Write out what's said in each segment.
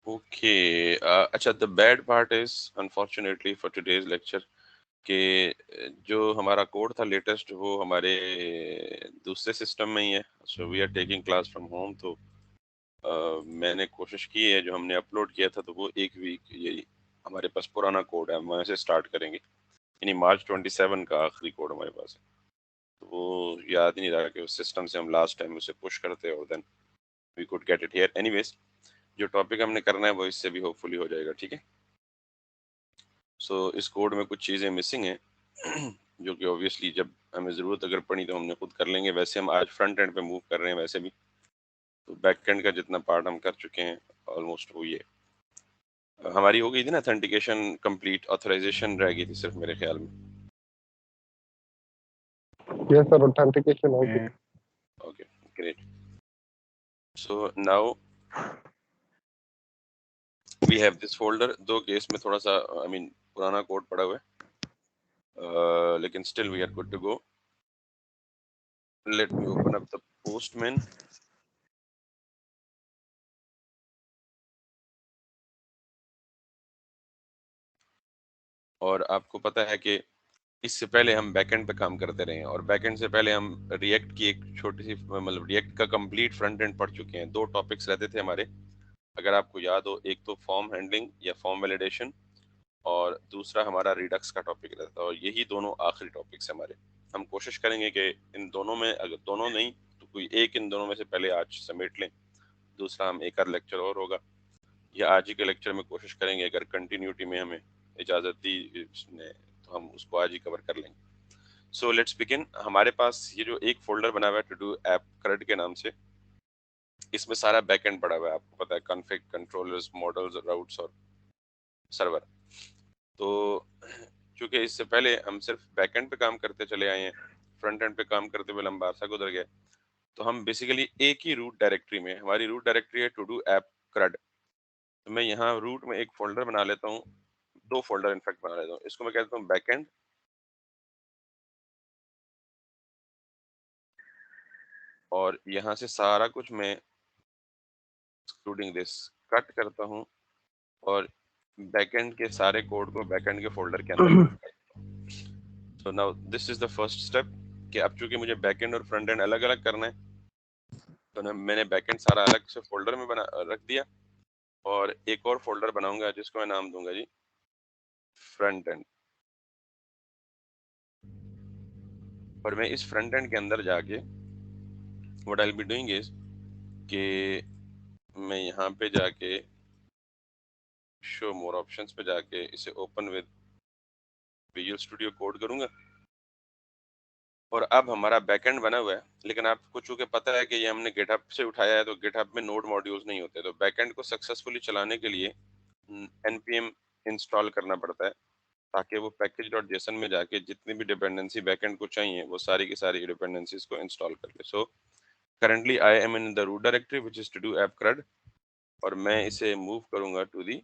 Okay. अच्छा, the bad part is unfortunately for today's lecture कि जो हमारा कोड था लेटेस्ट वो हमारे दूसरे सिस्टम में ही है। So we are taking class from home. तो मैंने कोशिश की है, जो हमने अपलोड किया था तो वो एक वीक यही हमारे पास पुराना कोड है, हम वहाँ से स्टार्ट करेंगे। यानी मार्च 27 का आखिरी कोड हमारे पास है। तो वो याद ही नहीं रहा कि उस सिस्टम से हम लास्ट टाइम उसे पुश करते और then we could get it here. Anyways, जो टॉपिक हमने करना है वो इससे भी होपफुली हो जाएगा, ठीक है। सो इस कोड में कुछ चीज़ें मिसिंग हैं जो कि ऑब्वियसली जब हमें ज़रूरत अगर पड़ी तो हमने खुद कर लेंगे। वैसे हम आज फ्रंट एंड पे मूव कर रहे हैं वैसे भी, तो बैक एंड का जितना पार्ट हम कर चुके हैं ऑलमोस्ट वो ये हमारी हो गई थी ना ऑथेंटिकेशन कंप्लीट, ऑथराइजेशन रह गई थी सिर्फ मेरे ख्याल में। Yes, sir. Authentication हो गई। Okay, great. So now we have this folder. दो केस में थोड़ा सा आई मीन पुराना कोड पड़ा हुआ है, लेकिन still we are good to go. Let me open up the postman. और आपको पता है कि इससे पहले हम बैकएंड पे काम करते रहे हैं, और बैकएंड से पहले हम रिएक्ट की एक छोटी सी मतलब रिएक्ट का कंप्लीट फ्रंट एंड पढ़ चुके हैं। दो टॉपिक्स रहते थे हमारे, अगर आपको याद हो। एक तो फॉर्म हैंडलिंग या फॉर्म वैलिडेशन, और दूसरा हमारा रिडक्स का टॉपिक रहता है। और यही दोनों आखिरी टॉपिक्स हमारे। हम कोशिश करेंगे कि इन दोनों में, अगर दोनों नहीं तो कोई एक इन दोनों में से पहले आज समेट लें। दूसरा हम एक आध लेक्चर और होगा, या आज ही के लेक्चर में कोशिश करेंगे, अगर कंटिन्यूटी में हमें इजाज़त दी इसने तो हम उसको आज ही कवर कर लेंगे। So let's begin. हमारे पास ये जो एक फोल्डर बना हुआ है टू डू ऐप क्रेड के नाम से, इसमें सारा बैकएंड पड़ा हुआ है। आपको पता है कॉन्फ़िग, कंट्रोलर्स, मॉडल्स, राउट्स और सर्वर। तो चूंकि इससे पहले हम सिर्फ बैकएंड पे काम करते चले आए हैं, फ्रंट एंड पे काम करते हुए लंबा अरसा गुजर गया, तो हम बेसिकली एक ही रूट डायरेक्टरी में, हमारी रूट डायरेक्टरी है टू डू ऐप क्रेड। तो मैं यहाँ रूट में एक फोल्डर बना लेता हूँ, दो फोल्डर इनफैक्ट बना लेता हूँ। इसको मैं कहता हूँ बैकएंड, और यहाँ से सारा कुछ मैं एक्सक्लूडिंग दिस कट करता हूँ, और बैकएंड के सारे कोड को बैकएंड के फोल्डर के अंदर मूव करता हूँ। So now this is the first step कि अब चूंकि मुझे बैकएंड और फ्रंट एंड अलग अलग करना है, तो मैंने बैकएंड सारा अलग से फोल्डर में बना रख दिया, और एक और फोल्डर बनाऊंगा जिसको मैं नाम दूंगा जी फ्रंट एंड। और मैं इस फ्रंट एंड के अंदर जाके what I will be doing is कि मैं यहाँ पे जाके शो मोर ऑप्शंस पे जाके इसे open with visual studio code करूंगा। और अब हमारा बैकएंड बना हुआ है, लेकिन आपको चूंकि पता है कि ये हमने गिटहब से उठाया है, तो गिटहब में नोड मॉड्यूल्स नहीं होते। तो बैकएंड को सक्सेसफुली चलाने के लिए npm इंस्टॉल करना पड़ता है, ताकि वो पैकेज डॉट जेसन में जाके जितनी भी डिपेंडेंसी बैकएंड को चाहिए वो सारी की सारी डिपेंडेंसीज को इंस्टॉल कर ले। So currently I am in the root directory which is todo app crud, और मैं इसे मूव करूंगा टू दी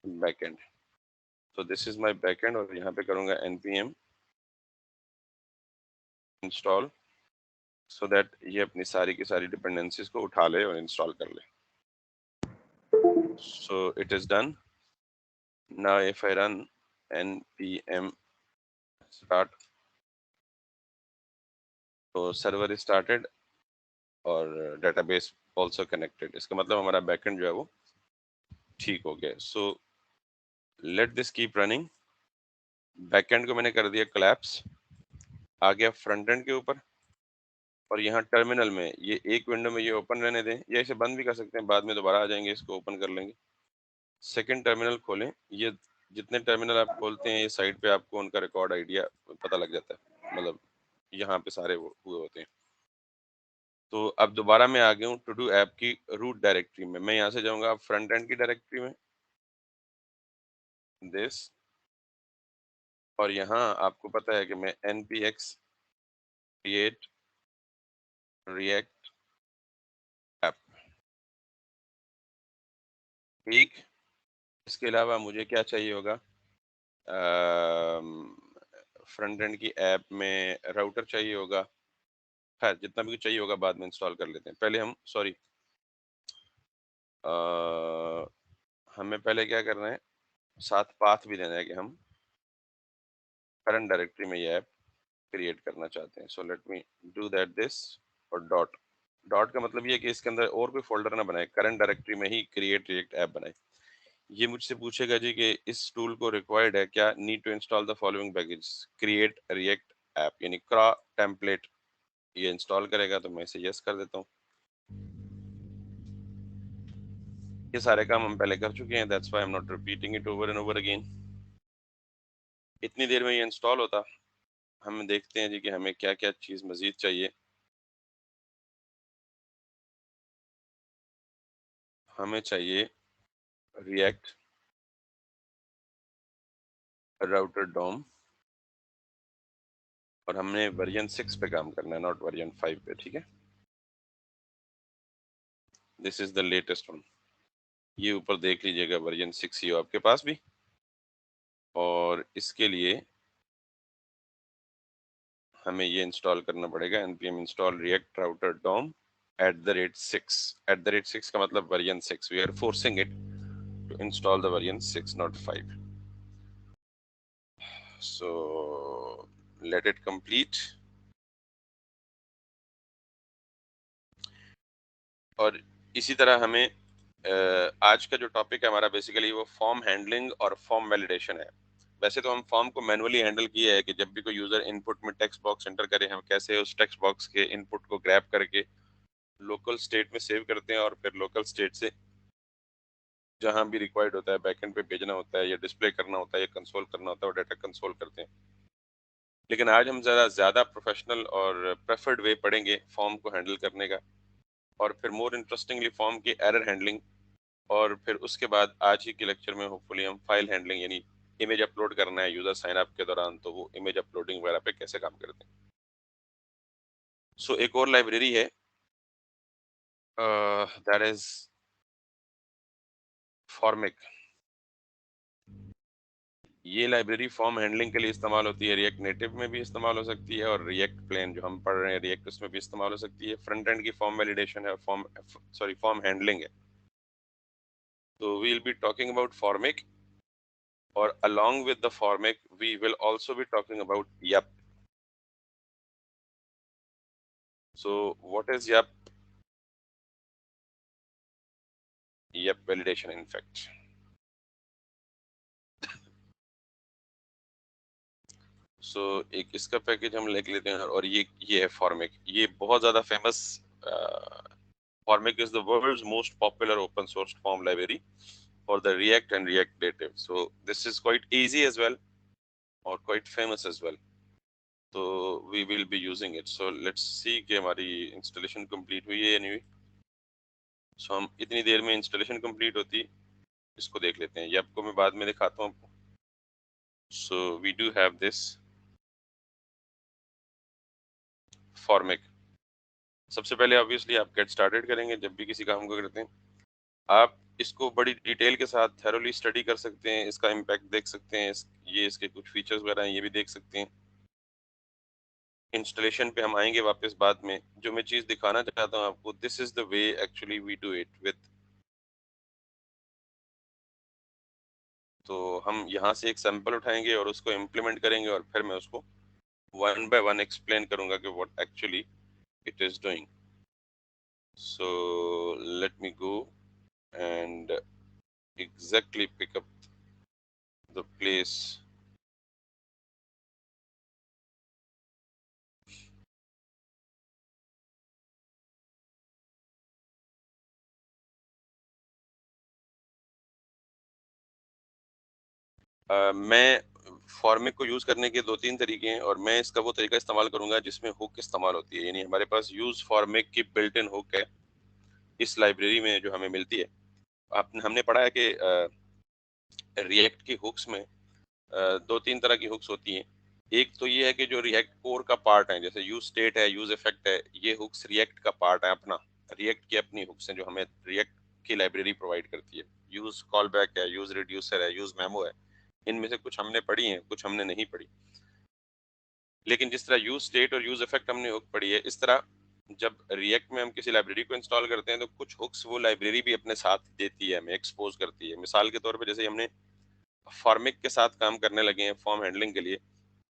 बैकएंड। तो दिस इज माय बैकएंड, और यहाँ पे करूंगा npm इंस्टॉल, सो दैट ये अपनी सारी की सारी डिपेंडेंसीज को उठा ले और इंस्टॉल कर ले। So it is done. Now if I run npm start, तो सर्वर स्टार्टेड और डेटाबेस आल्सो कनेक्टेड। इसका मतलब हमारा बैकएंड जो है वो ठीक हो गया। So let this keep running. Backend को मैंने कर दिया कोलैप्स, आ गया फ्रंट एंड के ऊपर। और यहाँ टर्मिनल में ये एक विंडो में ये ओपन रहने दें, या इसे बंद भी कर सकते हैं, बाद में दोबारा आ जाएंगे इसको ओपन कर लेंगे। सेकंड टर्मिनल खोलें। ये जितने टर्मिनल आप खोलते हैं ये साइड पे आपको उनका रिकॉर्ड आइडिया पता लग जाता है, मतलब यहाँ पे सारे हुए होते हैं। तो अब दोबारा मैं आ गया हूँ टू डू ऐप की रूट डायरेक्टरी में। मैं यहाँ से जाऊँगा अब फ्रंट एंड की डायरेक्टरी में, दिस, और यहाँ आपको पता है कि मैं npx create react app, ठीक। इसके अलावा मुझे क्या चाहिए होगा, फ्रंट एंड की ऐप में राउटर चाहिए होगा, खैर जितना भी कुछ चाहिए होगा बाद में इंस्टॉल कर लेते हैं। पहले हम हमें पहले क्या करना है, साथ पाथ भी देना है कि हम करंट डायरेक्टरी में ये ऐप क्रिएट करना चाहते हैं। सो let me do that this. और डॉट डॉट का मतलब ये है कि इसके अंदर और कोई फोल्डर ना बनाए, करंट डायरेक्टरी में ही क्रिएट रिएक्ट ऐप बनाए। ये मुझसे पूछेगा जी कि इस टूल को रिक्वायर्ड है क्या, need to install the following package, create react app यानी क्रा टेम्पलेट, ये इंस्टॉल करेगा तो मैं इसे यस कर देता हूँ। ये सारे काम हम पहले कर चुके हैं, that's why I am not repeating it over and over again. इतनी देर में ये इंस्टॉल होता, हम देखते हैं जी कि हमें क्या क्या चीज़ मजीद चाहिए। हमें चाहिए रिएक्ट राउटर डोम, और हमने वर्जन 6 पे काम करना है, नॉट वर्जन 5 पे, ठीक है। This is the latest one, ये ऊपर देख लीजिएगा वर्जन 6 ही हो आपके पास भी। और इसके लिए हमें ये इंस्टॉल करना पड़ेगा, npm install react router dom @6। @6 का मतलब version 6, we are forcing it to install the version 6 not 5। So let it complete. और इसी तरह हमें आज का जो टॉपिक है हमारा बेसिकली वो फॉर्म हैंडलिंग और फॉर्म वैलिडेशन है। वैसे तो हम फॉर्म को मैनुअली हैंडल किया है कि जब भी कोई यूजर इनपुट में टेक्स्ट बॉक्स एंटर करे, हम कैसे उस टेक्स्ट बॉक्स के इनपुट को ग्रैब करके लोकल स्टेट में सेव करते हैं और फिर लोकल स्टेट से जहां भी रिक्वायर्ड होता है बैकएंड पे भेजना होता है या डिस्प्ले करना होता है या कंसोल करना होता है, वो डाटा कंसोल करते हैं। लेकिन आज हम जरा ज्यादा प्रोफेशनल और प्रेफर्ड वे पढ़ेंगे फॉर्म को हैंडल करने का, और फिर मोर इंटरेस्टिंगली फॉर्म की एरर हैंडलिंग, और फिर उसके बाद आज ही के लेक्चर में होपफुली हम फाइल हैंडलिंग यानी इमेज अपलोड करना है यूजर साइन अप के दौरान, तो वो इमेज अपलोडिंग वगैरह पे कैसे काम करते हैं। सो एक और लाइब्रेरी है, दैट इज फॉर्मिक। ये लाइब्रेरी फॉर्म हैंडलिंग के लिए इस्तेमाल होती है, रिएक्ट नेटिव में भी इस्तेमाल हो सकती है, और रिएक्ट प्लेन जो हम पढ़ रहे हैं रिएक्ट उसमें भी इस्तेमाल हो सकती है। फ्रंट एंड की फॉर्म वैलिडेशन है, फॉर्म हैंडलिंग है। तो we will be talking about Formik, और along with the formic we will also be talking about YAP. So what is YAP? YAP validation in fact. So एक इसका package हम लिख लेते हैं, और ये है फॉर्मिक। ये बहुत ज्यादा famous, Formik is the world's most popular open source form library for the React and React Native. So this is quite easy as well, or quite famous as well. So we will be using it. So let's see कि हमारी installation complete हुई है या नहीं हुई। सो हम इतनी देर में इंस्टॉलेशन कंप्लीट होती, इसको देख लेते हैं। ये आपको मैं बाद में दिखाता हूँ आपको। So we do have this Formik. सबसे पहले ऑब्वियसली आप गेट स्टार्टेड करेंगे जब भी किसी काम को करते हैं। आप इसको बड़ी डिटेल के साथ थैरोली स्टडी कर सकते हैं, इसका इम्पैक्ट देख सकते हैं, ये इसके कुछ फीचर्स वगैरह हैं ये भी देख सकते हैं। इंस्टॉलेशन पे हम आएंगे वापस बाद में। जो मैं चीज दिखाना चाहता हूँ आपको, this is the way actually we do it with. तो हम यहाँ से एक सैंपल उठाएंगे और उसको इम्प्लीमेंट करेंगे, और फिर मैं उसको वन बाय वन एक्सप्लेन करूंगा कि what actually it is doing. So let me go and exactly pick up the place. मैं फॉर्मिक को यूज करने के दो तीन तरीके हैं, और मैं इसका वो तरीका इस्तेमाल करूंगा जिसमें हुक इस्तेमाल होती है। यानी हमारे पास यूज फॉर्मिक की बिल्ट इन हुक है इस लाइब्रेरी में जो हमें मिलती है। हमने पढ़ा है कि रिएक्ट की हुक्स में दो तीन तरह की हुक्स होती हैं। एक तो ये है कि जो रिएक्ट कोर का पार्ट है, जैसे यूज स्टेट है, यूज इफेक्ट है, ये हुक्स रिएक्ट का पार्ट है अपना। रिएक्ट की अपनी हुक्स हैं जो हमें रिएक्ट की लाइब्रेरी प्रोवाइड करती है। यूज कॉल बैक है, यूज रिड्यूसर है, यूज मेमो है। इनमें से कुछ हमने पढ़ी हैं, कुछ हमने नहीं पढ़ी। लेकिन जिस तरह यूज स्टेट और यूज इफेक्ट हमने हुक पढ़ी है, इस तरह जब रिएक्ट में हम किसी लाइब्रेरी को इंस्टॉल करते हैं तो कुछ हुक्स वो लाइब्रेरी भी अपने साथ देती है, हमें एक्सपोज करती है। मिसाल के तौर पे जैसे हमने फॉर्मिक के साथ काम करने लगे हैं फॉर्म हैंडलिंग के लिए,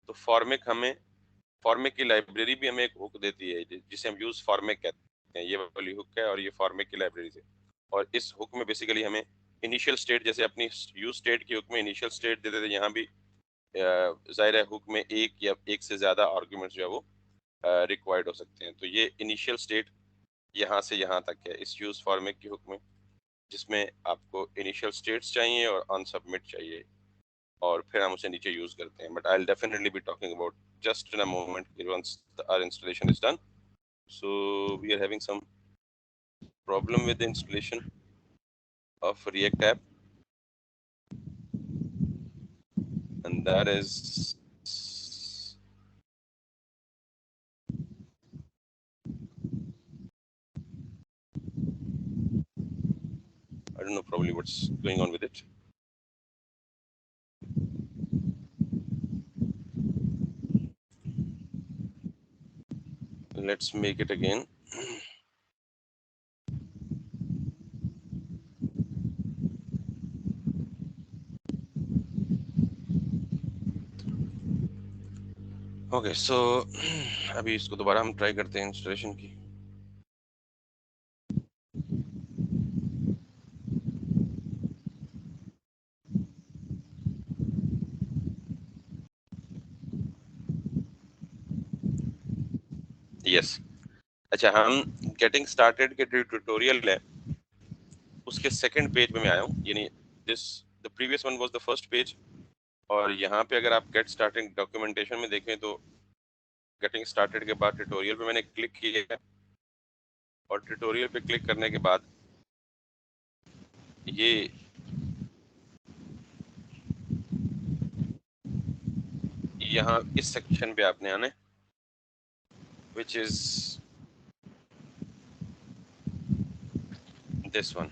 तो फॉर्मिक की लाइब्रेरी भी हमें एक हुक देती है जिसे हम यूज फॉर्मिक कहते हैं। ये वाली हुक है और ये फॉर्मिक की लाइब्रेरी से। और इस हुक में बेसिकली हमें इनिशियल स्टेट, जैसे अपनी यूज स्टेट की हुक में इनिशियल स्टेट देते थे, यहाँ भी जाहिर है हुक में एक या एक से ज्यादा आर्गुमेंट्स जो है वो रिक्वायर्ड हो सकते हैं। तो ये इनिशियल स्टेट यहाँ से यहाँ तक है इस यूज फॉर्मेट की हुक में, जिसमें आपको इनिशियल स्टेट्स चाहिए और ऑन सबमिट चाहिए, और फिर हम उसे नीचे यूज करते हैं। But I will definitely be talking about just in a moment once our installation is done. So we are having some problem with the installation of React app, and that is I don't know probably what's going on with it. Let's make it again. Okay so अभी इसको दोबारा हम try करते हैं installation की। Yes, अच्छा, हम getting started के जो ट्यूटोरियल है उसके सेकंड पेज में मैं आया हूँ, यानी this the previous one was the first page. और यहाँ पे अगर आप गेट स्टार्टेड डॉक्यूमेंटेशन में देखें तो गेटिंग स्टार्टेड के बाद ट्यूटोरियल पे मैंने क्लिक किया है, और ट्यूटोरियल पे क्लिक करने के बाद ये यहाँ इस सेक्शन पे आपने आना है, विच इज दिस वन।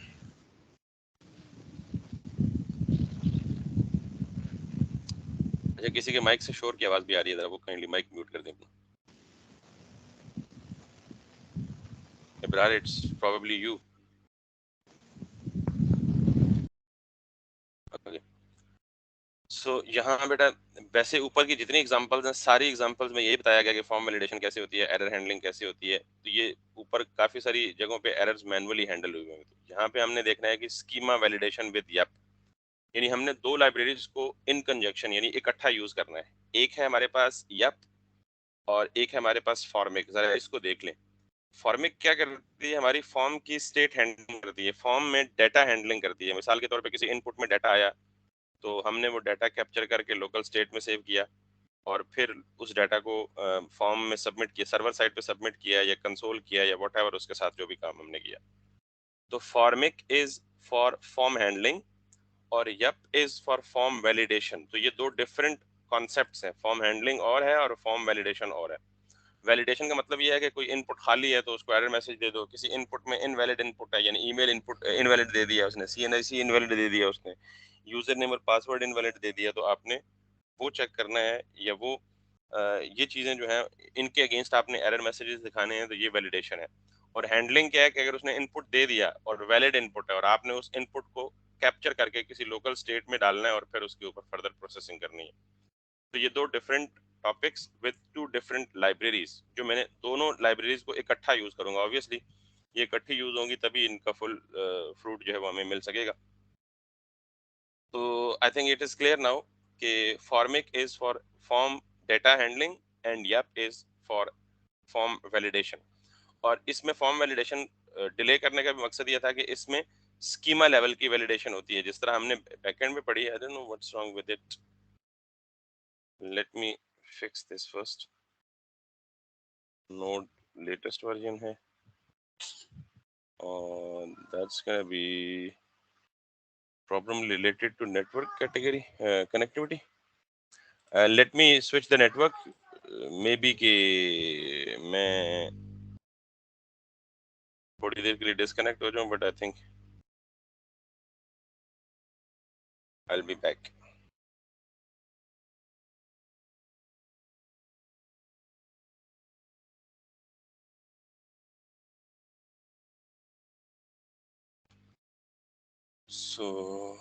अच्छा, किसी के माइक से शोर की आवाज भी आ रही है, जरा वो काइंडली माइक म्यूट कर दें अपना। Ibrar, it's probably you. Okay, so यहाँ बेटा वैसे ऊपर की जितनी एग्जांपल्स हैं सारी एग्जांपल्स में यही बताया गया कि फॉर्म वैलिडेशन कैसे होती है, एरर हैंडलिंग कैसे होती है। तो ये ऊपर काफी सारी जगहों पे एरर्स मैनुअली हैंडल हुए हैं। तो यहाँ पे हमने देखना है कि स्कीमा वैलिडेशन विद यप, यानी हमने दो लाइब्रेरीज को इन कंजक्शन यानी इकट्ठा यूज करना है। एक है हमारे पास यप और एक है हमारे पास फॉर्मिक। जरा इसको देख लें। फॉर्मिक क्या करती है, हमारी फॉर्म की स्टेट हैंडलिंग करती है, फॉर्म में डाटा हैंडलिंग करती है। मिसाल के तौर पे किसी इनपुट में डाटा आया तो हमने वो डाटा कैप्चर करके लोकल स्टेट में सेव किया, और फिर उस डाटा को फॉर्म में सबमिट किया, सर्वर साइड पे सबमिट किया या कंसोल किया या व्हाटएवर उसके साथ जो भी काम हमने किया। तो Formik is for form handling और Yup is for form validation. तो ये दो डिफरेंट कॉन्सेप्ट्स हैं, फॉर्म हैंडलिंग और है और फॉर्म वैलिडेशन और है। वैलिडेशन का मतलब ये है कि कोई इनपुट खाली है तो उसको एरर मैसेज दे दो, किसी इनपुट में इनवैलिड इनपुट है यानी ईमेल इनपुट इनवैलिड दे दिया उसने, सीएनआईसी इनवैलिड दे दिया उसने, यूजर नेम और पासवर्ड इनवैलिड दे दिया, तो आपने वो चेक करना है, या वो ये चीजें जो है इनके अगेंस्ट आपने एरर मैसेजेस दिखाने हैं, तो ये वैलिडेशन है। और हैंडलिंग क्या है कि अगर उसने इनपुट दे दिया और वैलिड इनपुट है और आपने उस इनपुट को कैप्चर करके किसी लोकल स्टेट में डालना है और फिर उसके ऊपर फर्दर प्रोसेसिंग करनी है। तो ये दो different topics with two different libraries, जो मैंने दोनों लाइब्रेरीज को इकट्ठा यूज करूंगा। ऑब्वियसली ये इकट्ठी यूज होंगी तभी इनका फुल फ्रूट जो है वो हमें मिल सकेगा। तो I think it is clear now कि Formik is for form data handling and Yup is for form validation. और इसमें फॉर्म वैलिडेशन डिले करने का भी मकसद ये था कि इसमें स्कीमा लेवल की वैलिडेशन होती है, जिस तरह हमने बैकएंड में पढ़ी है। I don't know what's wrong with it, let me fix this first. Node latest version है और that's gonna be problem related to network category connectivity. Let me switch the network. Maybe कि मैं थोड़ी देर के लिए डिस्कनेक्ट हो जाऊं, but I think I'll be back. So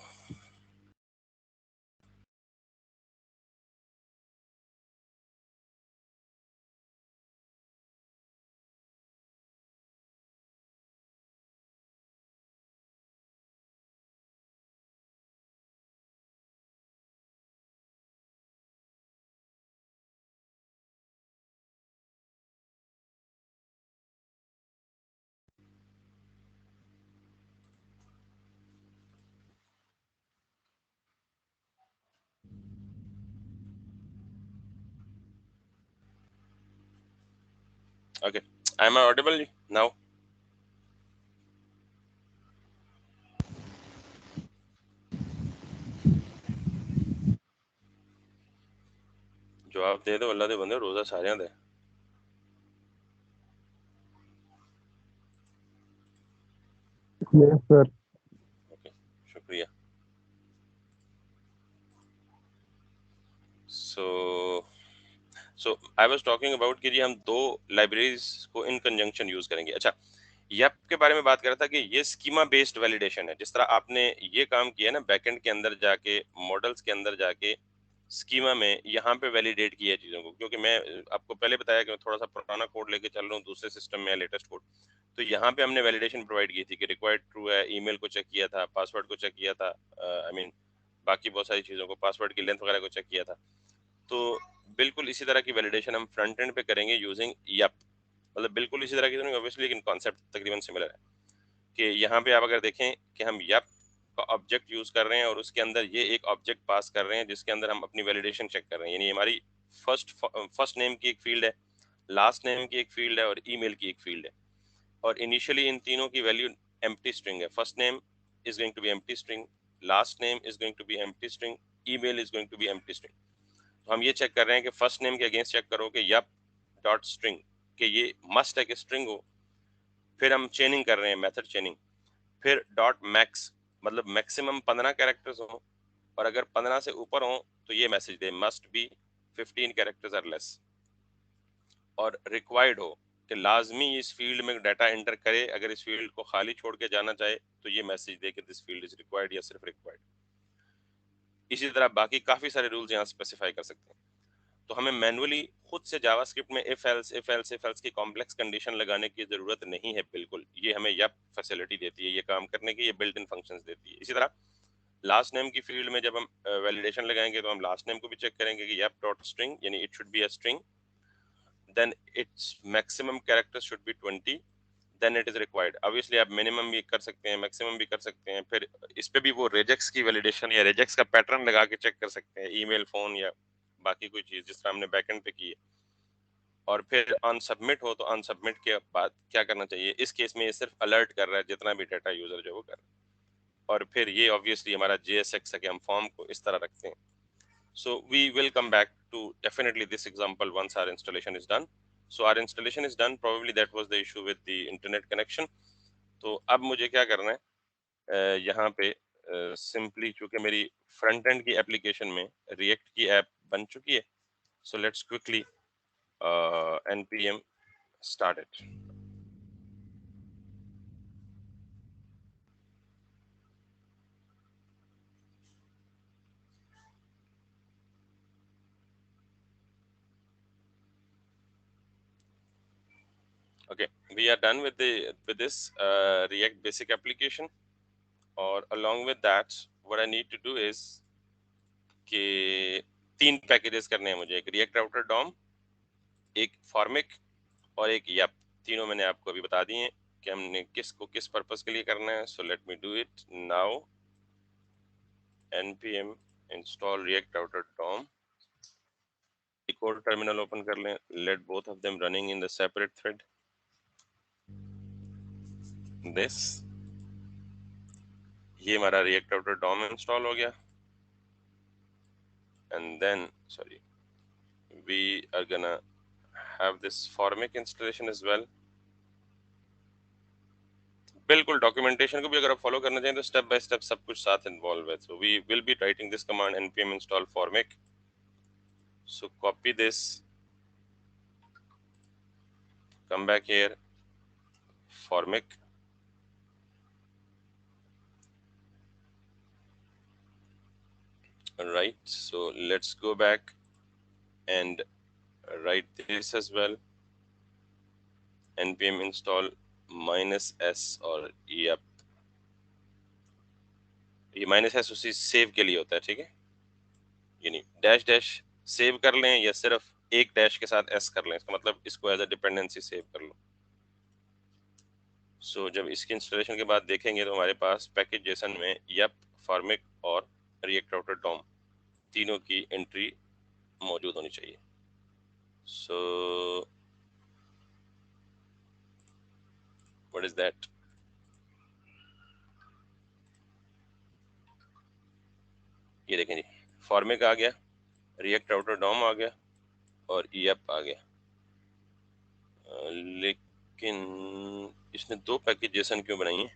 okay, am I audible now? जवाब दे दो अल्लाह दे बंदे, रोजा सारियां दे। Yes, sir. ओके, शुक्रिया। सो आई वाज टॉकिंग अबाउट कि जी हम दो लाइब्रेरीज को इन कंजंक्शन यूज करेंगे। अच्छा, यप के बारे में बात कर रहा था कि ये स्कीमा बेस्ड वैलिडेशन है। जिस तरह आपने ये काम किया ना बैकएंड के अंदर जाके, मॉडल्स के अंदर जाके स्कीमा में यहाँ पे वैलिडेट किया है चीजों को, क्योंकि मैं आपको पहले बताया कि मैं थोड़ा सा पुराना कोड लेके चल रहा हूँ, दूसरे सिस्टम में लेटेस्ट कोड। तो यहाँ पे हमने वैलिडेशन प्रोवाइड की थी कि रिक्वायर्ड ट्रू है, ईमेल को चेक किया था, पासवर्ड को चेक किया था, आई मीन बाकी बहुत सारी चीजों को, पासवर्ड की लेंथ वगैरह को चेक किया था। तो बिल्कुल इसी तरह की वैलिडेशन हम फ्रंट एंड पे करेंगे यूजिंग यप। मतलब बिल्कुल इसी तरह की तो नहीं ऑब्वियसली, लेकिन कॉन्सेप्ट तकरीबन सिमिलर है। कि यहाँ पे आप अगर देखें कि हम यप का ऑब्जेक्ट यूज कर रहे हैं और उसके अंदर ये एक ऑब्जेक्ट पास कर रहे हैं जिसके अंदर हम अपनी वैलिडेशन चेक कर रहे हैं। यानी हमारी फर्स्ट नेम की एक फील्ड है, लास्ट नेम की एक फील्ड है और ईमेल की एक फील्ड है। और इनिशियली इन तीनों की वैल्यू एम्प्टी स्ट्रिंग है। First name is going to be empty string, last name is going to be empty string, email is going to be empty string. तो हम ये चेक कर रहे हैं कि फर्स्ट नेम के अगेंस्ट चेक करो कि यप डॉट स्ट्रिंग, कि ये मस्ट है कि स्ट्रिंग हो। फिर हम चेनिंग कर रहे हैं, मेथड चेनिंग। फिर डॉट मैक्स, मतलब मैक्सिमम 15 कैरेक्टर्स हो, और अगर 15 से ऊपर हो तो ये मैसेज दे must be 15 characters or less. और रिक्वायर्ड हो कि लाजमी इस फील्ड में डाटा एंटर करे, अगर इस फील्ड को खाली छोड़ के जाना चाहे तो ये मैसेज दे कि दिस फील्ड इज रिक्वायर्ड या सिर्फ रिक्वायर्ड। इसी तरह बाकी काफी सारे रूल्स यहाँ स्पेसिफाई कर सकते हैं। तो हमें मैनुअली खुद से जावास्क्रिप्ट में इफ एल्स की कॉम्प्लेक्स कंडीशन लगाने की जरूरत नहीं है। बिल्कुल ये हमें यप फैसिलिटी देती है ये काम करने की, ये बिल्ट इन फंक्शंस देती है। इसी तरह लास्ट नेम की फील्ड में जब हम वैलिडेशन लगाएंगे तो हम लास्ट नेम को भी चेक करेंगे कि yep डॉट स्ट्रिंग, यानी it should be a string, then it's maximum character should be 20, then it is required. Obviously आप मिनिमम भी कर सकते हैं, मैक्सिमम भी कर सकते हैं। फिर इस पे भी वो रेजेक्स की वैलिडेशन या रेजेक्स का पैटर्न लगा के चेक कर सकते हैं, ईमेल, फोन या बाकी कोई चीज जिस तरह हमने बैकएंड पे की है। और फिर ऑन सबमिट हो तो ऑन सबमिट के बाद क्या करना चाहिए, इस केस में ये सिर्फ अलर्ट कर रहा है जितना भी डाटा यूजर जो वो कर रहा है। और फिर ये ऑब्वियसली हमारा JSX है कि हम फॉर्म को इस तरह रखते हैं। So we will come back to definitely this example once our installation is done. So our installation is done. Probably that was the issue with the internet connection. तो अब मुझे क्या करना है, यहाँ पे सिंपली चूंकि मेरी फ्रंट एंड की एप्लीकेशन में रिएक्ट की ऐप बन चुकी है, so let's quickly npm start it. Okay, we are done with this React basic application. और along with that, what I need to do is कि 3 पैकेजेस करने हैं मुझे, एक React Router DOM, एक Formic और एक YAP। तीनों मैंने आपको अभी बता दिए हैं कि हमने किसको किस पर्पस के लिए करना है। सो let me do it now. npm install React Router DOM। एक और टर्मिनल ओपन कर लें, let both of them running in the separate thread. This, ये हमारा React Router DOM इंस्टॉल हो गया। And then sorry, we are gonna have this Formic installation as well। बिल्कुल documentation को भी अगर आप फॉलो करना चाहें तो स्टेप बाय स्टेप सब कुछ साथ इन्वॉल्व है। So we will be writing this command npm install formic। So copy this, come back here, formic, right? So let's go back and write this as well. npm install -s और yep, ये -s उसी save के लिए होता है, ठीक है? यानी डैश डैश सेव कर लें या सिर्फ एक डैश के साथ s कर लें, इसका मतलब इसको एज अ डिपेंडेंसी सेव कर लो। सो जब इसकी इंस्टॉलेशन के बाद देखेंगे तो हमारे पास पैकेज जेसन में yep, फॉर्मिक और रिएक्ट राउटर डॉम तीनों की एंट्री मौजूद होनी चाहिए। So what is that? ये देखें जी, फॉर्मिक आ गया, रिएक्ट राउटर डॉम आ गया और yep आ गया। लेकिन इसने दो पैकेज जेसन क्यों बनाई है?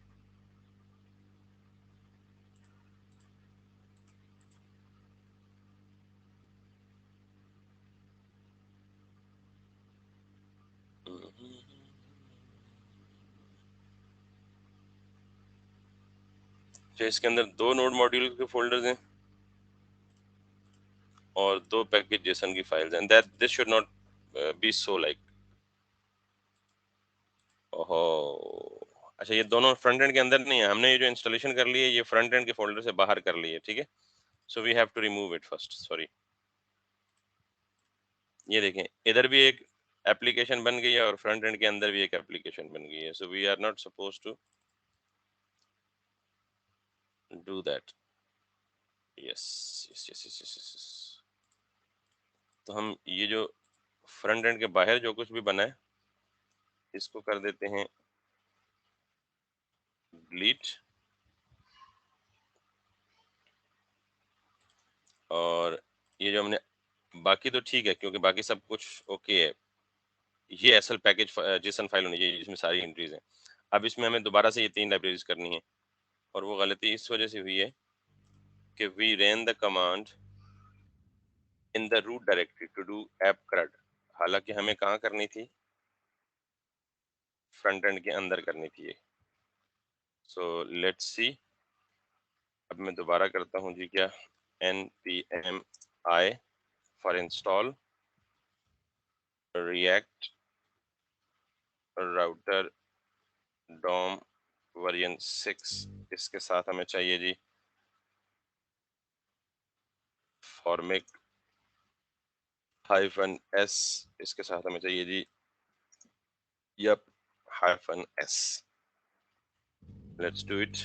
तो इसके अंदर दो नोड मॉड्यूल के फोल्डर्स हैं और दो पैकेज जेसन की फाइल्स हैं। That this should not be so like. ओहो, अच्छा, ये दोनों फ्रंट एंड के अंदर नहीं है, हमने ये जो इंस्टॉलेशन कर ली है ये फ्रंट एंड के फोल्डर से बाहर कर ली है, ठीक है? So we have to remove it first, sorry. ये देखें, इधर भी एक एप्लीकेशन बन गई है और फ्रंट एंड के अंदर भी एक एप्लीकेशन बन गई है। So we are not suppose to do that. Yes yes yes yes yes. तो हम ये जो फ्रंट एंड के बाहर जो कुछ भी बना है इसको कर देते हैं डिलीट, और ये जो हमने बाकी तो ठीक है क्योंकि बाकी सब कुछ ओके है। ये एसएल पैकेज जेसन फाइल होनी चाहिए जिसमें सारी एंट्रीज हैं। अब इसमें हमें दोबारा से ये तीन लाइब्रेरीज करनी है और वो गलती इस वजह से हुई है कि we ran the command in the root directory todo app crud, हालांकि हमें कहाँ करनी थी? फ्रंट एंड के अंदर करनी थी ये। सो लेट्स सी, अब मैं दोबारा करता हूँ जी, क्या npm i for install react router DOM version 6, इसके साथ हमें चाहिए जी फॉर्मिक -s, इसके साथ हमें चाहिए जी yep -s। Let's do it.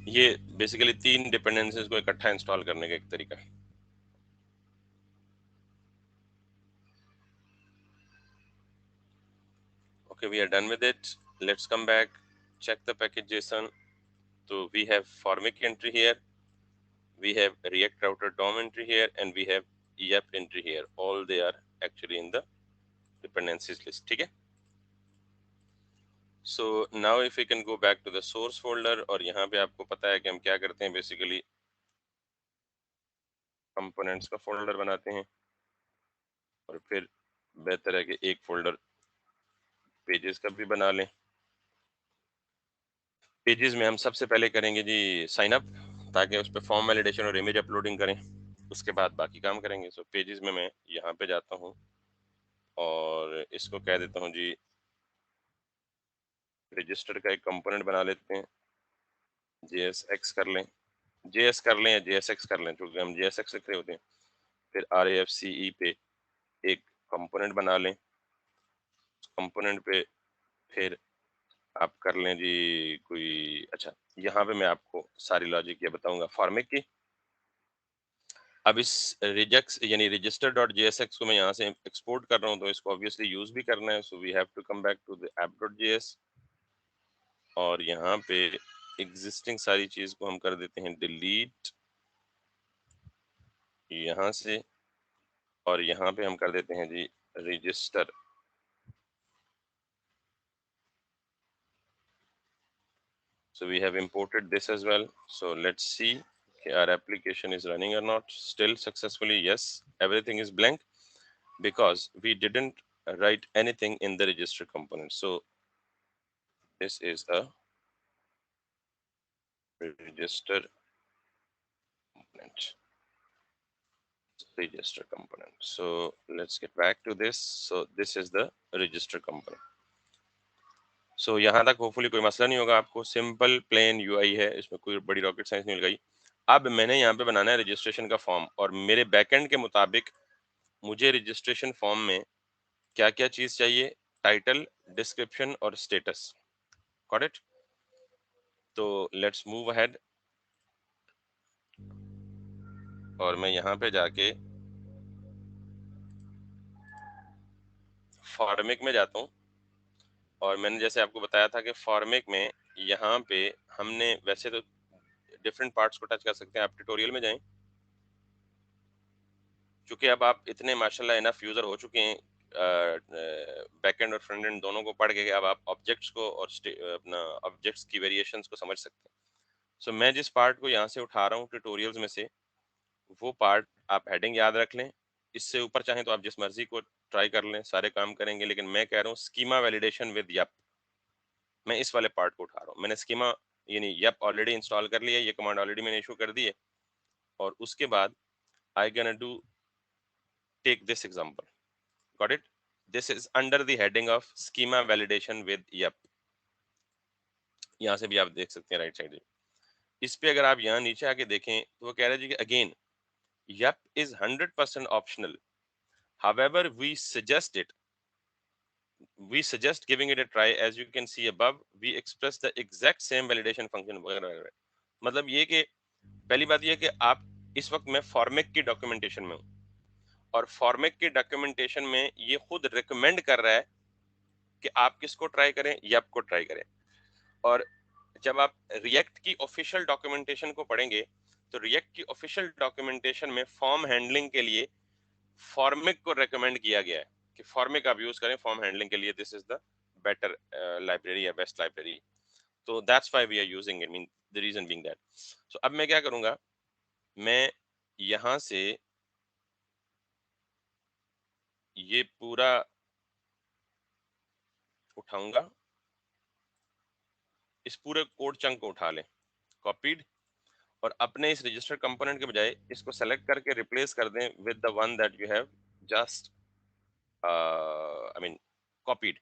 ये बेसिकली तीन डिपेंडेंसीज को इकट्ठा इंस्टॉल करने का एक तरीका है। Okay, we are done with it. Let's come back, check the package JSON. So we have formic entry here, we have react router DOM entry here, and we have yep entry here. All they are actually in the dependencies list, ठीक है? So now if we can go back to the source folder, और यहाँ पे आपको पता है कि हम क्या करते हैं, बेसिकली कंपोनेंट्स का फोल्डर बनाते हैं और फिर बेहतर है कि एक फोल्डर पेजेस का भी बना लें। पेजेस में हम सबसे पहले करेंगे जी साइन अप, ताकि उस पर फॉर्म वैलिडेशन और इमेज अपलोडिंग करें, उसके बाद बाकी काम करेंगे। सो पेजेस में मैं यहाँ पे जाता हूँ और इसको कह देता हूँ जी रजिस्टर का एक कंपोनेंट बना लेते हैं, JSX कर लें, JS कर लें या JSX कर लें, क्योंकि हम JSX लिख रहे होते हैं। फिर RAFCE पे एक कंपोनेंट बना लें, कंपोनेंट पे फिर आप कर लें जी कोई, अच्छा यहाँ पे मैं आपको सारी लॉजिक ये बताऊंगा फॉर्मेट की। अब इस रिजेक्स यानी रजिस्टर डॉट जेएसएक्स को मैं यहाँ से एक्सपोर्ट कर रहा हूँ तो इसको ऑब्वियसली यूज भी करना है। So we have to come back to the app dot JS और यहाँ पे एग्जिस्टिंग सारी चीज को हम कर देते हैं डिलीट यहाँ से, और यहाँ पे हम कर देते हैं जी register. So we have imported this as well. So let's see our application is running or not. Still successfully, yes, everything is blank because we didn't write anything in the register component. So this is a register register component. So let's get back to this. So this is the register component. So यहाँ तक hopefully कोई मसला नहीं होगा आपको, simple plain UI है, इसमें कोई बड़ी रॉकेट साइंस नहीं लगाई। अब मैंने यहाँ पे बनाना है रजिस्ट्रेशन का फॉर्म, और मेरे बैकएंड के मुताबिक मुझे रजिस्ट्रेशन फॉर्म में क्या क्या चीज चाहिए, टाइटल, डिस्क्रिप्शन और स्टेटस। Got it? तो लेट्स मूव अहेड, और मैं यहाँ पे जाके फॉर्मिक में जाता हूँ, और मैंने जैसे आपको बताया था कि फॉर्मिक में यहाँ पे हमने वैसे तो डिफरेंट पार्ट्स को टच कर सकते हैं। आप ट्यूटोरियल में जाएं, क्योंकि अब आप इतने माशाल्लाह इनफ यूजर हो चुके हैं बैकएंड और फ्रंट एंड दोनों को पढ़ के, अब आप ऑब्जेक्ट्स को और अपना ऑब्जेक्ट्स की वेरिएशंस को समझ सकते हैं। सो मैं जिस पार्ट को यहाँ से उठा रहा हूँ ट्यूटोरियल्स में से, वो पार्ट आप हेडिंग याद रख लें। इससे ऊपर चाहें तो आप जिस मर्जी को ट्राई कर लें, सारे काम करेंगे। लेकिन मैं कह रहा हूँ स्कीमा वैलिडेशन विद यप, मैं इस वाले पार्ट को उठा रहा हूँ। मैंने स्कीमा यानी यप ऑलरेडी इंस्टॉल कर लिया, ये कमांड ऑलरेडी मैंने इशू कर दी है। और उसके बाद I can do take this example. Got it? This is under the heading of schema validation with Yup. यहाँ से भी आप देख सकते हैं राइट साइड। इस पे अगर आप यहाँ नीचे आके देखें तो वो कह रहा है जी कि again yep is 100% optional, however we suggest giving it a try. As you can see above, we express the exact same validation function वगैरह वगैरह। मतलब ये कि पहली बात ये कि आप इस वक्त मैं फॉर्मेक की डॉक्यूमेंटेशन में हूँ, और फॉर्मेक की डॉक्यूमेंटेशन में ये खुद रिकमेंड कर रहा है कि आप किसको ट्राई करें, यप को ट्राई करें। और जब आप रिएक्ट की ऑफिशियल डॉक्यूमेंटेशन को पढ़ेंगे तो रिएक्ट की ऑफिशियल डॉक्यूमेंटेशन में फॉर्म हैंडलिंग के लिए फॉर्मिक को रेकमेंड किया गया है कि फॉर्मिक आप यूज करें फॉर्म हैंडलिंग के लिए। This is the better library या बेस्ट लाइब्रेरी। तो that's why we are using it, mean the reason being that. So अब मैं क्या करूंगा, मैं यहां से ये पूरा उठाऊंगा, इस पूरे कोड चंक को उठा लें, कॉपीड, और अपने इस रजिस्टर कंपोनेंट के बजाय इसको सेलेक्ट करके रिप्लेस कर दें with the one that you have just I mean copied.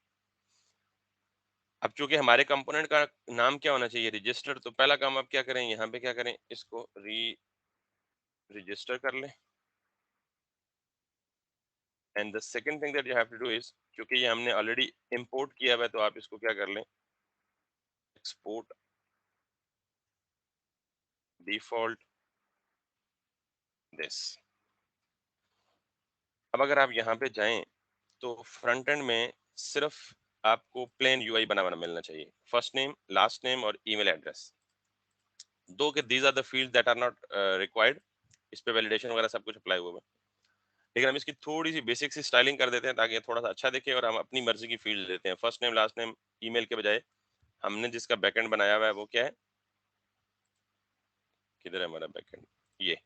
अब चूंकि हमारे कंपोनेंट का नाम क्या होना चाहिए, रजिस्टर, तो पहला काम आप क्या करें, यहाँ पे क्या करें, इसको रजिस्टर कर लें। And the second thing that you have to do is, क्योंकि ये हमने ऑलरेडी इंपोर्ट किया हुआ है, तो आप इसको क्या कर लें, एक्सपोर्ट डिफॉल्ट दिस। अब अगर आप यहाँ पे जाएं तो फ्रंट एंड में सिर्फ आपको प्लेन यूआई बना बना मिलना चाहिए, फर्स्ट नेम, लास्ट नेम और ईमेल एड्रेस। दो के these are the field that are not required. इस पे वैलिडेशन वगैरह सब कुछ अप्लाई हुआ है, लेकिन हम इसकी थोड़ी सी बेसिक सी स्टाइलिंग कर देते हैं ताकि ये थोड़ा सा अच्छा दिखे, और हम अपनी मर्जी की फील्ड देते हैं। First name, last name, email के बजाय हमने जिसका बैकएंड बनाया हुआ है वो क्या है, किधर है हमारा बैकएंड, ये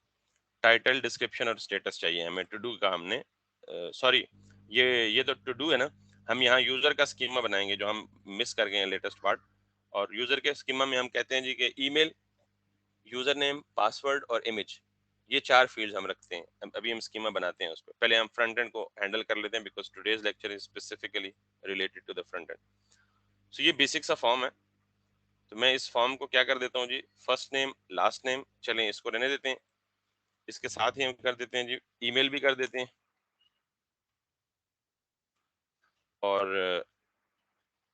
टाइटल, डिस्क्रिप्शन और स्टेटस चाहिए हमें। टू डू का हमने सॉरी ये तो टू डू है ना, हम यहाँ यूजर का स्कीमा बनाएंगे जो हम मिस कर गए हैं लेटेस्ट पार्ट। और यूजर के स्कीमा में हम कहते हैं जी कि ईमेल, यूजर नेम, पासवर्ड और इमेज, ये चार फील्ड्स हम रखते हैं। अभी हम स्कीमा बनाते हैं उस पर, पहले हम फ्रंट एंड को हैंडल कर लेते हैं because today's lecture is specifically related to the front end. So ये बेसिक सा फॉर्म है, तो मैं इस फॉर्म को क्या कर देता हूँ जी, फर्स्ट नेम, लास्ट नेम, चलें इसको रहने देते हैं, इसके साथ ही हम कर देते हैं जी ईमेल भी कर देते हैं, और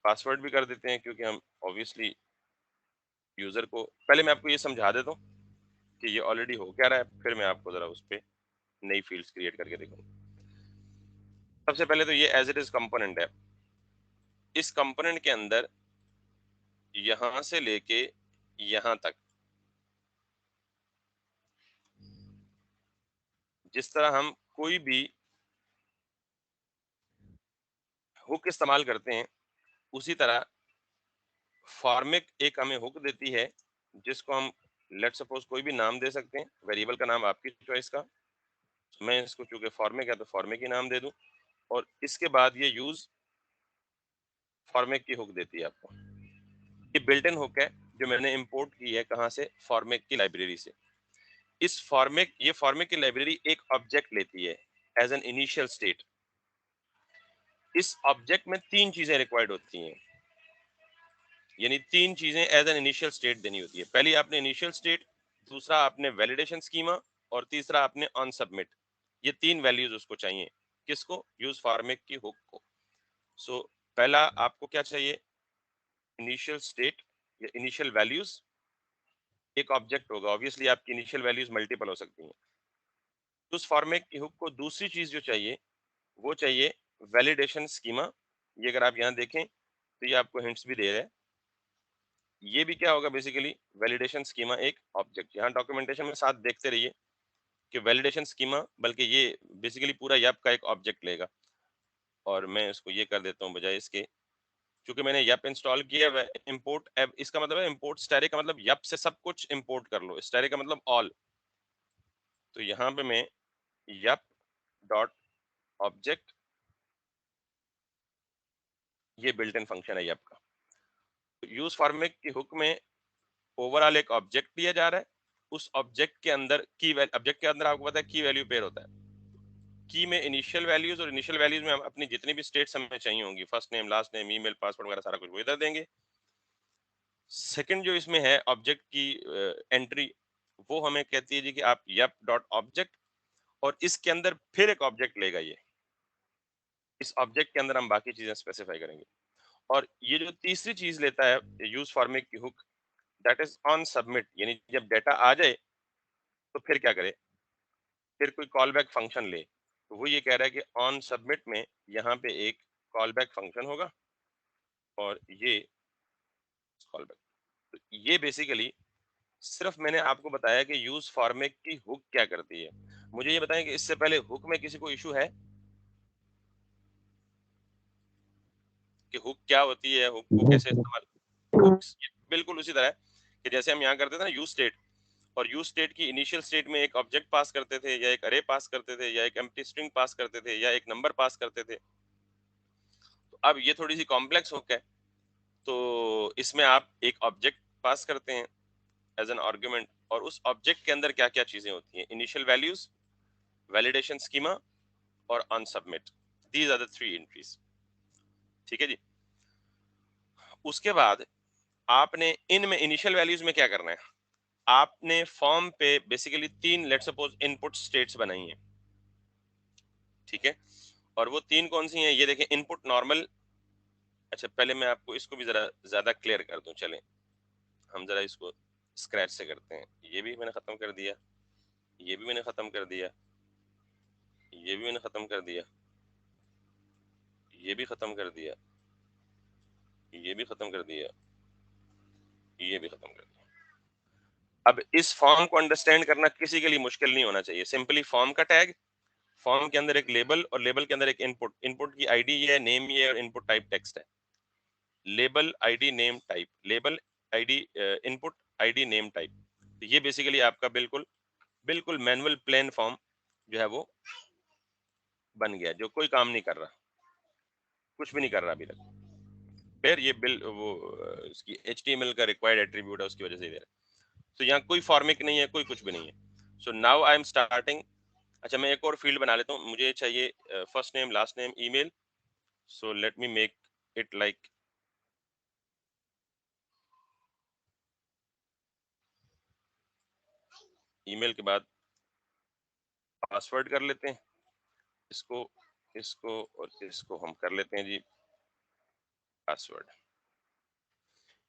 पासवर्ड भी कर देते हैं, क्योंकि हम ऑब्वियसली यूजर को, पहले मैं आपको ये समझा देता हूँ कि ये ऑलरेडी हो क्या रहा है, फिर मैं आपको जरा उस पर नई फील्ड्स क्रिएट करके दिखाऊंगा। सबसे पहले तो ये एज इट इज कंपोनेंट है। इस कंपोनेंट के अंदर यहां से लेके यहां तक जिस तरह हम कोई भी हुक इस्तेमाल करते हैं, उसी तरह फॉर्मिक एक हमें हुक देती है जिसको हम लेट सपोज कोई भी नाम दे सकते हैं, वेरिएबल का नाम आपकी चॉइस का। मैं इसको चूंकि फॉर्मिक है तो फॉर्मिक ही नाम दे दूं, और इसके बाद ये यूज फॉर्मिक की हुक देती है आपको। ये बिल्ट इन हुक है जो मैंने इंपोर्ट की है कहाँ से, फॉर्मिक की लाइब्रेरी से। ये फॉर्मेट की लाइब्रेरी एक ऑब्जेक्ट लेती है एज एन इनिशियल स्टेट। इस ऑब्जेक्ट में तीन चीजें रिक्वायर्ड होती हैं, यानी तीन चीजें एज एन इनिशियल स्टेट देनी होती है। पहली आपने इनिशियल स्टेट, दूसरा आपने वैलिडेशन स्कीमा, और तीसरा आपने ऑन सबमिट। ये तीन वैल्यूज उसको चाहिए, किसको? यूज फॉर्मेट की हुक को। सो पहला आपको क्या चाहिए? इनिशियल स्टेट या इनिशियल वैल्यूज। एक ऑब्जेक्ट होगा, ऑब्वियसली आपकी इनिशियल वैल्यूज मल्टीपल हो सकती हैं। उस फॉर्मेट की हुक को दूसरी चीज जो चाहिए वो चाहिए वैलिडेशन स्कीमा। ये अगर आप यहाँ देखें तो ये आपको हिंट्स भी दे रहा है। ये भी क्या होगा? बेसिकली वैलिडेशन स्कीमा एक ऑब्जेक्ट। यहाँ डॉक्यूमेंटेशन में साथ देखते रहिए कि वैलिडेशन स्कीमा, बल्कि ये बेसिकली पूरा यप का एक ऑब्जेक्ट लेगा। और मैं इसको ये कर देता हूँ बजाय इसके, क्योंकि मैंने यप इंस्टॉल किया है। इंपोर्ट एप इसका मतलब है इंपोर्ट स्टैरिक का मतलब यप से सब कुछ इंपोर्ट कर लो, स्टैरिक का मतलब ऑल। तो यहाँ पे मैं यप डॉट ऑब्जेक्ट, ये बिल्ट इन फंक्शन है यप का। यूज फॉर्मेट की हुक में ओवरऑल एक ऑब्जेक्ट दिया जा रहा है, उस ऑब्जेक्ट के अंदर ऑब्जेक्ट के अंदर आपको पता है की वैल्यू पेयर होता है। की में इनिशियल वैल्यूज, और इनिशियल वैल्यूज में हम अपनी जितनी भी स्टेट्स हमें चाहिए होंगी, first name, last name, email, password वगैरह सारा कुछ वो इधर देंगे। सेकंड जो इसमें है ऑब्जेक्ट की एंट्री, वो हमें कहती है जी कि आप यप डॉट ऑब्जेक्ट, और इसके अंदर फिर एक ऑब्जेक्ट लेगा ये। इस ऑब्जेक्ट के अंदर हम बाकी चीजें स्पेसिफाई करेंगे। और ये जो तीसरी चीज लेता है यूज फॉर्मेट की hook, that is on submit. यानी जब डेटा आ जाए तो फिर क्या करे? फिर कोई कॉल बैक फंक्शन ले। तो वो ये कह रहा है कि ऑन सबमिट में यहाँ पे एक कॉल बैक फंक्शन होगा, और ये कॉल बैक। तो ये बेसिकली सिर्फ मैंने आपको बताया कि यूज फॉर्मेट की हुक क्या करती है। मुझे ये बताएं कि इससे पहले हुक में किसी को इशू है कि हुक क्या होती है, हुक को नहीं कैसे सर। इस्तेमाल? हुक्स बिल्कुल उसी तरह है कि जैसे हम यहाँ करते थे ना यूज स्टेट, और यूज स्टेट की इनिशियल स्टेट में एक ऑब्जेक्ट पास करते थे, या एक अरे पास करते थे, या एक एम्प्टी स्ट्रिंग पास करते थे, या एक नंबर पास करते थे। तो अब ये थोड़ी सी कॉम्प्लेक्स हुक है। तो इसमें आप एक ऑब्जेक्ट पास करते हैं एज एन आर्गुमेंट, और उस ऑब्जेक्ट के अंदर क्या क्या चीजें होती हैं? इनिशियल वैल्यूज, वैलिडेशन स्कीमा, और on submit. These are the three entries. ठीक है जी। उसके बाद आपने इनमें इनिशियल वैल्यूज में क्या करना है? आपने फॉर्म पे बेसिकली तीन, लेट सपोज, इनपुट स्टेट्स बनाई हैं। ठीक है, और वो तीन कौन सी हैं? ये देखें, इनपुट नॉर्मल। अच्छा, पहले मैं आपको इसको भी जरा ज्यादा क्लियर कर दूं। चलें हम जरा इसको स्क्रैच से करते हैं। ये भी मैंने खत्म कर दिया, ये भी मैंने खत्म कर दिया, ये भी मैंने खत्म कर दिया, ये भी खत्म कर दिया, ये भी खत्म कर दिया, ये भी खत्म कर दिया। अब इस फॉर्म को अंडरस्टैंड करना किसी के लिए मुश्किल नहीं होना चाहिए। सिंपली फॉर्म का टैग, फॉर्म के अंदर एक लेबल, और लेबल के अंदर एक इनपुट। इनपुट की आईडी ये है, नेम ये है, और इनपुट टाइप टेक्स्ट है। Label ID name type, label ID input ID name type. तो ये बेसिकली आपका बिल्कुल बिल्कुल मैनुअल प्लेन फॉर्म जो है वो बन गया, जो कोई काम नहीं कर रहा, कुछ भी नहीं कर रहा अभी तक। फिर ये बिल वो इसकी HTML का रिक्वायर्ड एट्रीब्यूट है, उसकी वजह से दे रहा है। तो यहाँ कोई फॉर्मिक नहीं है, कोई कुछ भी नहीं है। So now I am starting. अच्छा, मैं एक और फील्ड बना लेता हूँ। मुझे चाहिए first name, last name, email. So let me make it like email के बाद पासवर्ड कर लेते हैं। इसको इसको और इसको हम कर लेते हैं जी पासवर्ड।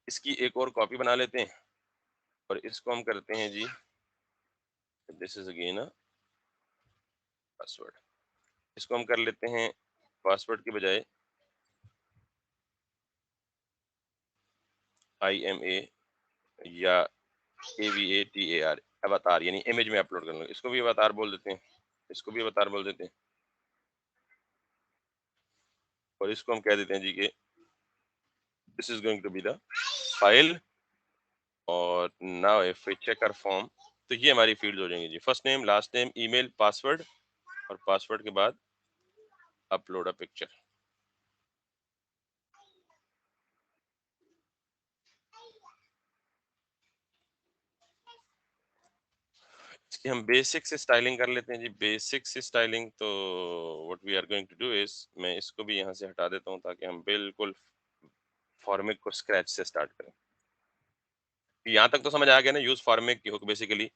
इसकी एक और कॉपी बना लेते हैं, और इसको हम करते हैं जी, this is again a password. इसको हम कर लेते हैं पासवर्ड के बजाय IMA या AVATAR, अवतार, यानी इमेज में अपलोड कर लो। इसको भी अवतार बोल देते हैं, इसको भी अवतार बोल देते हैं, और इसको हम कह देते हैं जी कि this is going to be the file. और now if we check our form, तो ये हमारी फील्ड हो जाएंगी जी, first name, last name, email, password, और पासवर्ड के बाद अपलोड अ पिक्चर। इसकी हम बेसिक से स्टाइलिंग कर लेते हैं जी। बेसिक से स्टाइलिंग तो what we are going to do is, मैं इसको भी यहाँ से हटा देता हूँ ताकि हम बिल्कुल फॉर्मिक को स्क्रैच से स्टार्ट करें। यहाँ तक तो समझ आ गया ना, यूज फॉर्मिक की हुक बेसिकली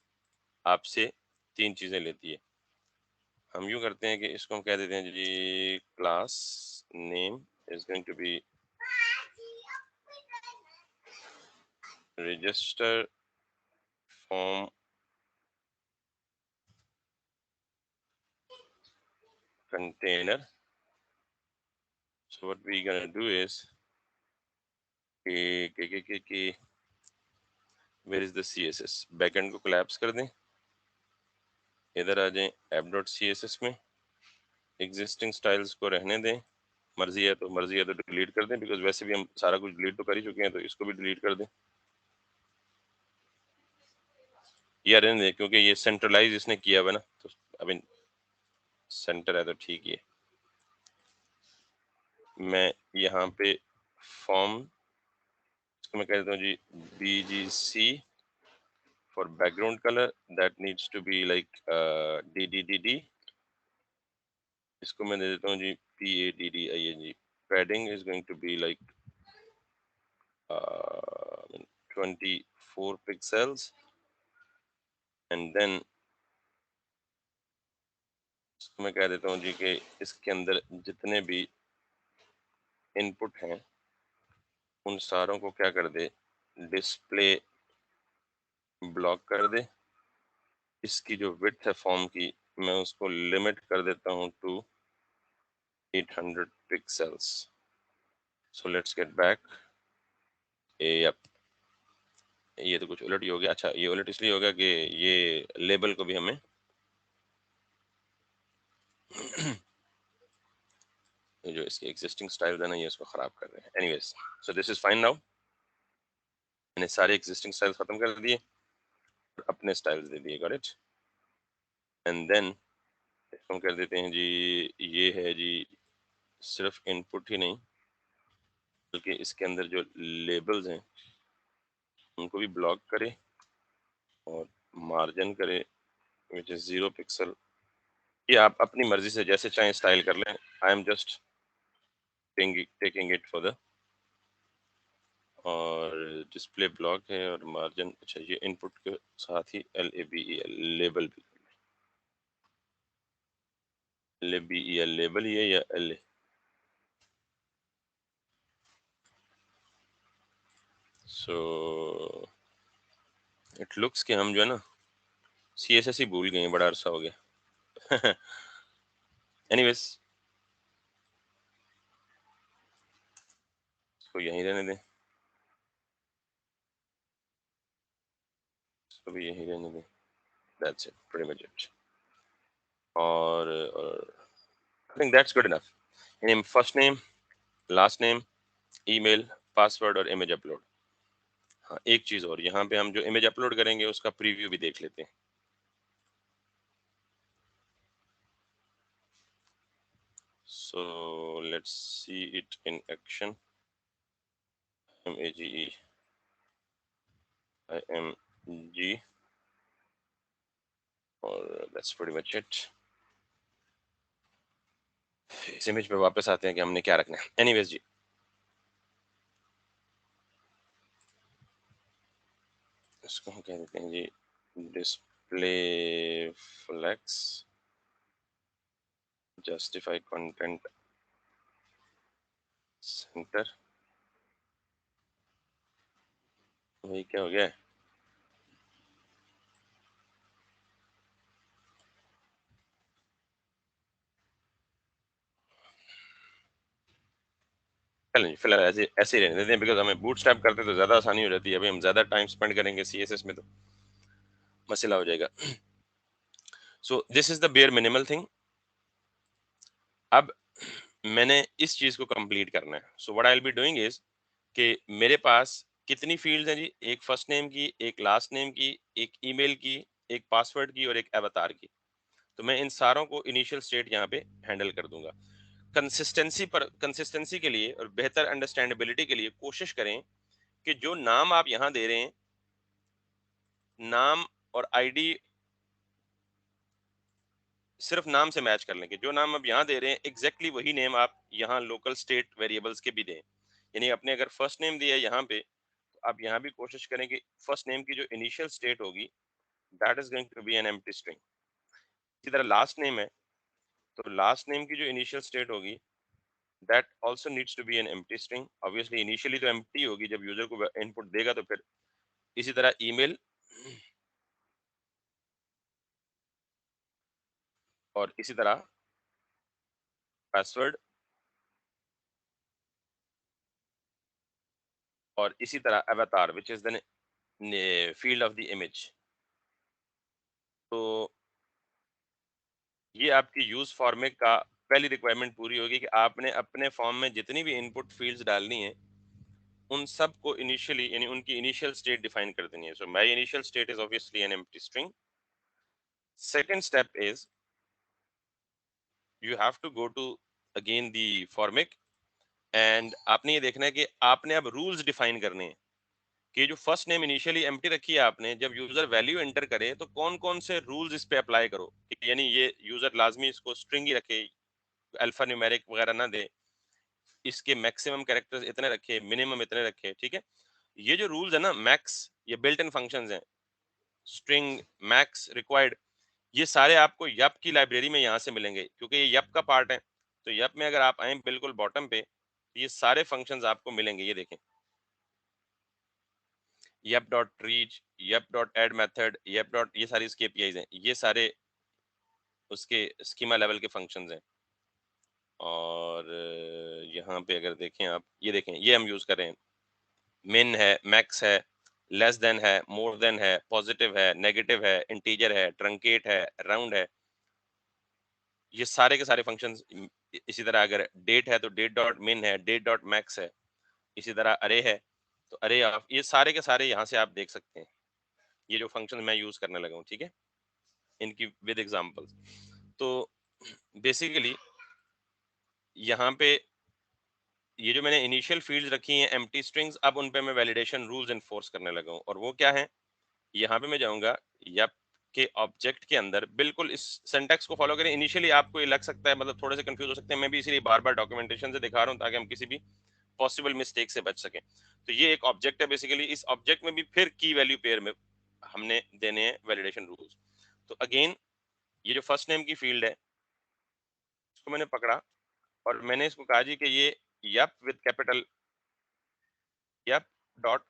आपसे 3 चीजें लेती है। हम यूँ करते हैं कि इसको हम कह देते हैं जी class name is going to be register form container. So what we gonna do is कि where is the CSS, backend को कोलैप्स कर दें, इधर आ जाएं app.css में, एग्जिस्टिंग स्टाइल्स को रहने दें, मर्जी है तो डिलीट कर दें, बिकॉज वैसे भी हम सारा कुछ डिलीट तो कर ही चुके हैं, तो इसको भी डिलीट कर दें या रहने दें, क्योंकि ये सेंट्रलाइज इसने किया हुआ ना, तो आई सेंटर है तो ठीक ही है। मैं यहाँ पे फॉर्म, इसको मैं कह देता हूँ जी BGC for background colour, that needs to be like DDDD। इसको मैं दे देता हूँ जी PADDING। Padding is going to be like 24 pixels, and then इसको मैं कह देता हूँ जी कि इसके अंदर जितने भी इनपुट हैं उन सारों को क्या कर दे, डिस्प्ले ब्लॉक कर दे। इसकी जो विड्थ है फॉर्म की, मैं उसको लिमिट कर देता हूँ to 800 pixels. So let's get back. ये तो कुछ उलट ही हो गया। अच्छा, ये उलट इसलिए हो गया कि ये लेबल को भी हमें ये जो इसकी एग्जिस्टिंग स्टाइल है ना, ये इसको खराब कर रहे हैं। Anyways, so this is fine now. मैंने सारे एग्जिस्टिंग स्टाइल खत्म कर दिए, अपने स्टाइल्स दे दिए, गॉट इट। एंड देन इसको हम कर देते हैं जी, ये है जी सिर्फ इनपुट ही नहीं, बल्कि इसके अंदर जो लेबल्स हैं उनको भी ब्लॉक करे और मार्जिन करे विच इज 0 पिक्सल। ये आप अपनी मर्जी से जैसे चाहें स्टाइल कर लें। I am just taking it for the, और डिस्प्ले ब्लॉक है और मार्जिन। अच्छा, ये इनपुट के साथ ही LABEL लेबल भी, LABEL लेबल ही है या LA। सो इट लुक्स कि हम जो है ना CSS ही भूल गए हैं, बड़ा अरसा हो गया। एनीवेज, इसको यहीं रहने दें, इसको भी यहीं रहने दें। That's it, pretty much it. और I think that's good enough. Name, first name, last name, email, password और इमेज अपलोड। हाँ, एक चीज और, यहाँ पे हम जो इमेज अपलोड करेंगे उसका प्रीव्यू भी देख लेते हैं। So let's see it in action. MAGEIMG, और that's pretty much it. इस इमेज पे वापस आते हैं कि हमने क्या रखना है। एनीवेज जी, इसको हम कह देते हैं जी display flex justify content center. वही क्या हो गया है? चलें, फिलहाल ऐसे ऐसे ही रहने देते हैं, बिकॉज हमें बूटस्ट्रैप करते तो ज्यादा आसानी हो जाती है। अभी हम ज्यादा टाइम स्पेंड करेंगे CSS में तो मसला हो जाएगा। So this is the bare minimal thing. अब मैंने इस चीज को कंप्लीट करना है। So what I will be doing is कि मेरे पास कितनी फील्ड्स हैं जी, एक फर्स्ट नेम की, एक लास्ट नेम की, एक ईमेल की, एक पासवर्ड की और एक अवतार की। तो मैं इन सारों को इनिशियल स्टेट यहाँ पे हैंडल कर दूंगा। कंसिस्टेंसी के लिए और बेहतर अंडरस्टैंडेबिलिटी के लिए कोशिश करें कि जो नाम आप यहाँ दे रहे हैं, नाम और आईडी सिर्फ नाम से मैच कर लें कि जो नाम आप यहाँ दे रहे हैं एग्जैक्टली वही नेम आप यहाँ लोकल स्टेट वेरिएबल्स के भी दें। यानी अपने अगर फर्स्ट नेम दिया है यहाँ पे, तो आप यहाँ भी कोशिश करें कि फर्स्ट नेम की जो इनिशियल स्टेट होगी that is going to be an empty string. इसी तरह लास्ट नेम है, तो लास्ट नेम की जो इनिशियल स्टेट होगी that also needs to be an empty string. Obviously initially तो एम्प्टी होगी, जब यूजर को इनपुट देगा तो फिर। इसी तरह ईमेल और इसी तरह पासवर्ड और इसी तरह अवतार which is the field of the image. तो ये आपकी यूज फॉर्मेट का पहली रिक्वायरमेंट पूरी होगी कि आपने अपने फॉर्म में जितनी भी इनपुट फील्ड्स डालनी है उन सब को इनिशियली यानी उनकी इनिशियल स्टेट डिफाइन कर देनी है। So my initial state is obviously an empty string. Second step is you have to go to again the format and आपने ये देखना है कि आपने अब रूल्स डिफाइन करने हैं कि जो फर्स्ट नेम इनिशियली एम्प्टी रखी है आपने, जब यूजर वैल्यू एंटर करे तो कौन कौन से रूल्स इस पे अप्लाई करो। यानी ये यूजर लाजमी इसको स्ट्रिंग ही रखे, अल्फा न्यूमेरिक वगैरह ना दे, इसके मैक्सिमम कैरेक्टर्स इतने रखे, मिनिमम इतने रखे। ठीक है, ये जो रूल्स है ना, मैक्स, ये बिल्ट इन फंक्शंस हैं, स्ट्रिंग, मैक्स, रिक्वायर्ड, ये सारे आपको यप की लाइब्रेरी में यहाँ से मिलेंगे क्योंकि ये यप का पार्ट है। तो यप में अगर आप आए बिल्कुल बॉटम पे, तो ये सारे फंक्शंस आपको मिलेंगे। ये देखें, yep dot reach, yep dot add method, yep dot, ये सारी इसके एपीआईज हैं, ये सारे उसके स्कीमा लेवल के फंक्शंस हैं। और यहाँ पे अगर देखें आप, ये देखें, ये हम यूज कर रहे हैं, मिन है, मैक्स है, लेस देन है, मोर देन है, पॉजिटिव है, नेगेटिव है, इंटीजर है, ट्रंकेट है, राउंड है, ये सारे के सारे फंक्शंस। इसी तरह अगर डेट है तो डेट डॉट मिन है, डेट डॉट मैक्स है। इसी तरह अरे है तो अरे ऑफ, ये सारे के सारे यहाँ से आप देख सकते हैं, ये जो फंक्शन मैं यूज करने लगा हूँ। ठीक है, इनकी विद एग्जांपल्स। तो बेसिकली यहाँ पे ये जो मैंने इनिशियल फील्ड्स रखी हैं एम्प्टी स्ट्रिंग्स, अब उन पे मैं वैलिडेशन रूल्स एनफोर्स करने लगा हूँ। और वो क्या है, यहाँ पे मैं जाऊंगा यप के ऑब्जेक्ट के अंदर, बिल्कुल इस सिंटैक्स को फॉलो करें। इनिशियली आपको ये लग सकता है, मतलब थोड़े से कंफ्यूज हो सकते हैं, मैं भी इसीलिए बार बार डॉक्यूमेंटेशन से दिखा रहा हूँ ताकि हम किसी भी पॉसिबल मिस्टेक से बच सकें। तो ये एक ऑब्जेक्ट है बेसिकली, इस ऑब्जेक्ट में भी फिर की वैल्यू पेयर में हमने देने हैं वैलिडेशन रूल्स। तो अगेन ये जो फर्स्ट नेम की फील्ड है इसको मैंने पकड़ा और मैंने इसको कहा जी कि ये Yup with capital Yup dot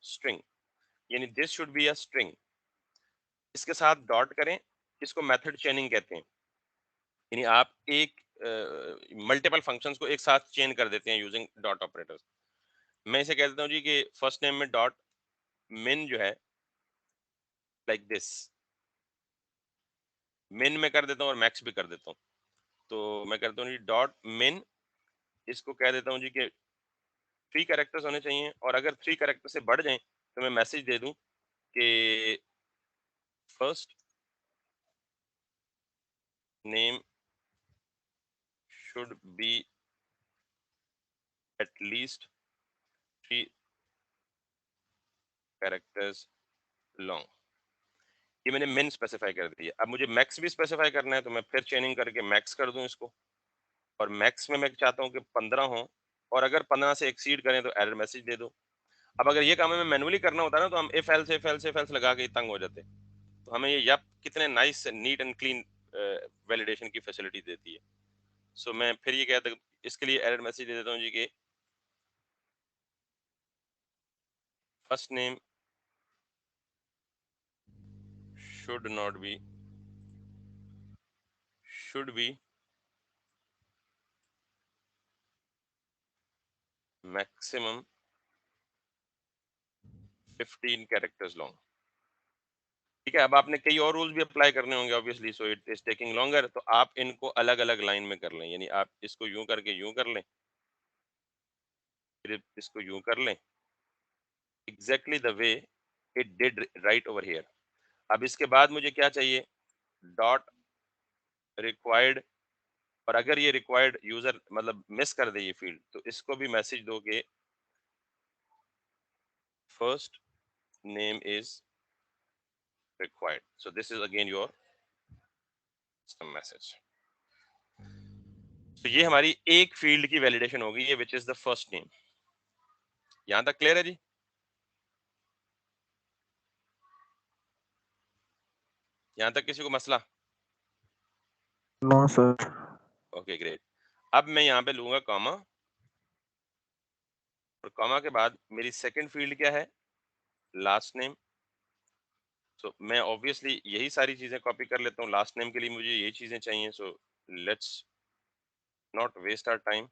string, यानी this should be a string. इसके साथ डॉट करें, इसको मेथड चेनिंग कहते हैं। यानी आप एक मल्टीपल फंक्शंस को एक साथ चेन कर देते हैं यूजिंग डॉट ऑपरेटर्स। मैं इसे कह देता हूँ जी कि फर्स्ट नेम में डॉट मिन जो है, लाइक दिस, मिन में कर देता हूँ और मैक्स भी कर देता हूँ। तो मैं करता हूँ जी डॉट मिन, इसको कह देता हूँ जी कि 3 कैरेक्टर्स होने चाहिए, और अगर 3 कैरेक्टर से बढ़ जाएं तो मैं मैसेज दे दूं कि first name should B at least 3 characters long. ये मैंने मिन स्पेसिफाई कर दिया। अब मुझे मैक्स भी स्पेसिफाई करना है, तो मैं फिर चेनिंग करके मैक्स कर दूं इसको, और मैक्स में मैं चाहता हूं कि 15 हो, और अगर 15 से एक्सीड करें तो एरर मैसेज दे दो। अब अगर ये काम हमें मैनुअली करना होता ना, तो हम इफ एल्स लगा के तंग हो जाते। तो हमें ये यप कितने nice neat and clean validation की फैसिलिटी देती है। सो मैं फिर ये कहता, इसके लिए एरर मैसेज दे देता हूँ जी कि first name should not be, should be maximum 15 characters long. ठीक है, अब आपने कई और रूल्स भी अप्लाई करने होंगे obviously, so it is taking longer. तो आप इनको अलग अलग लाइन में कर लें, यानी आप इसको यूं करके यूं कर लें, फिर इसको यूं कर लें, exactly the way it did right over here. अब इसके बाद मुझे क्या चाहिए, डॉट रिक्वायर्ड, और अगर ये रिक्वायर्ड यूजर मतलब मिस कर दे ये फील्ड, तो इसको भी मैसेज दोगे first name is required. So this is again your custom message. तो ये हमारी एक फील्ड की वैलिडेशन होगी, ये which is the first name. यहां तक क्लियर है जी? यहां तक किसी को मसला? No sir. Okay great. अब मैं यहाँ पे लूंगा कॉमा, और कॉमा के बाद मेरी सेकंड फील्ड क्या है? Last name. सो मैं ऑब्वियसली यही सारी चीजें कॉपी कर लेता हूँ, लास्ट नेम के लिए मुझे ये चीजें चाहिए। So let's not waste our time.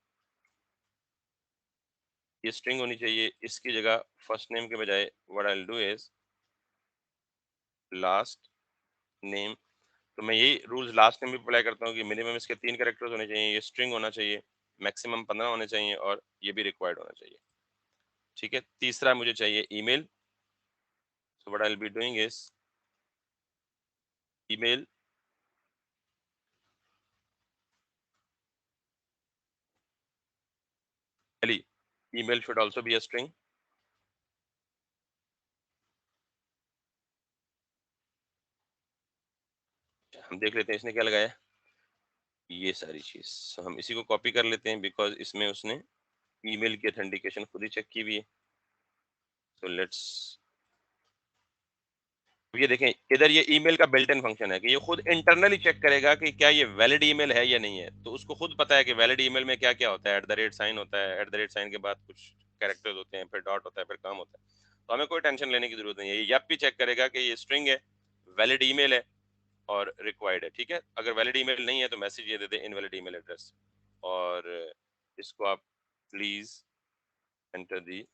ये स्ट्रिंग होनी चाहिए, इसकी जगह फर्स्ट नेम के बजाय what I will do is last name. तो मैं यही रूल्स लास्ट नेम भी अप्लाई करता हूँ कि मिनिमम इसके 3 कैरेक्टर्स होने चाहिए, ये स्ट्रिंग होना चाहिए, मैक्सिमम 15 होने चाहिए, और ये भी रिक्वायर्ड होना चाहिए। ठीक है। तीसरा मुझे चाहिए email. So what I will be doing is email email should also be a string। हम देख लेते हैं इसने क्या लगाया, ये सारी चीज। So, हम इसी को कॉपी कर लेते हैं बिकॉज इसमें उसने ईमेल की ऑथेंटिकेशन खुद ही चेक की हुई है। सो लेट्स, ये देखें इधर ये ईमेल का बिल्ट इन फंक्शन है कि ये खुद इंटरनली चेक करेगा कि क्या ये वैलिड ईमेल है या नहीं है। तो उसको खुद पता है कि वैलिड ईमेल में क्या क्या होता है, एट द रेट साइन होता है, एट द रेट साइन के बाद कुछ कैरेक्टर्स होते हैं, फिर डॉट होता है, फिर काम होता है। तो हमें कोई टेंशन लेने की जरूरत नहीं है। ये यप भी चेक करेगा कि ये स्ट्रिंग है, वैलिड ईमेल है और रिक्वायर्ड है। ठीक है। अगर वैलिड ईमेल नहीं है तो मैसेज ये दे दे इनवैलिड ईमेल एड्रेस, और इसको आप please enter the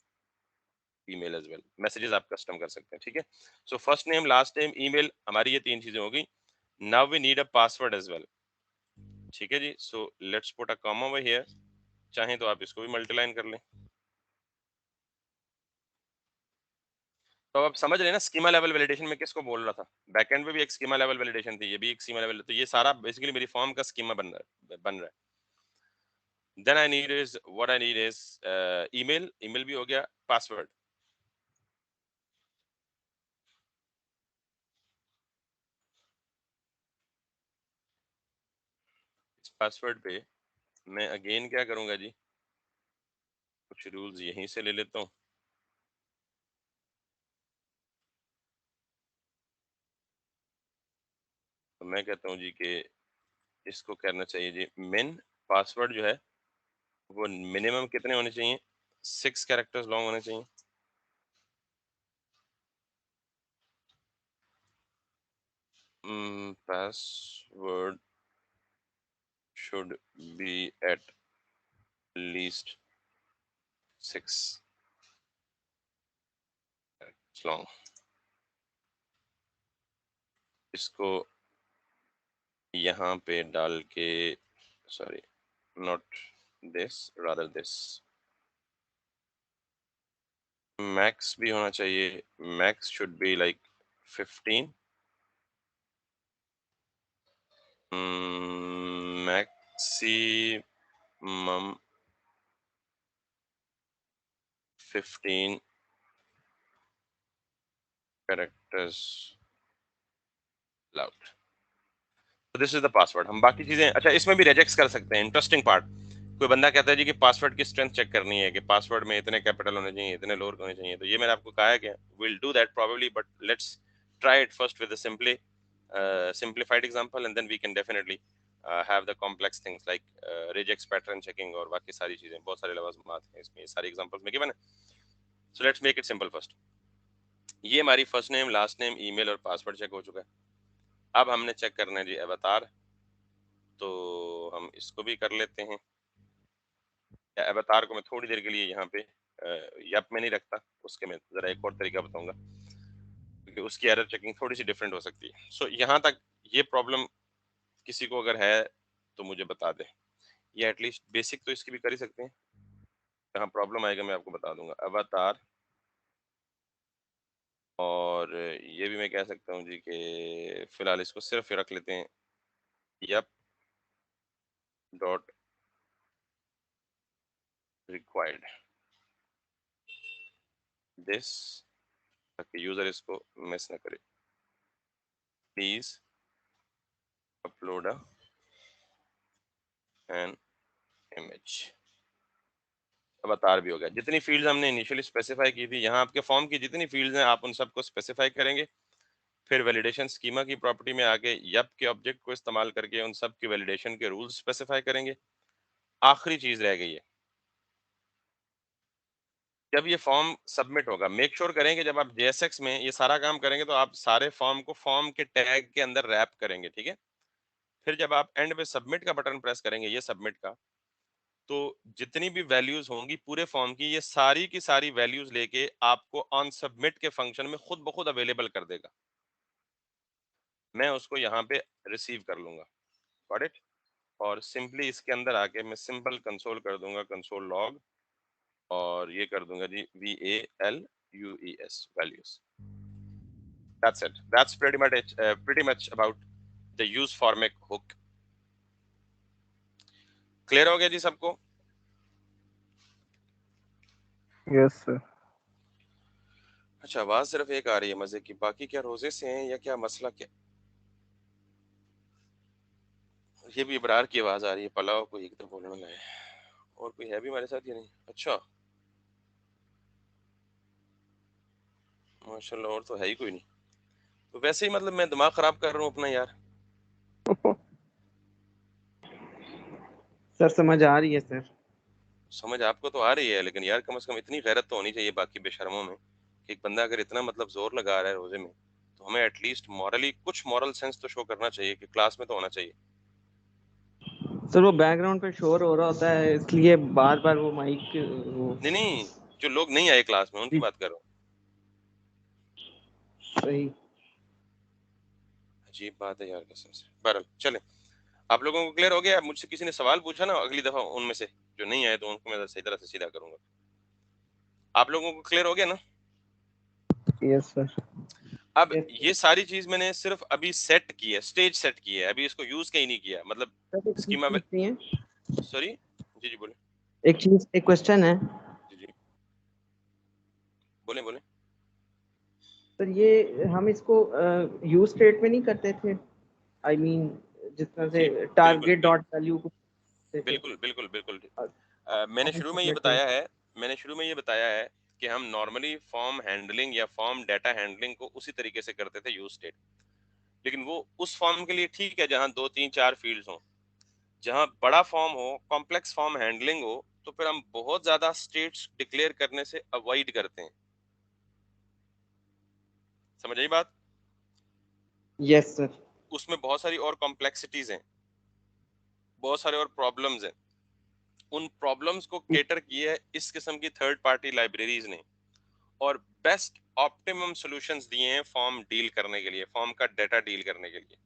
email as well. Messages आप कस्टम कर सकते हैं। ठीक है। So first name, last name, email, हमारी ये 3 चीजें होगी। Now we need a password as well. ठीक है जी। So let's put a comma over here. चाहें तो आप इसको भी मल्टीलाइन कर लें। तो अब आप समझ रहे हैं ना स्कीमा लेवल वैलिडेशन में किसको बोल रहा था। बैकएंड में भी एक स्कीमा लेवल वैलिडेशन थी, ये भी एक स्कीमा लेवल। तो ये सारा बेसिकली मेरी फॉर्म का स्कीमा बन रहा है। Then I need is what I need is email। Email भी हो गया। पासवर्ड, इस पासवर्ड पे मैं अगेन क्या करूंगा जी, कुछ रूल्स यहीं से ले लेता हूँ। तो मैं कहता हूँ जी कि इसको करना चाहिए जी मिन पासवर्ड जो है वो मिनिमम कितने होने चाहिए, 6 कैरेक्टर्स लॉन्ग होने चाहिए। Password should be at least 6 long. इसको यहाँ पे डाल के, sorry not this, rather this, max भी होना चाहिए। Max should be like 15। Maximum 15 characters allowed. तो दिस इज द पासवर्ड। हम बाकी चीजें, अच्छा इसमें भी रिजेक्ट कर सकते हैं। इंटरेस्टिंग पार्ट, कोई बंदा कहता है जी कि पासवर्ड की स्ट्रेंथ चेक करनी है कि पासवर्ड में इतने कैपिटल होने चाहिए, इतने लोअर होने चाहिए। तो ये मैंने आपको कहा है कि will do that probably, but let's try it first with a simply simplified example and then we can definitely have the complex things like regex pattern checking और बाकी सारी चीजें, बहुत सारे लवाज़मात हैं इसमें, सारी एग्जांपल्स में गिवन है। So let's make it simple first. ये हमारी first name, last name, email और पासवर्ड चेक हो चुका है। अब हमने चेक करना है जी अवतार। तो हम इसको भी कर लेते हैं। अवतार को मैं थोड़ी देर के लिए यहाँ पे यप में नहीं रखता, उसके मैं जरा एक और तरीका बताऊंगा क्योंकि उसकी एरर चेकिंग थोड़ी सी डिफरेंट हो सकती है। सो यहाँ तक ये प्रॉब्लम किसी को अगर है तो मुझे बता दे, या एटलीस्ट बेसिक तो इसकी भी कर ही सकते हैं। जहाँ प्रॉब्लम आएगा मैं आपको बता दूंगा। अवतार, और ये भी मैं कह सकता हूँ जी कि फिलहाल इसको सिर्फ रख लेते हैं यप डॉट रिक्वायर्ड दिस, ताकि यूजर इसको मिस ना करे। Please upload an image. अब अवतार भी हो गया। जितनी फील्ड्स हमने इनिशियली स्पेसिफाई की थी, यहाँ आपके फॉर्म की जितनी फील्ड्स हैं आप उन सबको स्पेसिफाई करेंगे। फिर वैलिडेशन स्कीमा की प्रॉपर्टी में आके यप के ऑब्जेक्ट को इस्तेमाल करके उन सब के वैलिडेशन के रूल्स स्पेसिफाई करेंगे। आखिरी चीज रह गई है, जब ये फॉर्म सबमिट होगा मेक श्योर करें कि जब आप JSX में ये सारा काम करेंगे तो आप सारे फॉर्म को फॉर्म के टैग के अंदर रैप करेंगे, ठीक है। फिर जब आप एंड पे सबमिट का बटन प्रेस करेंगे, ये सबमिट का, तो जितनी भी वैल्यूज होंगी पूरे फॉर्म की, ये सारी की सारी वैल्यूज लेके आपको ऑन सबमिट के फंक्शन में खुद ब खुद अवेलेबल कर देगा। मैं उसको यहाँ पे रिसीव कर लूंगा, गॉट इट। और सिंपली इसके अंदर आके मैं सिंपल कंसोल कर दूंगा, कंसोल लॉग, और ये कर दूंगा जी VALUES values. That's it. That's pretty much about the use formic hook. Clear हो गया जी सबको? Yes sir. अच्छा, आवाज सिर्फ एक आ रही है मजे की, बाकी क्या रोजे से हैं या क्या मसला क्या? ये भी इब्रार की आवाज आ रही है, पलाव को एक तो बोलने लगे। और कोई है भी हमारे साथ या नहीं? अच्छा माशाल्लाह, और तो है ही कोई नहीं। तो वैसे ही मतलब मैं दिमाग खराब कर रहा हूँ अपना यार। सर समझ आ रही है सर। समझ आपको तो आ रही है, लेकिन यार कम से कम इतनी गैरत तो होनी चाहिए बाकी बेशर्मों में कि एक बंदा अगर इतना मतलब जोर लगा रहा है रोजे में, तो हमें एटलीस्ट मॉरली कुछ मॉरल सेंस तो शो करना चाहिए कि क्लास में तो होना चाहिए। सर वो बैकग्राउंड पे शोर हो रहा होता है, इसलिए बार बार वो माइक वो नहीं नहीं, जो लोग नहीं आए क्लास में उनकी बात कर रहा हूँ। सही। अजीब बात है यार कसम से। बहरहाल चले, आप लोगों को क्लियर हो गया? मुझसे किसी ने सवाल पूछा ना, अगली दफा उनमें से जो नहीं आए तो उनको मैं सही तरह से सीधा करूंगा। आप लोगों को क्लियर हो गया ना? Yes sir. अब यस ये सारी चीज मैंने सिर्फ अभी सेट की है, स्टेज सेट की है, अभी इसको यूज कहीं नहीं किया। मतलब सर एक चीज स्कीमा में, पूछनी है। सॉरी जी जी बोले। एक क्वेश्चन है जी जी बोले बोले। सर, ये हम इसको यूज स्टेट में नहीं करते थे? आई मीन जिस तरह जी से बिल्कुल टारगेट डॉट वैल्यू को करते थे बिल्कुल बिल्कुल बिल्कुल। और मैंने फॉर्म शुरू में ये सबमिट में। बताया है, मैंने शुरू में ये बताया है कि हम नॉर्मली फॉर्म हैंडलिंग या फॉर्म डाटा हैंडलिंग को उसी तरीके से करते थे, यूज स्टेट। लेकिन वो उस फॉर्म के लिए ठीक है जहां 2 3 4 फील्ड्स हो। जहां बड़ा फॉर्म हो, कॉम्प्लेक्स फॉर्म हैंडलिंग हो, तो फिर हम बहुत ज्यादा स्टेट्स डिक्लेयर करने से अवॉइड करते हैं। समझ आई बात? Yes sir. उसमें बहुत सारी और कॉम्प्लेक्सिटीज हैं, बहुत सारे और प्रॉब्लम्स हैं। उन प्रॉब्लम्स को केटर किए है इस किस्म की थर्ड पार्टी लाइब्रेरीज ने, और बेस्ट ऑप्टिमम सॉल्यूशंस दिए हैं फॉर्म डील करने के लिए, फॉर्म का डाटा डील करने के लिए।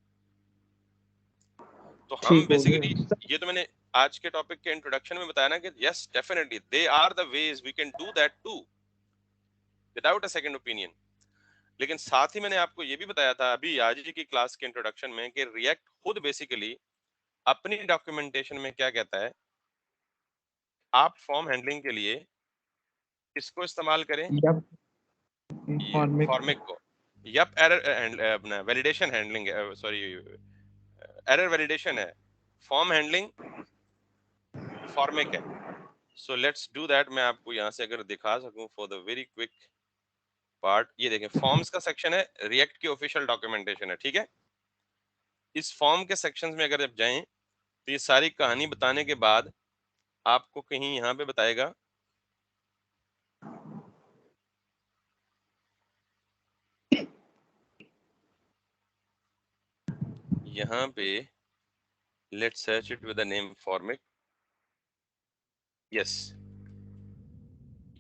तो हम ठीक हो बेसिकली, गया सर। ये तो मैंने आज के टॉपिक के इंट्रोडक्शन में बताया ना कि yes definitely they are the ways we can do that too without a second opinion. लेकिन साथ ही मैंने आपको ये भी बताया था अभी आज ही की क्लास के इंट्रोडक्शन में कि रिएक्ट खुद बेसिकली अपनी डॉक्यूमेंटेशन में क्या कहता है, आप फॉर्म हैंडलिंग के लिए किसको इस्तेमाल करें? यप ये फॉर्मेट। फॉर्मिक को। यप एरर अपना validation handling, sorry error validation है, फॉर्म हैंडलिंग फॉर्मिक है। So let's do that. मैं आपको यहाँ से अगर दिखा सकूं for the very quick part, ये देखें फॉर्म्स का सेक्शन है, रिएक्ट की ऑफिशियल डॉक्यूमेंटेशन है, ठीक है। इस फॉर्म के सेक्शंस में अगर आप जाएं तो ये सारी कहानी बताने के बाद आपको कहीं यहाँ पे बताएगा, यहाँ पे let's search it with the name formic. Yes,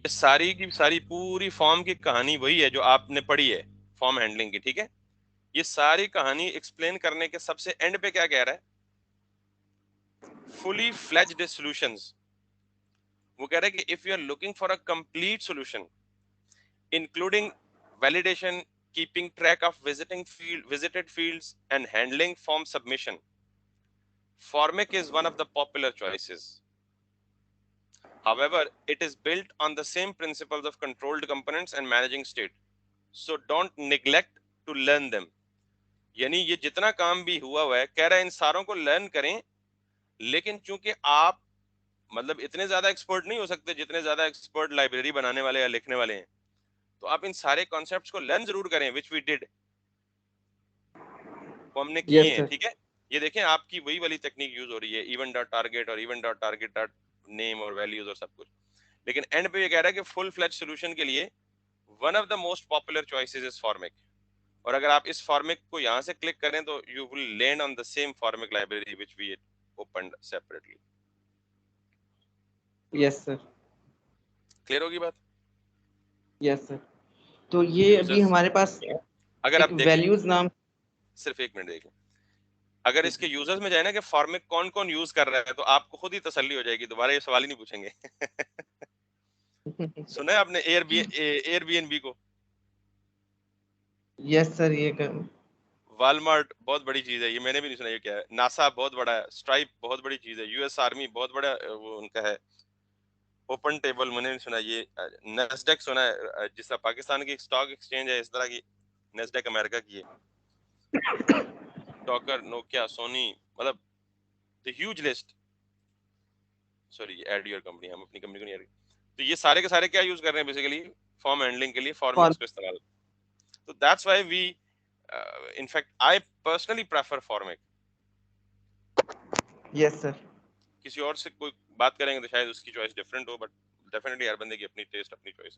ये सारी की सारी पूरी फॉर्म की कहानी वही है जो आपने पढ़ी है फॉर्म हैंडलिंग की, ठीक है। ये सारी कहानी एक्सप्लेन करने के सबसे एंड पे क्या कह रहा है, फुली फ्लेज्ड सॉल्यूशंस। वो कह रहा है कि if you are looking for a complete solution including validation, keeping track of visited fields and handling form submission, Formic is one of the popular choices. However, it is built on the same principles of controlled components and managing state. So don't neglect to learn them. यानी ये जितना काम भी हुआ है, कह रहा है इन सारों को लर्न करें, लेकिन चूंकि आप मतलब इतने ज्यादा एक्सपर्ट नहीं हो सकते जितने ज्यादा एक्सपर्ट लाइब्रेरी बनाने वाले या लिखने वाले हैं, तो आप इन सारे कॉन्सेप्ट्स को लर्न जरूर करें, विच वी डिड, वो हमने किए यस हैं, सर। ठीक है। ये देखें आपकी वही वाली टेक्निक यूज हो रही है, इवन डॉट टारगेट और even dot target dot name और वैल्यूज और सब कुछ। लेकिन एंड पे ये कह रहा है कि फुल फ्लैज सोल्यूशन के लिए one of the most popular choices is formic, और अगर आप इस फॉर्मिक को यहाँ से क्लिक करें तो you will land on the same Formik library which we opened separately. Yes sir. Clear होगी बात? Yes sir. तो ये अभी यूजर्स, हमारे पास अगर एक आप देखें, वैल्यूज नाम। सिर्फ एक मिनट देखें, अगर ठीक इसके यूजर्स में जाए ना कि फॉर्मिक कौन कौन यूज कर रहा है, तो आपको खुद ही तसल्ली हो जाएगी, दोबारा ये सवाल ही नहीं पूछेंगे। है। सुना है आपने एयरबीएनबी को? यस सर, ये वालमार्ट बहुत बड़ी चीज है, ये मैंने भी नहीं सुना ये क्या है। नासा बहुत बड़ा है, स्ट्राइप बहुत बड़ी चीज है, यूएस आर्मी बहुत बड़ा वो उनका है। ओपन टेबल मैंने नहीं सुना, ये नेस्डेक सुना है, जिस तरह पाकिस्तान की स्टॉक एक्सचेंज है इस तरह की नेस्डेक अमेरिका की है। डॉकर, नोकिया, सोनी, मतलब the huge list. Sorry, add your company, हम अपनी कंपनी को नहीं ऐड। तो ये सारे के सारे क्या यूज कर रहे हैं बेसिकली, फॉर्म हैंडलिंग के लिए फॉर्मिक्स को इस्तेमाल। तो that's why we in fact I personally prefer Formik. Yes sir. किसी और से कोई बात करेंगे तो शायद उसकी चॉइस डिफरेंट हो, बट डेफिनेटली हर बंदे की अपनी टेस्ट, अपनी चॉइस।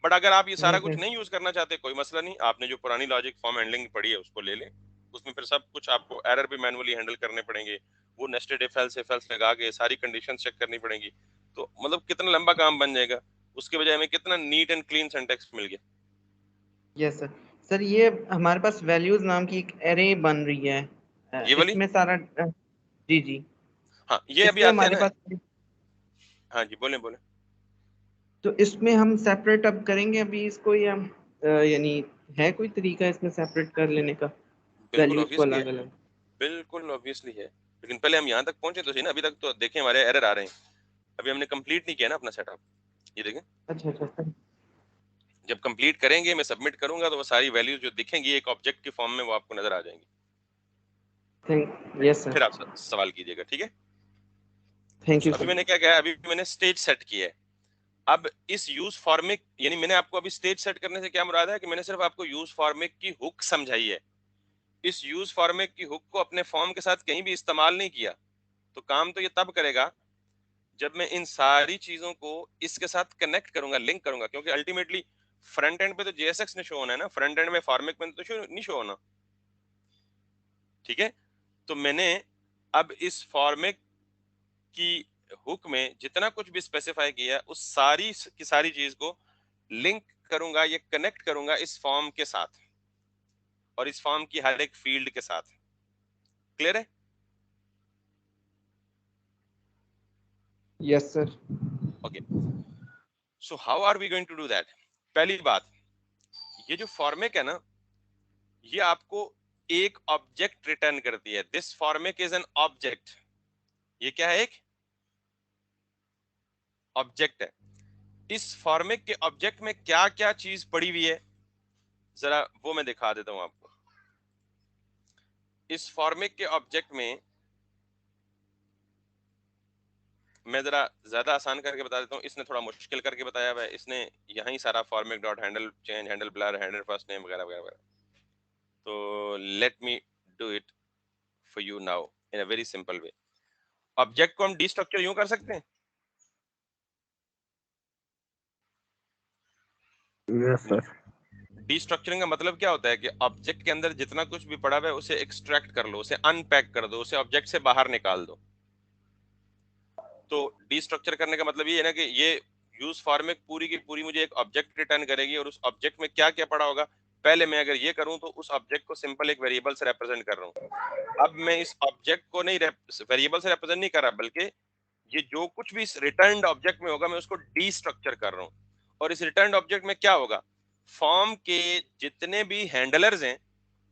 बट अगर आप ये सारा कुछ नहीं यूज करना चाहते, कोई मसला नहीं, आपने जो पुरानी लॉजिक फॉर्म हैंडलिंग पढ़ी है उसको ले लें। उसमें फिर सब कुछ आपको एरर भी मैनुअली हैंडल करने पड़ेंगे, वो नेस्टेड इफ एल्स लगा के सारी कंडीशन चेक करनी पड़ेगी। तो मतलब कितना लंबा काम बन जाएगा, उसके बजाय हमें कितना नीट एंड क्लीन सिंटैक्स मिल गया। Yes sir. सर ये हमारे पास वैल्यूज नाम की एक एरे बन रही है। ये वाली, इसमें सारा जी जी। हाँ ये अभी इसमें आते हैं हमारे ना। पास, हाँ जी, बोले बोले। तो इसमें हम सेपरेट अब करेंगे अभी इसको, या यानी है कोई तरीका इसमें सेपरेट कर लेने का, बिल्कुल वैल्यूज को ऑब्वियसली है, अलग अलग? बिल्कुल ऑब्वियसली है, लेकिन पहले हम यहाँ तक पहुंचे तो सही ना। अभी तक तो देखें हमारे एरर आ रहे हैं, अभी हमने कंप्लीट नहीं किया ना अपना सेटअप। ये देखें, अच्छा अच्छा सर। जब कंप्लीट करेंगे, मैं सबमिट करूंगा, तो वो सारी वैल्यूज जो दिखेंगी एक ऑब्जेक्ट की फॉर्म में वो आपको नजर आ जाएंगी। थैंक यस फिर सर। आप सवाल कीजिएगा, ठीक है। थैंक So, यू अभी सर। मैंने क्या किया, अभी मैंने स्टेज सेट किया है। अब इस यूज फॉर्मिक, यानी मैंने आपको अभी स्टेज सेट करने से क्या मुराद है कि मैंने सिर्फ आपको यूज फॉर्मिक की हुक समझाई है। इस यूज फॉर्मिक की हुक को अपने फॉर्म के साथ कहीं भी इस्तेमाल नहीं किया। तो काम तो ये तब करेगा जब मैं इन सारी चीजों को इसके साथ कनेक्ट करूंगा, लिंक करूंगा, क्योंकि अल्टीमेटली फ्रंट एंड पे तो जेएसएक्स ने शो होना है ना, फ्रंट एंड में फॉर्मिक में तो नहीं शो होना, ठीक है। तो मैंने अब इस फॉर्मिक की हुक में जितना कुछ भी स्पेसिफाई किया है उस सारी की सारी चीज को लिंक करूंगा, ये कनेक्ट करूंगा इस फॉर्म के साथ और इस फॉर्म की हर एक फील्ड के साथ। क्लियर है? Yes sir. Okay, so how are we going to do that? पहली बात, ये जो फॉर्मिक है ना, ये आपको एक ऑब्जेक्ट रिटर्न करती है। This formic is an object. ये क्या है? एक ऑब्जेक्ट है। इस फॉर्मिक के ऑब्जेक्ट में क्या क्या चीज पड़ी हुई है, जरा वो मैं दिखा देता हूं आपको। इस फॉर्मिक के ऑब्जेक्ट में मैं जरा ज्यादा आसान करके बता देता हूँ, इसने थोड़ा मुश्किल करके बताया हुआ है। इसने यहीं सारा formic dot handle change, handle blur, handle first name वगैरह वगैरह वगैरह। तो late me do it for you now in a very simple way. Object को हम डिस्ट्रक्चर यूं कर सकते हैं, यस सर। डिस्ट्रक्चरिंग का मतलब क्या होता है कि ऑब्जेक्ट के अंदर जितना कुछ भी पड़ा हुआ है उसे एक्सट्रैक्ट कर लो, उसे अनपैक कर दो, उसे ऑब्जेक्ट से बाहर निकाल दो। तो डिस्ट्रक्चर करने का मतलब ये है ना कि ये यूज फॉर्मिक पूरी की पूरी मुझे एक ऑब्जेक्ट रिटर्न करेगी, और उस ऑब्जेक्ट में क्या क्या पड़ा होगा, पहले मैं अगर ये करूं तो उस ऑब्जेक्ट को सिंपल एक वेरिएबल से रिप्रेजेंट कर रहा हूं। अब मैं इस ऑब्जेक्ट को नहीं वेरिएबल से रिप्रेजेंट नहीं कर रहा, बल्कि ये जो कुछ भी इस रिटर्न्ड ऑब्जेक्ट में होगा मैं उसको डिस्ट्रक्चर कर रहा हूं। और इस रिटर्न्ड ऑब्जेक्ट में क्या होगा, फॉर्म के जितने भी हैंडलर्स हैं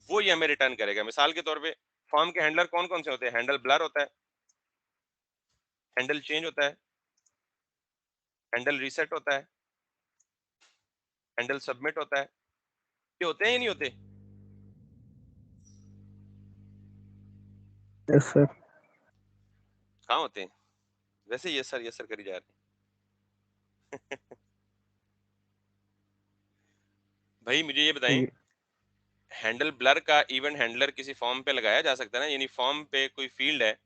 वो ये हमें रिटर्न करेगा। मिसाल के तौर पे फॉर्म के हैंडलर कौन कौन से होते हैं? हैंडल ब्लर होता है, हैंडल चेंज होता है, हैंडल रीसेट होता है, हैंडल सबमिट होता है। ये होते हैं या नहीं होते? Yes sir. कहाँ होते हैं? वैसे ये सर करी जा रहे भाई मुझे ये बताएं, हैंडल ब्लर का इवेंट हैंडलर किसी फॉर्म पे लगाया जा सकता है ना? यानी फॉर्म पे कोई फील्ड है,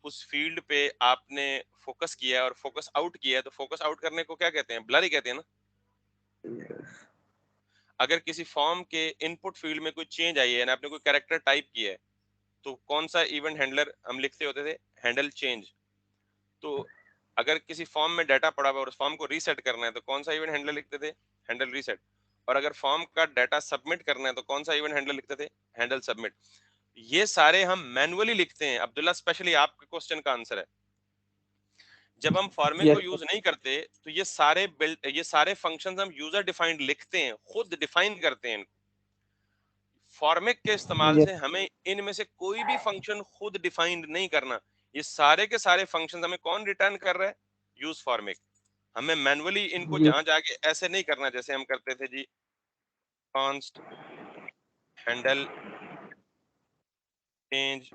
उस फील्ड पे आपने फोकस किया और फोकस आउट किया, तो फोकस आउट करने को क्या कहते हैं? ब्लर ही कहते हैं ना। अगर किसी फॉर्म के इनपुट फील्ड में कोई चेंज आई है ना, आपने कोई कैरेक्टर टाइप किया है, तो कौन सा इवेंट हैंडलर हम लिखते होते थे? Handle change. तो अगर किसी फॉर्म में डाटा पड़ा हुआ और उस फॉर्म को रीसेट करना है, तो कौन सा इवेंट हैंडलर लिखते थे? Handle reset. और अगर फॉर्म का डाटा सबमिट करना है, तो कौन सा इवेंट हैंडलर लिखते थे? Handle submit. ये सारे हम मैनुअली लिखते हैं। अब्दुल्ला, स्पेशली आपके क्वेश्चन का आंसर है, जब हम फॉर्मिक को यस यूज नहीं करते तो ये सारे फंक्शंस हम यूजर डिफाइंड लिखते हैं, खुद डिफाइन करते हैं। फॉर्मिक के इस्तेमाल यस से हमें इनमें से कोई भी फंक्शन खुद डिफाइंड नहीं करना। ये सारे के सारे फंक्शंस हमें कौन रिटर्न कर रहा है? Use formic. हमें मैनुअली इनको यस जहां जाके ऐसे नहीं करना जैसे हम करते थे जी, कॉन्स्ट हैंडल चेंज,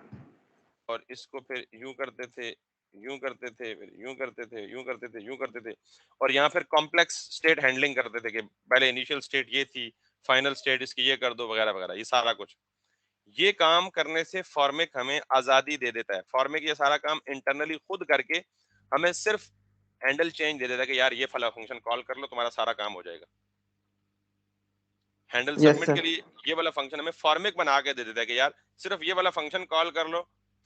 और इसको फिर यूं करते थे, यूं करते थे, फिर यूं करते थे, यूं करते थे, यूं करते थे, और यहाँ फिर कॉम्प्लेक्स स्टेट हैंडलिंग करते थे कि पहले इनिशियल स्टेट ये थी, फाइनल स्टेट इसकी ये कर दो, वगैरह वगैरह। ये सारा कुछ, ये काम करने से फॉर्मिक हमें आजादी दे देता है। फॉर्मिक ये सारा काम इंटरनली खुद करके हमें सिर्फ हैंडल चेंज दे देता है कि यार ये फला फंक्शन कॉल कर लो, तुम्हारा सारा काम हो जाएगा। हैंडल यस सबमिट के सर। लिए ये वाला फंक्शन हमें फॉर्मिक बना के दे देता है कि यार सिर्फ ये वाला फंक्शन कॉल कर लो,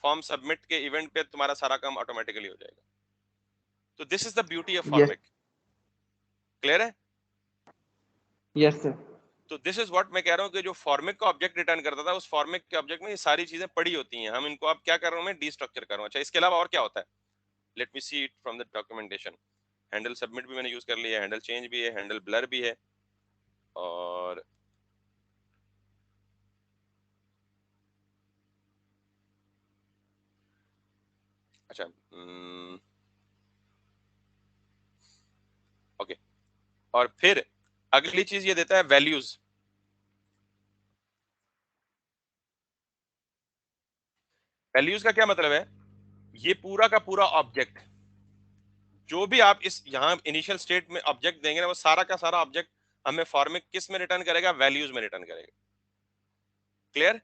फॉर्म सबमिट के इवेंट पे तुम्हारा सारा काम ऑटोमेटिकली हो जाएगा। तो this is the beauty of use Formik. Clear है? Yes sir. तो दिस इज व्हाट मैं कह रहा हूँ कि जो फॉर्मिक का ऑब्जेक्ट रिटर्न करता था, उस फॉर्मिक के ऑब्जेक्ट में ये सारी चीजें पड़ी होती हैं। हम इनको अब क्या कर रहा हूँ, मैं डीस्ट्रक्चर कर रहा हूँ। अच्छा, इसके अलावा और क्या होता है? Let me see it from the documentation. Handle submit भी मैंने यूज कर लिया है, हैंडल चेंज भी है, हैंडल ब्लर भी है, और अच्छा ओके। और फिर अगली चीज ये देता है वैल्यूज। वैल्यूज का क्या मतलब है? ये पूरा का पूरा ऑब्जेक्ट, जो भी आप इस यहाँ इनिशियल स्टेट में ऑब्जेक्ट देंगे ना, वो सारा का सारा ऑब्जेक्ट हमें फॉर्मिक किस में रिटर्न करेगा? वैल्यूज में रिटर्न करेगा। Clear?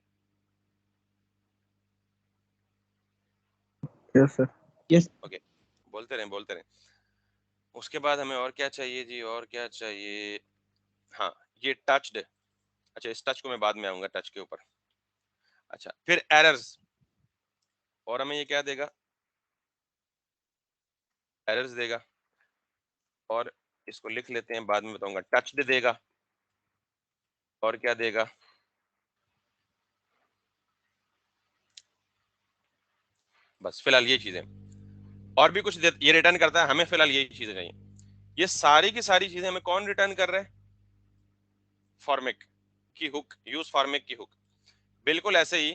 Yes sir. Yes okay, बोलते रहें बोलते रहें। उसके बाद हमें और क्या चाहिए जी, और क्या चाहिए? हाँ, ये टच्ड। अच्छा, इस टच को मैं बाद में आऊंगा, टच के ऊपर। अच्छा, फिर एरर्स। और हमें ये क्या देगा? एरर्स देगा। और इसको लिख लेते हैं, बाद में बताऊंगा। टच्ड देगा, और क्या देगा? बस फिलहाल ये चीजें। और भी कुछ ये रिटर्न करता है, हमें फिलहाल यही चीजें चाहिए। ये सारी की सारी चीजें हमें कौन रिटर्न कर रहा है? फॉर्मिक की हुक, यूज फॉर्मिक की हुक। बिल्कुल ऐसे ही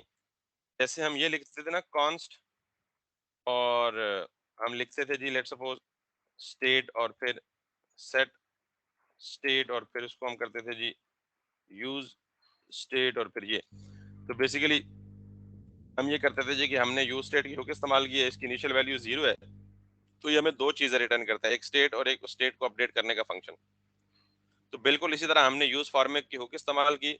जैसे हम ये लिखते थे ना, कॉन्स्ट, और हम लिखते थे जी लेट्स सपोज स्टेट, और फिर सेट स्टेट, और फिर उसको हम करते थे जी यूज स्टेट, और फिर ये। तो बेसिकली हम ये करते थे जी कि हमने यूज स्टेट की हुक इस्तेमाल की है, इसकी इनिशियल वैल्यू 0 है, तो ये हमें दो चीजें रिटर्न करता है, एक स्टेट और एक स्टेट को अपडेट करने का फंक्शन। तो बिल्कुल इसी तरह हमने यूज फॉर्मेट की हुक इस्तेमाल की,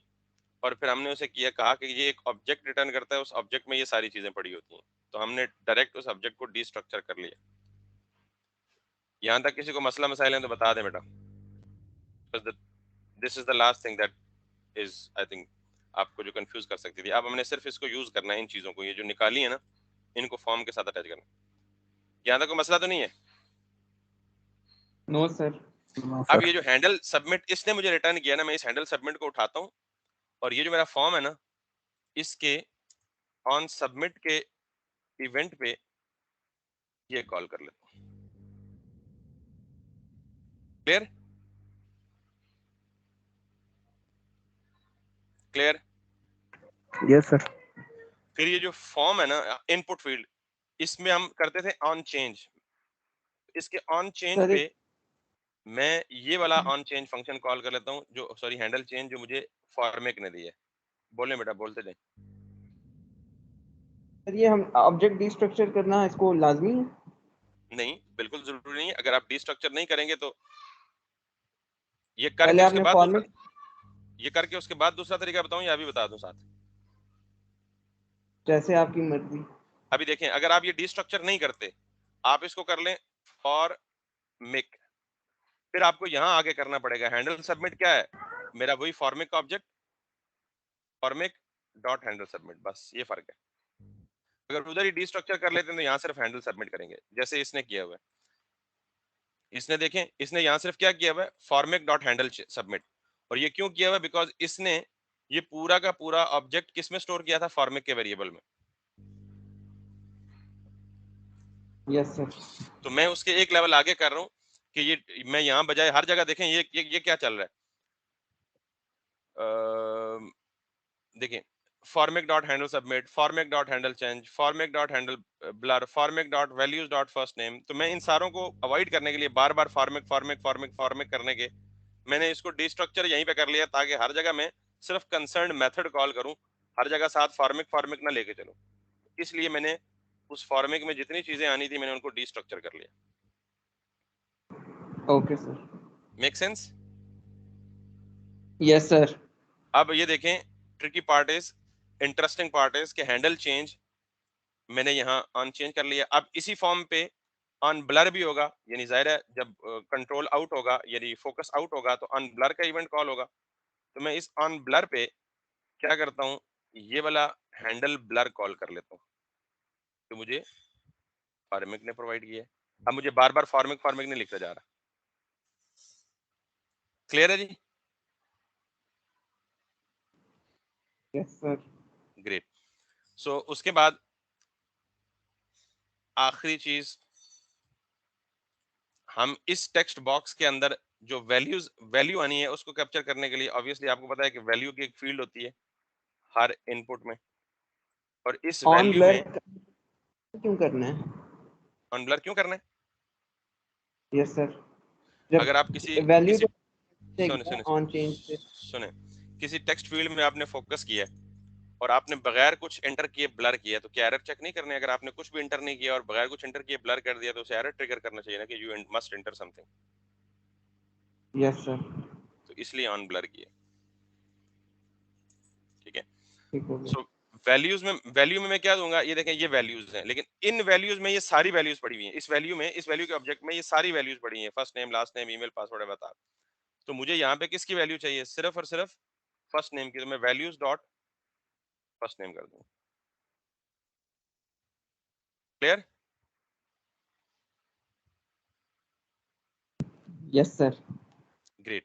और फिर हमने उसे किया, कहा कि ये एक ऑब्जेक्ट रिटर्न करता है, उस ऑब्जेक्ट में ये सारी चीजें पड़ी होती हैं, तो हमने डायरेक्ट उस ऑब्जेक्ट को डीस्ट्रक्चर कर लिया। यहाँ तक किसी को मसला मसाइल है तो बता दे बेटा। This is the last thing that is I think आपको जो कंफ्यूज कर सकती थी। अब हमने सिर्फ इसको यूज करना है, इन चीजों को, ये जो निकाली है ना, इनको फॉर्म के साथ अटैच करना। यहाँ तक कोई मसला तो नहीं है? No sir. नो अब सर। ये जो हैंडल सबमिट इसने मुझे रिटर्न किया ना, मैं इस हैंडल सबमिट को उठाता हूँ, और ये जो मेरा फॉर्म है ना, इसके ऑन सबमिट के इवेंट पे ये कॉल कर लेता हूँ। क्लियर? क्लियर? Yes sir. फिर ये जो फॉर्म है ना, इनपुट फील्ड, इसमें हम करते थे ऑन चेंज। इसके ऑन चेंज सर पे एक मैं ये वाला ऑन चेंज फंक्शन कॉल कर लेता हूँ, जो सॉरी हैंडल चेंज जो मुझे फॉर्मेक ने दी है। बोले बेटा, बोलते जाए। सर ये हम ऑब्जेक्ट डिस्ट्रक्चर करना इसको लाजमी है? नहीं, बिल्कुल जरूरी नहीं। अगर आप डिस्ट्रक्चर नहीं करेंगे तो ये पहले करके उसके आपने बाद दूसरा, फॉर्मेट, ये करके उसके बाद दूसरा तरीका बताऊं या अभी बता दूं साथ? जैसे आपकी मर्जी। अभी देखें, अगर आप ये डिस्ट्रक्चर नहीं करते, आप इसको कर लें फॉर मेक, फिर आपको यहां आगे करना पड़ेगा हैंडल सबमिट। क्या है मेरा? वही फॉर्मिक का object, formic dot handle submit, बस ये फर्क है। अगर उधर ही डिस्ट्रक्चर कर लेते हैं तो यहाँ सिर्फ हैंडल सबमिट करेंगे, जैसे इसने किया हुआ है। इसने देखें, इसने यहाँ सिर्फ क्या किया हुआ है? Formic dot handle submit. और ये क्यों किया हुआ है? बिकॉज इसने ये पूरा का पूरा ऑब्जेक्ट किस में स्टोर किया था? फॉर्मिक के वेरिएबल में। Yes sir. तो मैं उसके एक लेवल आगे कर रहा हूँ कि ये मैं यहाँ बजाय हर जगह देखें ये क्या चल रहा है। देखें, formic dot handle submit, formic dot handle change, formic dot handle blur, formic dot values dot first name. तो मैं इन सारों को अवॉइड करने के लिए बार बार फॉर्मिक फॉर्मिक फॉर्मिक फॉर्मिक करने के मैंने इसको डिस्ट्रक्चर यहीं पे कर लिया, ताकि हर जगह मैं सिर्फ कंसर्न मेथड कॉल करूं, हर जगह साथ फॉर्मिक फॉर्मिक ना लेके चलूं। इसलिए मैंने उस फॉर्मिक में जितनी चीजें आनी थी मैंने उनको डिस्ट्रक्चर कर लिया। Okay sir. Make sense? Yes sir. अब ये देखें, tricky part is, interesting part is कि हैंडल चेंज मैंने यहाँ ऑन चेंज कर लिया। अब इसी फॉर्म पे ऑन ब्लर भी होगा, यानी जाहिर है जब कंट्रोल आउट होगा यानी फोकस आउट होगा तो ऑन ब्लर का इवेंट कॉल होगा। तो मैं इस ऑन ब्लर पे क्या करता हूँ, ये वाला हैंडल ब्लर कॉल कर लेता हूँ, तो मुझे फॉर्मिक ने प्रोवाइड किया है। अब मुझे बार बार फॉर्मिक फॉर्मिक नहीं लिखता जा रहा। क्लियर है जी? Yes sir. ग्रेट। सो उसके बाद आखिरी चीज, हम इस टेक्स्ट बॉक्स के अंदर जो वैल्यू आनी है उसको कैप्चर करने के लिए, ऑब्वियसली आपको पता है कि वैल्यू की एक फील्ड होती है हर इनपुट में, और इस ऑन वैल्यू ब्लर में क्यों करना है? ऑन ब्लर क्यों करना है? Yes sir. जब अगर आप किसी वैल्यू किसी तो सुने देगा सुने ऑन चेंज से। सुने, किसी टेक्स्ट फील्ड में आपने फोकस किया है और आपने बगैर कुछ एंटर किए ब्लर किया, तो क्या एरर चेक नहीं करने? अगर आपने कुछ भी एंटर नहीं किया और बगैर कुछ एंटर किए ब्लर कर दिया तो उसे एरर ट्रिगर करना चाहिए ना कि you must enter something. Yes sir. तो इसलिए ऑन ब्लर किया। ठीक है। ठीक हो गया। सो वैल्यू में मैं क्या दूंगा? ये देखें, ये वैल्यूज हैं, लेकिन इन वैल्यूज में ये सारी वैल्यूज पड़ी हुई हैं। इस वैल्यू में, इस वैल्यू के ऑब्जेक्ट में ये सारी वैल्यूज पड़ी हैं, first name, last name, email, password है, बता। तो मुझे यहाँ पे किसकी वैल्यू चाहिए? सिर्फ और सिर्फ फर्स्ट नेम की। तो मैं वैल्यूज डॉट फर्स्ट नेम कर दूं। क्लियर? Yes sir. ग्रेट।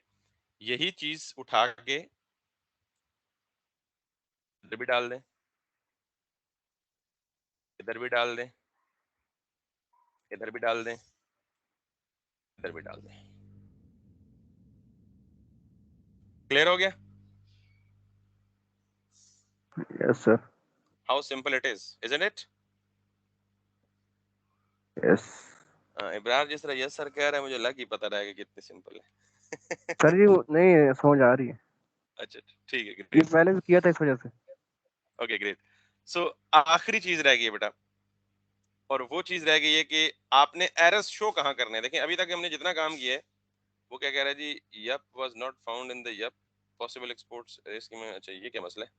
यही चीज उठा के इधर भी डाल दें, इधर भी डाल दें, इधर भी डाल दें, इधर भी डाल दें। क्लियर हो गया? Yes sir. How simple it isn't it? Yes Ibrar जिस तरह यस सर कह रहा है, मुझे लग ही पता रहेगा कितनी सिंपल सर जी, है। नहीं समझ आ रही है। अच्छा ठीक है, ये ग्रेट। पहले भी किया था इस वजह से। Okay great. सो आखिरी चीज रह गई है बेटा, और वो चीज रह गई है कि आपने एरर्स शो कहाँ करने हैं। देखें, अभी तक हमने जितना काम किया है वो क्या कह रहा है जी? Yup was not found in the Yup possible exports list में। अच्छा, ये क्या मसला है?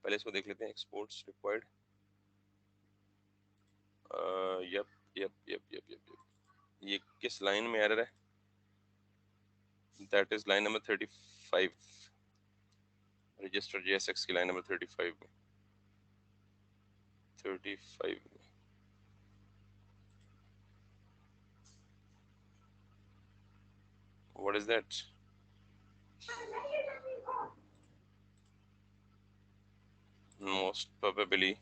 पहले इसको देख लेते हैं। Exports required, yup yup yup yup yup yup, ये किस लाइन में एरर है? That is line number 35, register JSX की लाइन नंबर 35 में, 35 में। What is that? Most probably,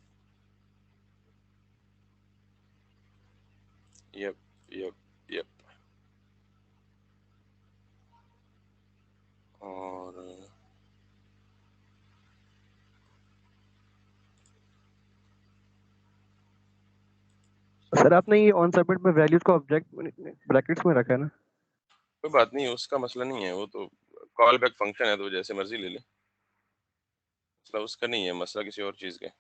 yep yep yep। और सर आपने ये ऑन सबमिट में वैल्यूज को ऑब्जेक्ट ब्रैकेट्स में रखा है ना? कोई बात नहीं, उसका मसला नहीं है, वो तो कॉल बैक फंक्शन है, तो जैसे मर्जी ले ले, मसला उसका नहीं है, मसला किसी और चीज का है।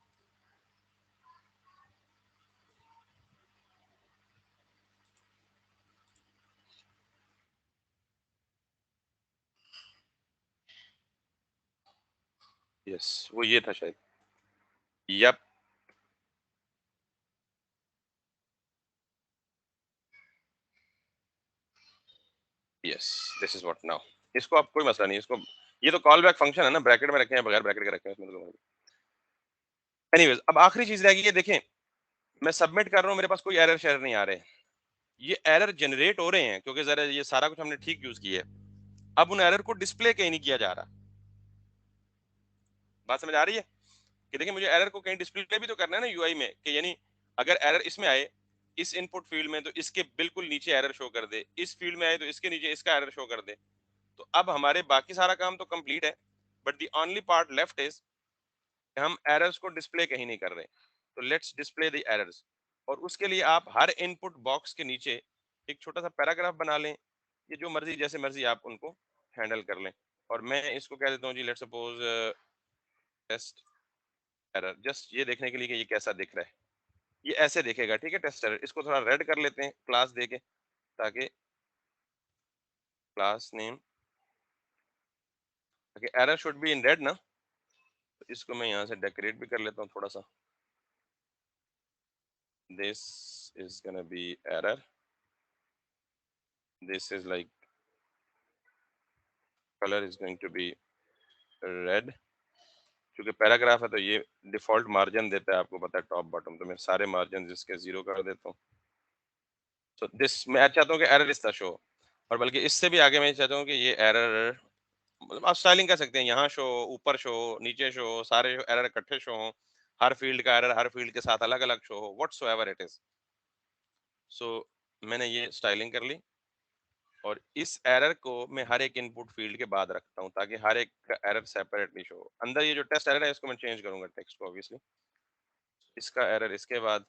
यस वो ये था शायद। Yup. Yes this is what now. इसको आप कोई मसला नहीं, इसको ये तो कॉल बैक फंक्शन है ना, ब्रैकेट में रखे हैं बगैर ब्रैकेट के रखे हैं इसमें तो। एनीवेज अब आखिरी चीज रह गई है, देखें मैं सबमिट कर रहा हूँ, मेरे पास कोई एरर शेयर नहीं आ रहे, ये एरर जनरेट हो रहे हैं क्योंकि जरा ये सारा कुछ हमने ठीक यूज किया है। अब उन एरर को डिस्प्ले कहीं नहीं किया जा रहा। बात समझ आ रही है कि देखिए मुझे एरर को कहीं डिस्प्ले भी तो करना है ना यूआई में, कि यानी अगर एरर इसमें आए इस इनपुट फील्ड में तो इसके बिल्कुल नीचे एरर शो कर दे, इस फील्ड में आए तो इसके नीचे इसका एरर शो कर दे। तो अब हमारे बाकी सारा काम तो कंप्लीट है, but the only part left is हम एरर्स को डिस्प्ले कहीं नहीं कर रहे। तो लेट्स डिस्प्ले द एरर्स, और उसके लिए आप हर इनपुट बॉक्स के नीचे एक छोटा सा पैराग्राफ बना लें, ये जो मर्जी जैसे मर्जी आप उनको हैंडल कर लें। और मैं इसको कह देता हूँ जी let's suppose test error, just ये देखने के लिए कि ये कैसा दिख रहा है। ये ऐसे दिखेगा, ठीक है टेस्ट एरर। इसको थोड़ा रेड कर लेते हैं क्लास देके, ताकि क्लास नेम ताकि error should be in red ना। तो इसको मैं यहाँ से डेकोरेट भी कर लेता हूँ थोड़ा सा। This is gonna be error, this is like colour is going to be red. क्योंकि पैराग्राफ है तो ये डिफॉल्ट मार्जिन देता है, आपको पता है टॉप बॉटम, तो मैं सारे मार्जिन इसके 0 कर देता हूँ। तो दिस मैं चाहता हूँ कि एरर इस तरह शो, और बल्कि इससे भी आगे मैं चाहता हूँ कि ये एरर मतलब आप स्टाइलिंग कर सकते हैं, यहाँ शो, ऊपर शो, नीचे शो, सारे एरर इकट्ठे शो हो, हर फील्ड का एरर हर फील्ड के साथ अलग अलग शो हो, व्हाटसोएवर इट इज। सो मैंने ये स्टाइलिंग कर ली, और इस एरर को मैं हर एक इनपुट फील्ड के बाद रखता हूँ ताकि हर एक का एरर सेपरेटली शो हो। अंदर ये जो टेस्ट एरर है इसको मैं चेंज करूंगा टेक्स्ट को ऑब्वियसली, इसका एरर इसके बाद,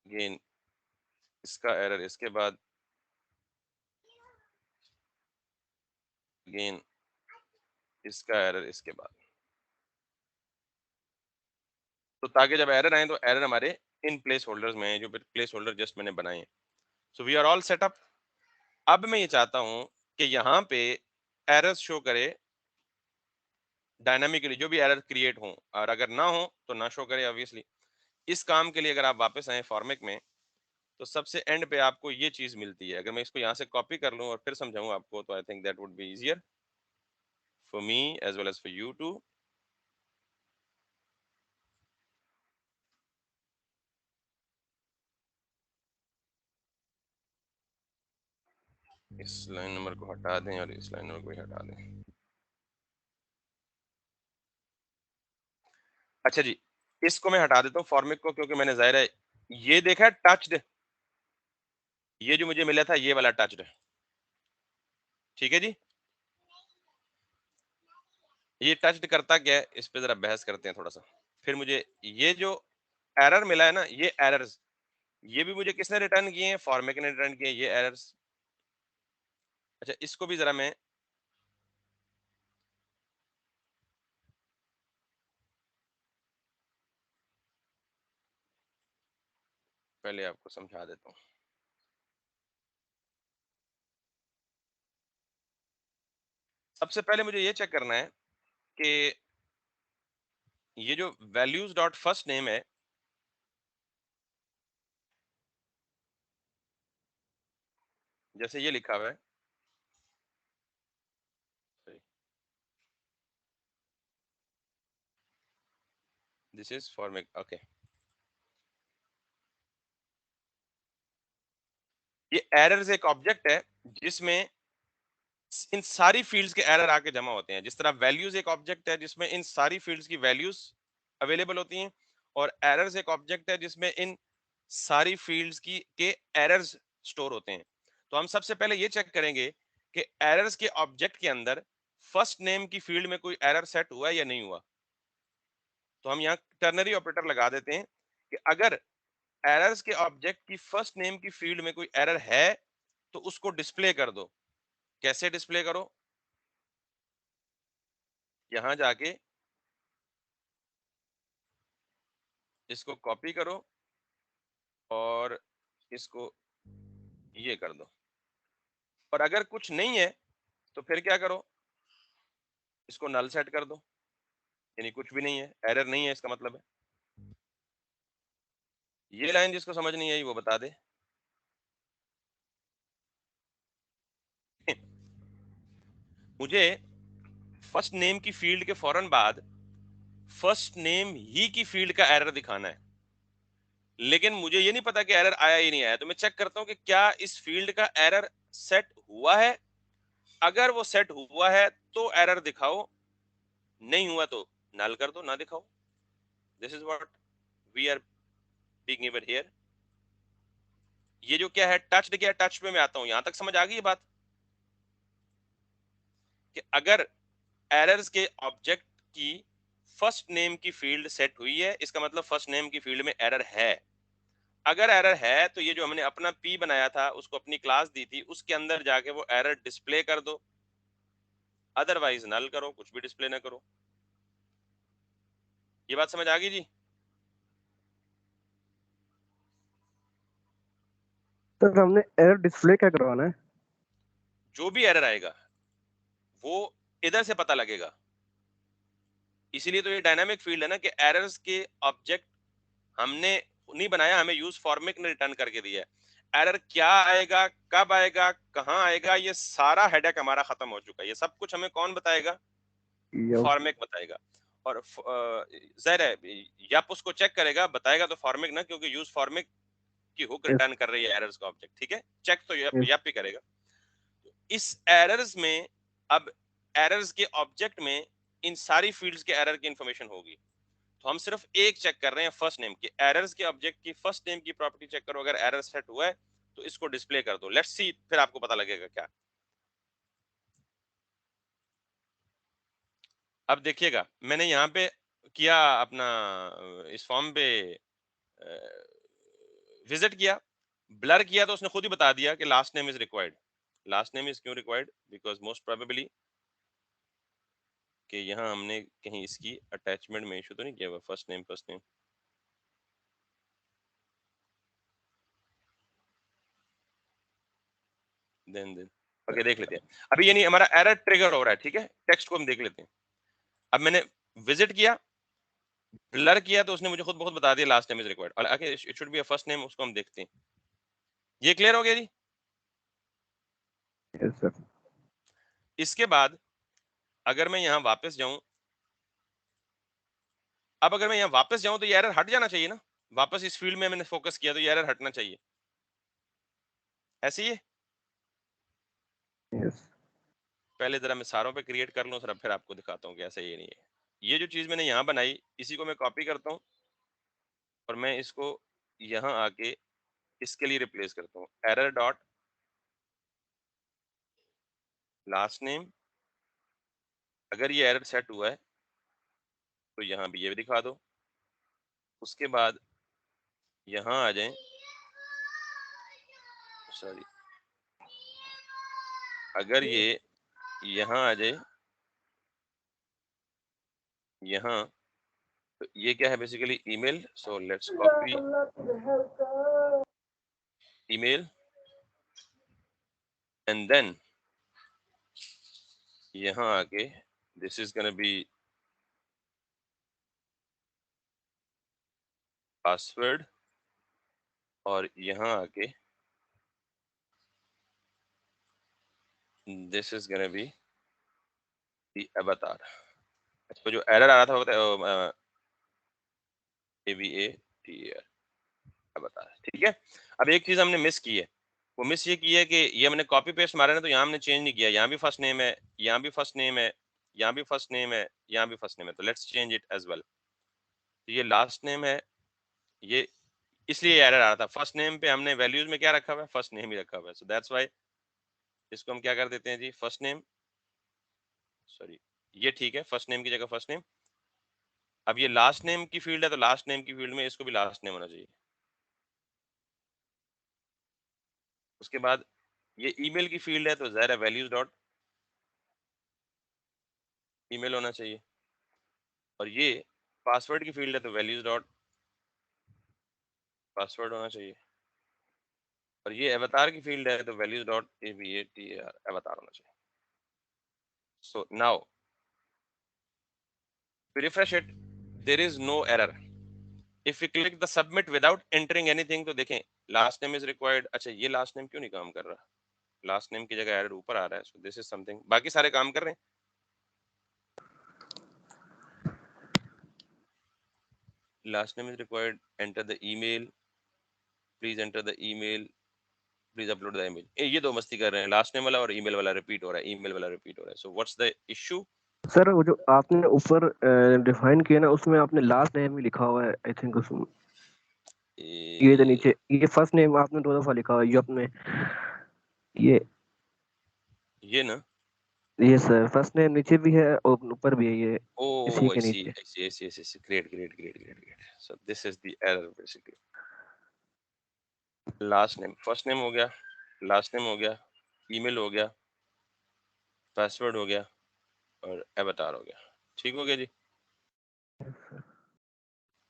अगेन इसका एरर इसके बाद, अगेन इसका एरर इसके बाद। तो ताकि जब एरर आए तो एरर हमारे इन प्लेस होल्डर्स में है, जो प्लेस होल्डर जस्ट मैंने बनाए हैं। So we are all set up. अब मैं ये चाहता हूं कि यहाँ पे एरर्स शो करे डायनामिकली, जो भी एरर क्रिएट हो, और अगर ना हो तो ना शो करे ऑब्वियसली। इस काम के लिए अगर आप वापस आए फॉर्मेट में, तो सबसे एंड पे आपको ये चीज मिलती है। अगर मैं इसको यहाँ से कॉपी कर लूं और फिर समझाऊं आपको, तो I think that would be easier for me as well as for you too. इस लाइन नंबर को हटा दें और इस लाइन नंबर को भी हटा दें। अच्छा जी, इसको मैं हटा देता हूँ फॉर्मेट को, क्योंकि मैंने जाहिर है ये देखा है टच्ड, ये जो मुझे मिला था ये वाला टच्ड, ठीक है जी। ये टच्ड करता क्या है, इस पे जरा बहस करते हैं थोड़ा सा। फिर मुझे ये जो एरर मिला है ना, ये एरर्स ये भी मुझे किसने रिटर्न किए हैं, फॉर्मेट ने रिटर्न किए ये एरर्स। अच्छा इसको भी जरा मैं पहले आपको समझा देता हूँ। सबसे पहले मुझे ये चेक करना है कि ये जो वैल्यूज डॉट फर्स्ट नेम है, जैसे ये लिखा हुआ है, दिस इज फॉर्मेट ओके। ये एरर्स एक ऑब्जेक्ट है जिसमें इन सारी फील्ड्स के एरर आके जमा होते हैं। जिस तरह वैल्यूज एक ऑब्जेक्ट है जिसमें इन सारी फील्ड्स की वैल्यूज अवेलेबल होती हैं, और एरर्स एक ऑब्जेक्ट है जिसमें इन सारी फील्ड्स की के एरर्स स्टोर होते हैं। तो हम सबसे पहले ये चेक करेंगे कि एरर्स के ऑब्जेक्ट के अंदर फर्स्ट नेम की फील्ड में कोई एरर सेट हुआ है या नहीं हुआ। तो हम यहाँ टर्नरी ऑपरेटर लगा देते हैं कि अगर एरर्स के ऑब्जेक्ट की फर्स्ट नेम की फील्ड में कोई एरर है तो उसको डिस्प्ले कर दो। कैसे डिस्प्ले करो, यहां जाके इसको कॉपी करो और इसको ये कर दो। और अगर कुछ नहीं है तो फिर क्या करो, इसको नल सेट कर दो, यानी कुछ भी नहीं है, एरर नहीं है इसका मतलब है। ये लाइन जिसको समझ नहीं आई वो बता दे। मुझे फर्स्ट नेम की फील्ड के फौरन बाद फर्स्ट नेम ही की फील्ड का एरर दिखाना है, लेकिन मुझे ये नहीं पता कि एरर आया ही नहीं आया, तो मैं चेक करता हूं कि क्या इस फील्ड का एरर सेट हुआ है। अगर वो सेट हुआ है तो एरर दिखाओ, नहीं हुआ तो नल कर दो, ना दिखाओ। This is what we are being given here. ये जो क्या है टच किया, टच पे मैं आता हूं, यहां तक समझ आ गई ये बात कि अगर एरर्स के ऑब्जेक्ट की फर्स्ट नेम की फील्ड सेट हुई है, इसका मतलब फर्स्ट नेम की फील्ड में एरर है। अगर एरर है तो ये जो हमने अपना पी बनाया था, उसको अपनी क्लास दी थी, उसके अंदर जाके वो एरर डिस्प्ले कर दो, अदरवाइज नल करो, कुछ भी डिस्प्ले ना करो। ये बात समझ आ गई जी? सर हमने एरर डिस्प्ले क्या करवाना है? जो भी एरर आएगा वो इधर से पता लगेगा, इसीलिए तो ये डायनामिक फील्ड है ना, कि एरर्स के ऑब्जेक्ट हमने नहीं बनाया, हमें यूज फॉर्मिक ने रिटर्न करके दिया है। एरर क्या आएगा, कब आएगा, कहां आएगा, ये सारा हेडेक हमारा खत्म हो चुका है। ये सब कुछ हमें कौन बताएगा? फॉर्मिक बताएगा। और जाहिर है यप उसको चेक करेगा, बताएगा तो फॉर्मिक ना, क्योंकि यूज फॉर्मिक की हुक यस रिटर्न कर रही है एरर्स का ऑब्जेक्ट, ठीक है। चेक तो यप यस यप ही करेगा। इस एरर्स में अब एरर्स के ऑब्जेक्ट में इन सारी फील्ड्स के एरर की इंफॉर्मेशन होगी। तो हम सिर्फ एक चेक कर रहे हैं फर्स्ट नेम की, एरर्स के ऑब्जेक्ट की फर्स्ट नेम की प्रॉपर्टी चेक करो, अगर एरर सेट हुआ है तो इसको डिस्प्ले कर दो। लेट्स सी, फिर आपको पता लगेगा क्या। अब देखिएगा, मैंने यहाँ पे किया अपना इस फॉर्म पे विजिट किया, ब्लर किया, तो उसने खुद ही बता दिया कि last name is required. Last name is क्यों रिक्वायर्ड? बिकॉज मोस्ट प्रोबेबली कि यहाँ हमने कहीं इसकी अटैचमेंट में इशू तो नहीं किया हुआ, फर्स्ट नेम देन ओके, देख लेते हैं। अभी ये नहीं, हमारा एरर ट्रिगर हो रहा है, ठीक है, टेक्स्ट को हम देख लेते हैं। अब मैंने विजिट किया, ब्लर किया, तो उसने मुझे खुद बहुत बता दिया लास्ट नेम इज रिक्वायर्ड, और आगे it should be a first name, उसको हम देखते हैं। ये क्लियर हो गया जी? Yes sir. इसके बाद अगर मैं यहाँ वापस जाऊं, अब अगर मैं यहाँ वापस जाऊं तो ये एरर हट जाना चाहिए ना, वापस इस फील्ड में मैंने फोकस किया तो ये एरर हटना चाहिए, ऐसे ही है। यस पहले जरा मैं सारों पे क्रिएट कर लूं, फिर आपको दिखाता हूँ कि ऐसा ये नहीं है। ये जो चीज मैंने यहाँ बनाई, इसी को मैं कॉपी करता हूँ और मैं इसको यहाँ आके इसके लिए रिप्लेस करता हूँ, एरर डॉट लास्ट नेम। अगर ये एरर सेट हुआ है तो यहाँ भी ये दिखा दो। उसके बाद यहाँ आ जाएं, सॉरी, अगर ये यहाँ आ जाए यहाँ, तो ये क्या है basically email. So let's copy email and then यहाँ आके this is gonna be password, और यहाँ आके this is gonna be the avatar. तो जो एरर आ रहा था वो AVATAR अवतार, ठीक है। अब एक चीज हमने मिस की है, वो मिस ये की है कि ये हमने कॉपी पेस्ट मारा ना, तो यहाँ हमने चेंज नहीं किया, यहाँ भी फर्स्ट नेम है, यहाँ भी फर्स्ट नेम है, यहाँ भी फर्स्ट नेम है, यहाँ भी फर्स्ट नेम है, तो let's change it as well. तो ये लास्ट नेम है, ये इसलिए एरर आ रहा था। फर्स्ट नेम पे हमने वैल्यूज में क्या रखा हुआ है? फर्स्ट नेम ही रखा हुआ है, सो दैट्स व्हाई इसको हम क्या कर देते हैं जी, फर्स्ट नेम, सॉरी, ये ठीक है, फर्स्ट नेम की जगह फर्स्ट नेम। अब ये लास्ट नेम की फील्ड है, तो लास्ट नेम की फील्ड में इसको भी लास्ट नेम होना चाहिए। उसके बाद ये ईमेल की फील्ड है, तो ज़ाहिर है वैल्यूज डॉट ईमेल होना चाहिए। और ये पासवर्ड की फील्ड है, तो वैल्यूज डॉट पासवर्ड होना चाहिए। और ये अवतार की फील्ड है, तो वैल्यूज डॉट AVATAR अवतार होना चाहिए। So now we refresh it, there is no error. If we click the submit without entering anything, तो देखें last name is required. अच्छा ये last name क्यों नहीं काम कर रहा? Last name की जगह error ऊपर आ रहा है. So this is something. बाकी सारे काम कर रहे हैं. Last name is required. Enter the email. Please enter the email. Please upload the email. ये दो मस्ती कर रहे हैं. Last name वाला और email वाला repeat हो रहा है. Email वाला repeat हो रहा है. So what's the issue? Sir वो जो आपने ऊपर डिफाइन किया ना, उसमें आपने लास्ट नेम ही लिखा हुआ है आई थिंक उसमें. ये तो नीचे ये फर्स्ट नेम आपने 2 दफा लिखा हुआ है. ये अपने ये ना. ये सर फर्स्ट नेम नीचे भी है और ऊपर भी है. ये इसी Oh, के I see. नीचे. I see. Great. So this is the error basically. Last name, first name हो गया, last name हो गया, email हो गया, password हो गया और avatar हो गया. ठीक हो गया जी.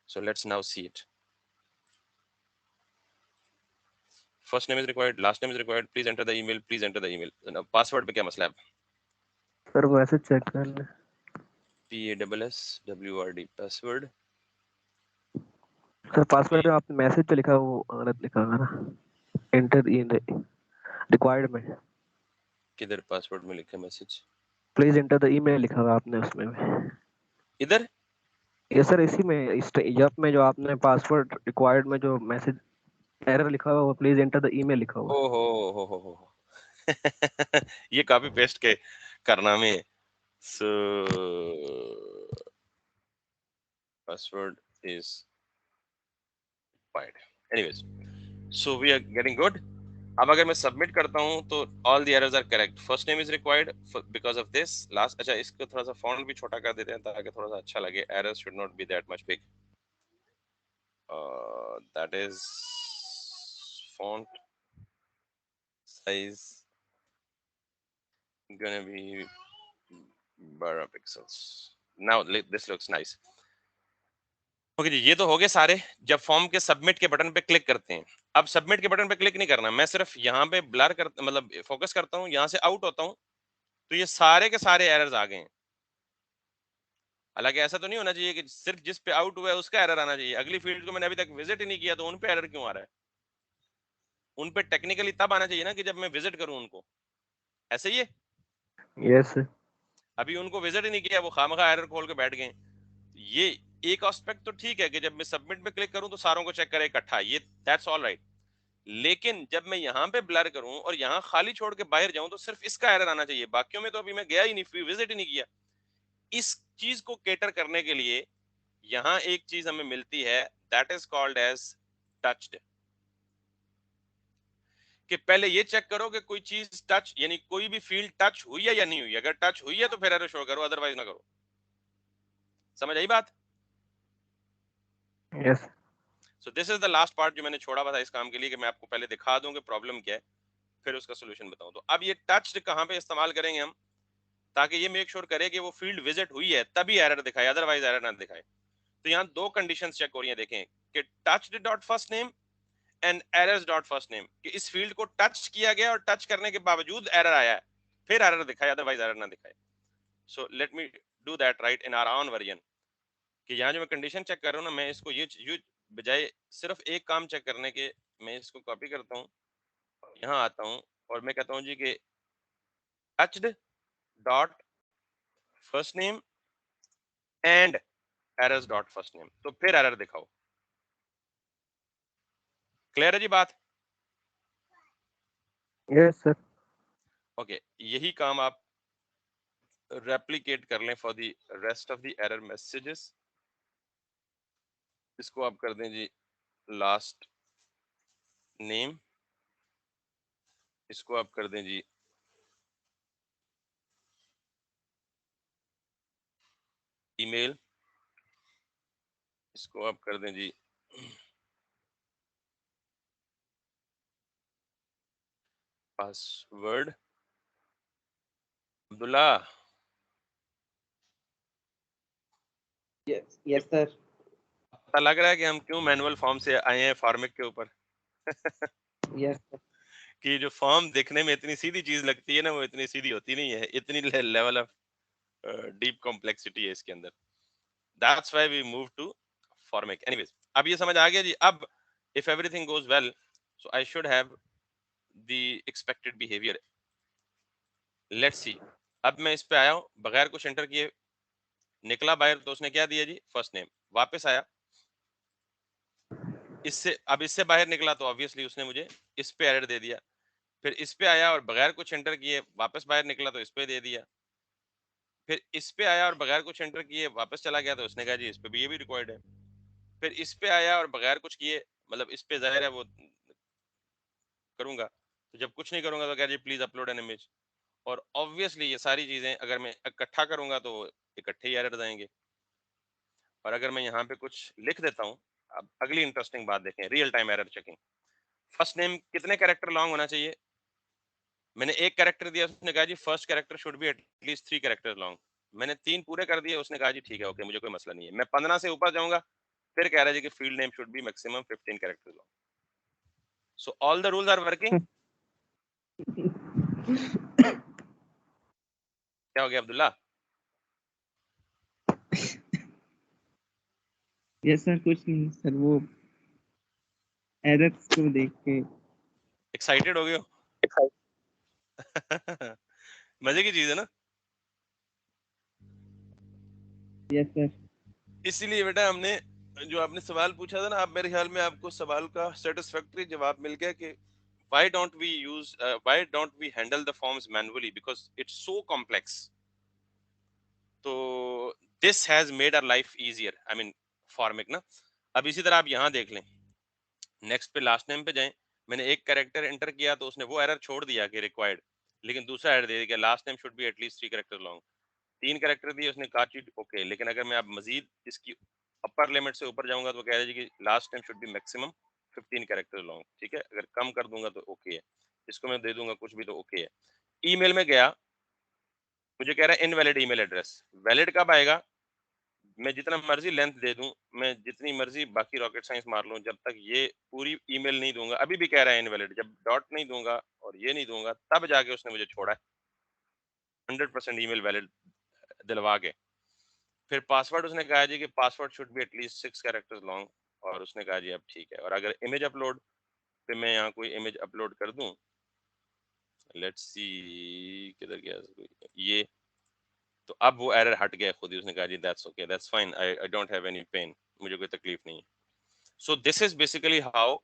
So let's now see it. First name is required, last name is required. Please enter the email. Now, password पे क्या मसला है? सर मैसेज चेक कर ले. PASSWORD password. सर पासवर्ड में आपने मैसेज पे लिखा वो गलत लिखा है ना. एंटर इन रिक्वायर्ड में किधर पासवर्ड में लिखा message? Please enter the email लिखा हुआ आपने उसमें. इधर? ये सर इसी में इस जब में जो आपने पासवर्ड रिक्वायर्ड में जो मैसेज एरर लिखा हुआ वो प्लीज एंटर द ईमेल लिखा हुआ. हो. ये कॉपी पेस्ट के करना में. So password is required. Anyways, so we are getting good. अब अगर मैं सबमिट करता हूं तो all the errors are correct. First name is required because of this. Last अच्छा इसको थोड़ा सा फॉन्ट भी छोटा कर देते हैं ताकि थोड़ा सा अच्छा लगे. Errors should not be that much big. That is font size gonna be 12 pixels. Now this looks nice. Okay जी, ये तो हो गए सारे. जब फॉर्म के सबमिट के बटन पे क्लिक करते हैं, अब सबमिट के बटन पे क्लिक नहीं करना, मैं सिर्फ यहाँ पे ब्लर कर मतलब फोकस करता हूँ, यहाँ से आउट होता हूँ तो ये सारे के सारे एरर्स आ गए हैं. हालांकि ऐसा तो नहीं होना चाहिए कि सिर्फ जिस पे आउट हुआ है उसका एरर आना चाहिए. अगली फील्ड को मैंने अभी तक विजिट ही नहीं किया तो उन पे एरर क्यों आ रहा है? उन पे टेक्निकली तब आना चाहिए ना कि जब मैं विजिट करूं उनको. ऐसे ही है. यस. अभी उनको विजिट ही नहीं किया, वो खामखा एरर खोल के बैठ गए. ये एक एस्पेक्ट तो ठीक है कि जब मैं सबमिट पे क्लिक करूं तो सारों को चेक करे इकट्ठा, ये दैट्स ऑल राइट. लेकिन जब मैं यहाँ पे ब्लर करूं और यहाँ खाली छोड़ के बाहर जाऊं तो सिर्फ इसका एरर आना चाहिए. बाकियों में तो अभी मैं गया ही नहीं, विजिट ही नहीं किया. इस चीज को केटर करने के लिए यहाँ एक चीज हमें मिलती है, that is called as touched. कि पहले ये चेक करो कि कोई चीज टच यानी कोई भी फील्ड टच हुई है या नहीं हुई. अगर टच हुई है तो फिर एरर शो करो, अदरवाइज ना करो. समझ आई बात? Yes. So this is the last part जो मैंने छोड़ा हुआ था इस काम के लिए कि मैं आपको पहले दिखा दूं कि प्रॉब्लम क्या है, फिर उसका सोल्यूशन बताऊं. तो अब ये टच्ड कहां पे इस्तेमाल करेंगे हम, ताकि ये मेक श्योर करे कि वो फील्ड विजिट हुई है तभी एरर दिखाए, अदरवाइज एरर ना दिखाए. तो यहाँ दो कंडीशंस चेक हो रही हैं. देखें कि touched dot first name and errors dot first name, कि इस फील्ड को टच किया गया और टच करने के बावजूद एरर आया है, फिर एरर दिखाए, अदरवाइज एरर ना दिखाए. So let me do that right in our own version. कि यहाँ जो मैं कंडीशन चेक कर रहा हूँ ना, मैं इसको ये बजाय सिर्फ एक काम चेक करने के मैं इसको कॉपी करता हूँ, यहाँ आता हूँ और मैं कहता हूँ जी कि touched dot first name and errors dot first name, तो फिर एरर दिखाओ. क्लियर है जी बात? Yes sir. ओके, यही काम आप रेप्लिकेट कर लें for the rest of the error messages. इसको आप कर दें जी लास्ट नेम, इसको आप कर दें जी ईमेल, इसको आप कर दें जी पासवर्ड. Abdullah, yes sir. पता लग रहा है कि हम क्यों मैनुअल फॉर्म से आए हैं फॉर्मेट के ऊपर. Yes sir. कि जो फॉर्म देखने में इतनी सीधी चीज लगती है ना, वो इतनी सीधी होती नहीं है. इतनी लेवल ऑफ डीप कॉम्प्लेक्सिटी है इसके अंदर. That's why we move to Formik. Anyways, अब ये समझ आ गया जी। अब if everything goes well, so I should have the expected behaviour. Let's see. अब मैं इस पे आया हूं, बगैर कुछ एंटर किए निकला बाहर, तो उसने क्या दिया जी, फर्स्ट नेम। वापस आया, इससे अब इससे बाहर निकला तो ऑब्वियसली उसने मुझे इस पे एरर दे दिया। फिर इस पे आया और बगैर कुछ एंटर किए वापस बाहर निकला तो इस पे दे दिया। फिर इस पे आया और बगैर कुछ एंटर किए वापस चला गया तो उसने कहा जी इस पे भी ये भी रिक्वायर्ड है। फिर इस पे आया और बगैर कुछ किए, मतलब इस पे जाहिर है वो करूंगा, तो जब कुछ नहीं करूंगा तो कह जी प्लीज अपलोड एन इमेज। और ऑब्वियसली ये सारी चीजें अगर मैं इकट्ठा करूंगा तो इकट्ठे ही एरर आएंगे। और अगर मैं यहाँ पे कुछ लिख देता हूँ, अब अगली इंटरेस्टिंग बात देखें, real time error checking. First name कितने कैरेक्टर लॉन्ग होना चाहिए? मैंने एक कैरेक्टर दिया, उसने कहा जी first character should be at least 3 character long. मैंने 3 पूरे कर दिए, उसने कहा जी ठीक है, ओके, मुझे कोई मसला नहीं है। मैं 15 से ऊपर जाऊंगा, फिर कह रहा है जी कि field name should be maximum 15 character long. So all the rules are working. क्या हो गया अब्दुल्ला? यस सर, कुछ नहीं सर, वो एरर्स को देख के एक्साइटेड हो गए हो? मजे की चीज है ना। Yes sir. इसीलिए बेटा हमने जो आपने सवाल पूछा था ना, आप मेरे ख्याल में आपको सवाल का सेटिस्फैक्टरी जवाब मिल गया कि why don't we use why don't we handle the forms manually because it's so complex. तो this has made our life easier, I mean formic ना। अब इसी तरह आप यहाँ देख लें, नेक्स्ट पे लास्ट नेम पे जाएं, मैंने एक कैरेक्टर एंटर किया तो उसने वो एरर छोड़ दिया कि रिक्वायर्ड, लेकिन दूसरा एरर दे दिया last name should be at least 3 character long. 3 character दिए उसने, कहा चीज ओके, लेकिन अगर मैं अब मजीद इसकी अपर लिमिट से ऊपर जाऊंगा तो कह रहा है कि last name should be maximum 15 character long. ठीक है, अगर कम कर दूंगा तो ओके है, इसको मैं दे दूंगा कुछ भी तो ओके है। ईमेल में गया, मुझे कह रहा है इनवैलिड ईमेल एड्रेस। वैलिड कब आएगा? मैं जितना मर्जी लेंथ दे दूं, मैं जितनी मर्जी बाकी रॉकेट साइंस मार लूं, जब तक ये पूरी ईमेल नहीं दूंगा, अभी भी कह रहा है इनवैलिड। जब डॉट नहीं दूंगा और ये नहीं दूंगा, तब जाके उसने मुझे छोड़ा है 100% ईमेल वैलिड दिलवा के। फिर पासवर्ड उसने कहा जी कि password should be at least 6 characters long, और उसने कहा जी अब ठीक है। और अगर इमेज अपलोड पे मैं यहाँ कोई इमेज अपलोड कर दूं, लेट्स सी किधर गया ये, तो अब वो एरर हट गया खुद ही। उसने कहा जी that's okay, that's fine, I don't have any pain, मुझे कोई तकलीफ नहीं है। So this is basically how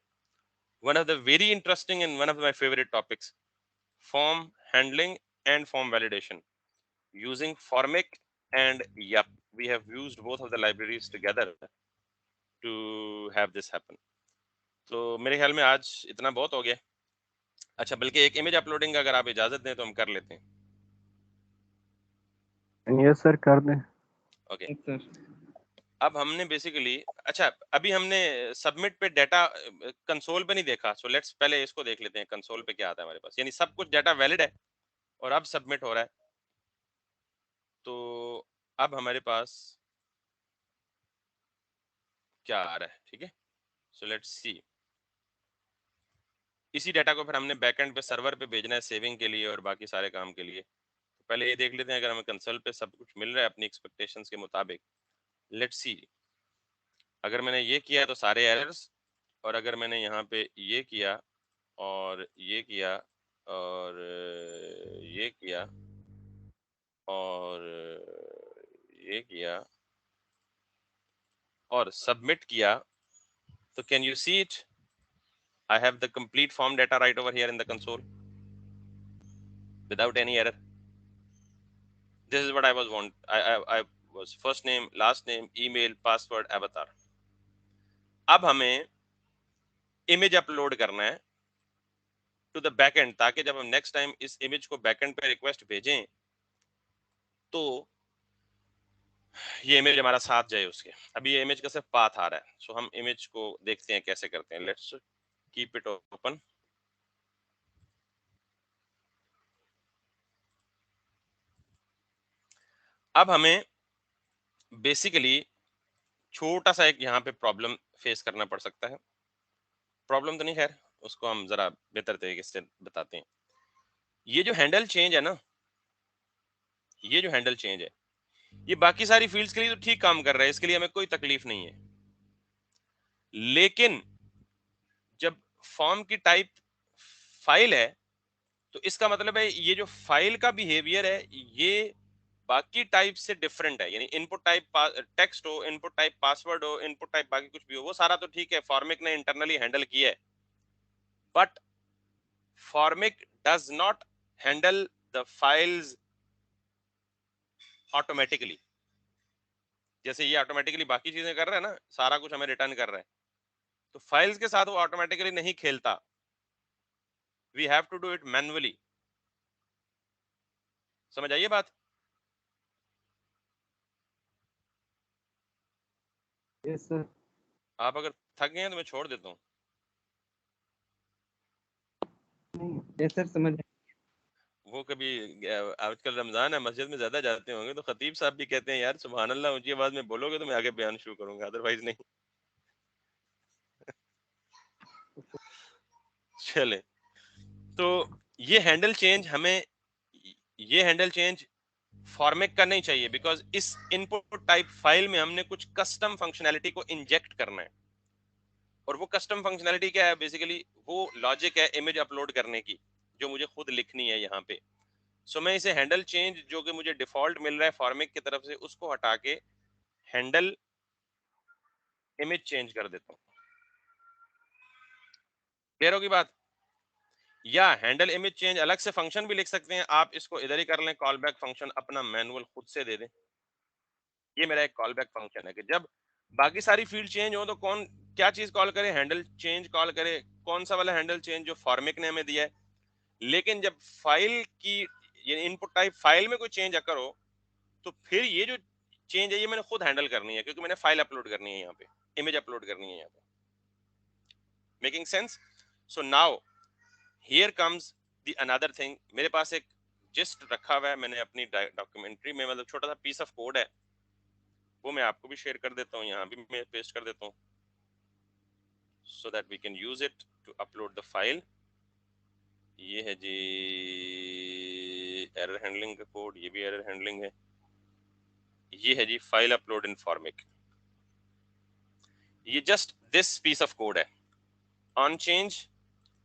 one of the very interesting and one of my favorite topics, form handling and form validation using Formic and Yup. We have used both of the libraries together to have this happen. तो मेरे ख्याल में आज इतना बहुत हो गया। अच्छा, बल्कि एक इमेज अपलोडिंग अगर आप इजाजत दें तो हम कर लेते हैं। यस सर, कर दें। Okay, yes sir. अब हमने बेसिकली, अच्छा अभी हमने सबमिट पे डाटा कंसोल पे नहीं देखा, सो लेट्स पहले इसको देख लेते हैं कंसोल पे क्या आता है हमारे पास। यानी सब कुछ डाटा वैलिड है और अब सबमिट हो रहा है, तो अब हमारे पास क्या आ रहा है। ठीक है, सो लेट्स सी। इसी डाटा को फिर हमने बैकएंड पे सर्वर पे भेजना है सेविंग के लिए और बाकी सारे काम के लिए। तो पहले ये देख लेते हैं अगर हमें कंसोल पे सब कुछ मिल रहा है अपनी एक्सपेक्टेशंस के मुताबिक। लेट्स सी, अगर मैंने ये किया तो सारे एरर्स, और अगर मैंने यहाँ पे ये किया और ये किया और ये किया और ये किया और सबमिट किया, तो can you see it? I have the complete form data right over here in the console without any error. This is what I was I was first name, last name, email, password, avatar. अब हमें image upload करना है to the backend, ताकि जब हम next time इस image को backend पे रिक्वेस्ट भेजें तो ये इमेज हमारा साथ जाए उसके। अभी ये इमेज का सिर्फ पाथ आ रहा है, सो हम इमेज को देखते हैं कैसे करते हैं। Let's keep it open. अब हमें बेसिकली छोटा सा एक यहाँ पे प्रॉब्लम फेस करना पड़ सकता है। प्रॉब्लम तो नहीं, खैर उसको हम जरा बेहतर तरीके से बताते हैं। ये जो हैंडल चेंज है ना, ये जो हैंडल चेंज है, ये बाकी सारी फील्ड्स के लिए तो ठीक काम कर रहा है, इसके लिए हमें कोई तकलीफ नहीं है। लेकिन जब फॉर्म की टाइप फाइल है तो इसका मतलब है ये जो फाइल का बिहेवियर है ये बाकी टाइप से डिफरेंट है। यानी इनपुट टाइप टेक्स्ट हो, इनपुट टाइप पासवर्ड हो, इनपुट टाइप बाकी कुछ भी हो, वो सारा तो ठीक है, फॉर्मिक ने इंटरनली हैंडल किया है। But formic does not handle the files automatically. जैसे ये ऑटोमेटिकली बाकी चीजें कर रहा है ना, सारा कुछ हमें रिटर्न कर रहा है, तो फाइल्स के साथ वो ऑटोमेटिकली नहीं खेलता, we have to do it manually. समझ आइए बात? Yes sir. आप अगर थक गए हैं तो मैं छोड़ देता हूँ। यस सर, समझ। वो कभी आजकल रमजान है, मस्जिद में ज्यादा जाते होंगे तो खतीब साहब भी कहते हैं यार सुभान अल्लाह ऊंची आवाज में बोलोगे तो मैं आगे बयान शुरू करूंगा, अदरवाइज नहीं। चले, तो ये हैंडल चेंज हमें, ये हैंडल चेंज फॉर्मेट का नहीं चाहिए, बिकॉज इस इनपुट टाइप फाइल में हमने कुछ कस्टम फंक्शनैलिटी को इंजेक्ट करना है। और वो कस्टम फंक्शनैलिटी क्या है? बेसिकली वो लॉजिक है इमेज अपलोड करने की, जो मुझे खुद लिखनी है यहाँ पे। सो मैं इसे हैंडल चेंज जो कि मुझे डिफॉल्ट मिल रहा है फॉर्मिक की तरफ से, उसको हटा के हैंडल इमेज चेंज कर देता हूँ। क्लियर होगी बात? या हैंडल इमेज चेंज अलग से फंक्शन भी लिख सकते हैं आप, इसको इधर ही कर लें, कॉल बैक फंक्शन अपना मैनुअल खुद से दे दें। ये मेरा एक कॉल बैक फंक्शन है कि जब बाकी सारी फील्ड चेंज हो तो कौन क्या चीज कॉल करे, हैंडल चेंज कॉल करे। कौन सा वाला हैंडल चेंज? जो फॉर्मिक ने हमें दिया है। लेकिन जब फाइल की ये इनपुट टाइप फाइल में कोई चेंज अकर हो तो फिर ये जो चेंज है ये मैंने खुद हैंडल करनी है, क्योंकि मैंने फाइल अपलोड करनी है यहाँ पे, इमेज अपलोड करनी है यहाँ पे। Making sense? So now here comes the another thing. मेरे पास एक जिस्ट रखा हुआ है मैंने अपनी डॉक्यूमेंट्री में, मतलब छोटा सा पीस ऑफ कोड है, वो मैं आपको भी शेयर कर देता हूँ, यहाँ भी मैं पेस्ट कर देता हूँ, so that we can use it to upload the file. ये है जी एरर हैंडलिंग का कोड, ये भी एरर हैंडलिंग है। ये है जी फाइल अपलोड इन फॉर्मिक। ये just this piece of code है, ऑन चेंज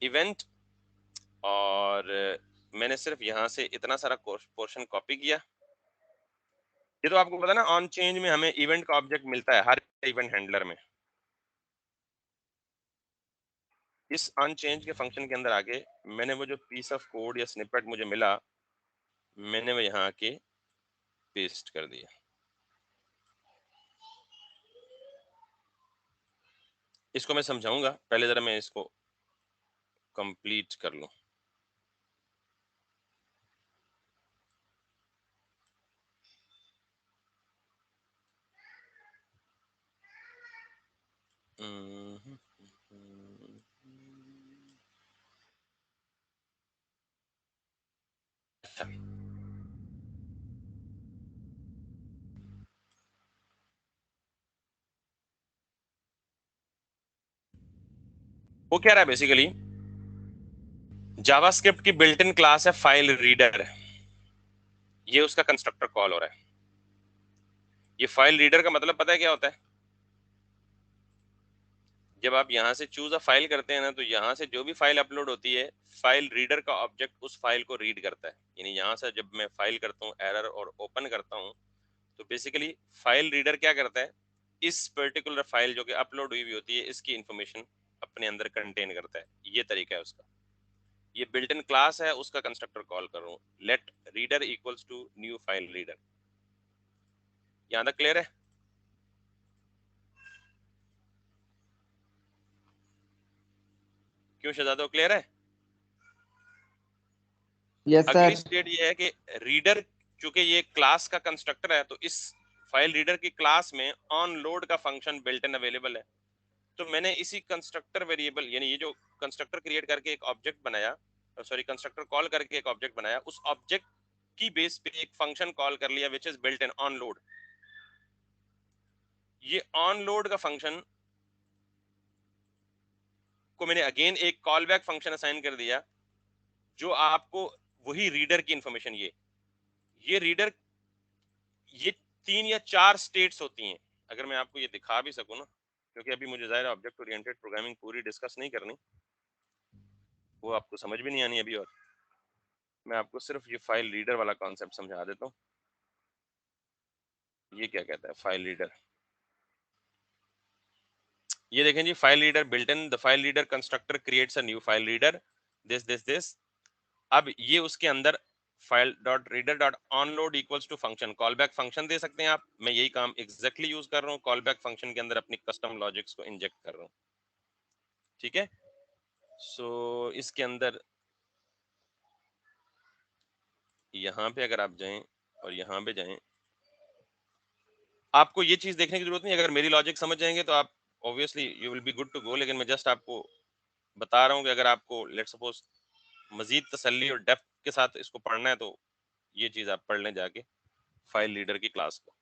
इवेंट, और मैंने सिर्फ यहाँ से इतना सारा पोर्शन कॉपी किया। ये तो आपको पता ना, ऑन चेंज में हमें इवेंट का ऑब्जेक्ट मिलता है हर इवेंट हैंडलर में। इस ऑन चेंज के फंक्शन के अंदर आके मैंने वो जो पीस ऑफ कोड या स्निपेट मुझे मिला, मैंने वो यहाँ आके पेस्ट कर दिया। इसको मैं समझाऊंगा, पहले जरा मैं इसको कंप्लीट कर लूं। अच्छा, वो क्या रहा है बेसिकली, जावास्क्रिप्ट की बिल्ट इन क्लास है फाइल रीडर, ये उसका कंस्ट्रक्टर कॉल हो रहा है। ये फाइल रीडर का मतलब पता है क्या होता है? जब आप यहां से चूज अ फाइल करते हैं ना, तो यहां से जो भी फाइल अपलोड होती है, फाइल रीडर का ऑब्जेक्ट उस फाइल को रीड करता है। यानी यहां से जब मैं फाइल करता हूँ एरर और ओपन करता हूँ, तो बेसिकली फाइल रीडर क्या करता है, इस पर्टिकुलर फाइल जो कि अपलोड हुई होती है इसकी इंफॉर्मेशन अपने अंदर कंटेन करता है। ये तरीका है उसका। ये बिल्ट इन क्लास है, उसका कंस्ट्रक्टर कॉल कर रहा हूँ, let reader equals to new file reader. यहां तक क्लियर है? क्यों शहजादो, क्लियर है? यस अगली सर। स्टेट ये है कि रीडर, चूंकि ये क्लास का कंस्ट्रक्टर है, तो इस फाइल रीडर की क्लास में ऑन लोड का फंक्शन बिल्ट इन अवेलेबल है। तो मैंने इसी कंस्ट्रक्टर वेरिएबल, यानी ये जो कंस्ट्रक्टर क्रिएट करके एक ऑब्जेक्ट बनाया, सॉरी कंस्ट्रक्टर कॉल करके एक ऑब्जेक्ट बनाया, उस ऑब्जेक्ट की बेस पे एक फंक्शन कॉल कर लिया which is built in on load. ये ऑन लोड का फंक्शन को मैंने अगेन एक कॉल बैक फंक्शन असाइन कर दिया, जो आपको वही रीडर की इंफॉर्मेशन, ये रीडर, ये 3 या 4 स्टेट्स होती हैं। अगर मैं आपको ये दिखा भी सकूं ना, क्योंकि अभी मुझे ज़ाहिर है ऑब्जेक्ट ओरिएंटेड प्रोग्रामिंग पूरी डिस्कस नहीं करनी, वो आपको समझ भी नहीं आनी अभी, और मैं आपको सिर्फ ये फाइल रीडर वाला कॉन्सेप्ट समझा देता हूँ। ये क्या कहता है फाइल रीडर, ये देखें जी, file reader built in, the file reader constructor creates a new file reader, this. अब ये उसके अंदर file dot reader dot onload equals to function, callback function दे सकते हैं आप। मैं यही काम एग्जैक्टली यूज कर रहा हूँ, कॉल बैक फंक्शन के अंदर अपनी कस्टम लॉजिक्स को इंजेक्ट कर रहा हूँ, ठीक है। सो इसके अंदर यहाँ पे अगर आप जाएं और यहाँ पे जाएं, आपको ये चीज देखने की जरूरत नहीं, अगर मेरी लॉजिक समझ जाएंगे तो आप obviously you will be good to go, लेकिन मैं जस्ट आपको बता रहा हूँ कि अगर आपको लेट सपोज मजीद तसल्ली और डेप्थ के साथ इसको पढ़ना है तो ये चीज आप पढ़ लें जाके फाइल रीडर की क्लास को।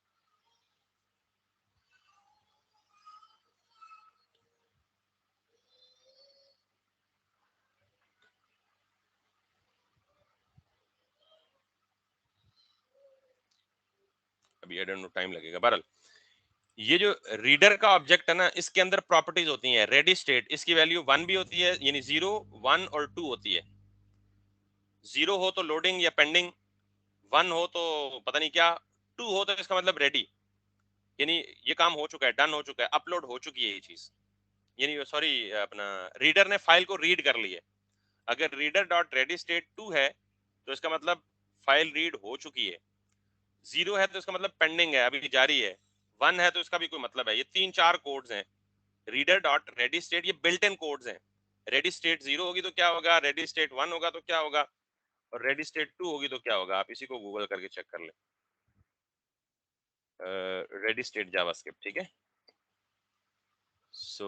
अभी आई डोंट नो टाइम लगेगा। बहरहाल ये जो रीडर का ऑब्जेक्ट है ना, इसके अंदर प्रॉपर्टीज होती हैं। रेडी स्टेट, इसकी वैल्यू 1 भी होती है, यानी 0, 1 और 2 होती है। 0 हो तो लोडिंग या पेंडिंग, 1 हो तो पता नहीं क्या, 2 हो तो इसका मतलब रेडी, यानी ये काम हो चुका है, डन हो चुका है, अपलोड हो चुकी है ये चीज, यानी सॉरी अपना रीडर ने फाइल को रीड कर ली है। अगर रीडर डॉट रेडी स्टेट 2 है तो इसका मतलब फाइल रीड हो चुकी है। 0 है तो इसका मतलब पेंडिंग है, अभी जारी है। 1 है तो इसका भी कोई मतलब है। ये 3-4 कोड्स हैं। रीडर डॉट रेडी स्टेट, ये बिल्ट इन कोड्स हैं। रेडी स्टेट 0 होगी तो क्या होगा, रेडी स्टेट 1 होगा तो क्या होगा, और रेडी स्टेट 2 होगी तो क्या होगा। आप इसी को गूगल करके चेक कर लें, रेडी स्टेट जावास्क्रिप्ट, ठीक है। सो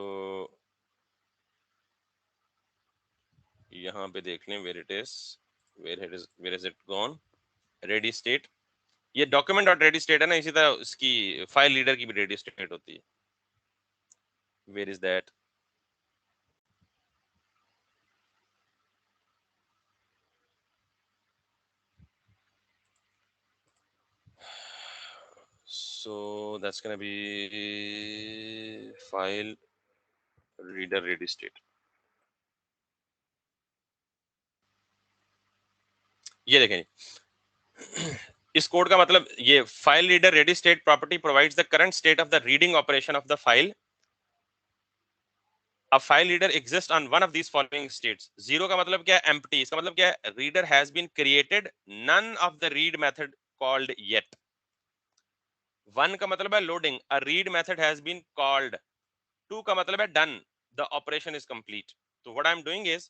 यहाँ पे देख लें, where it is, where is it gone, ready state. ये डॉक्यूमेंट डॉट रेडी स्टेट है ना, इसी तरह इसकी फाइल रीडर की भी रेडी स्टेट होती है। Where is that, so that's gonna be file reader ready state। ये देखें इस कोड का मतलब, ये file reader ready state property provides the current state of the reading operation of the file. A file reader exists on one of these following states। 0 का मतलब क्या है, empty। इसका मतलब क्या है, reader has been created, none of the read method called yet। 1 का मतलब है loading, a read method has been called। 2 का मतलब है done, the operation is complete। तो what I'm doing is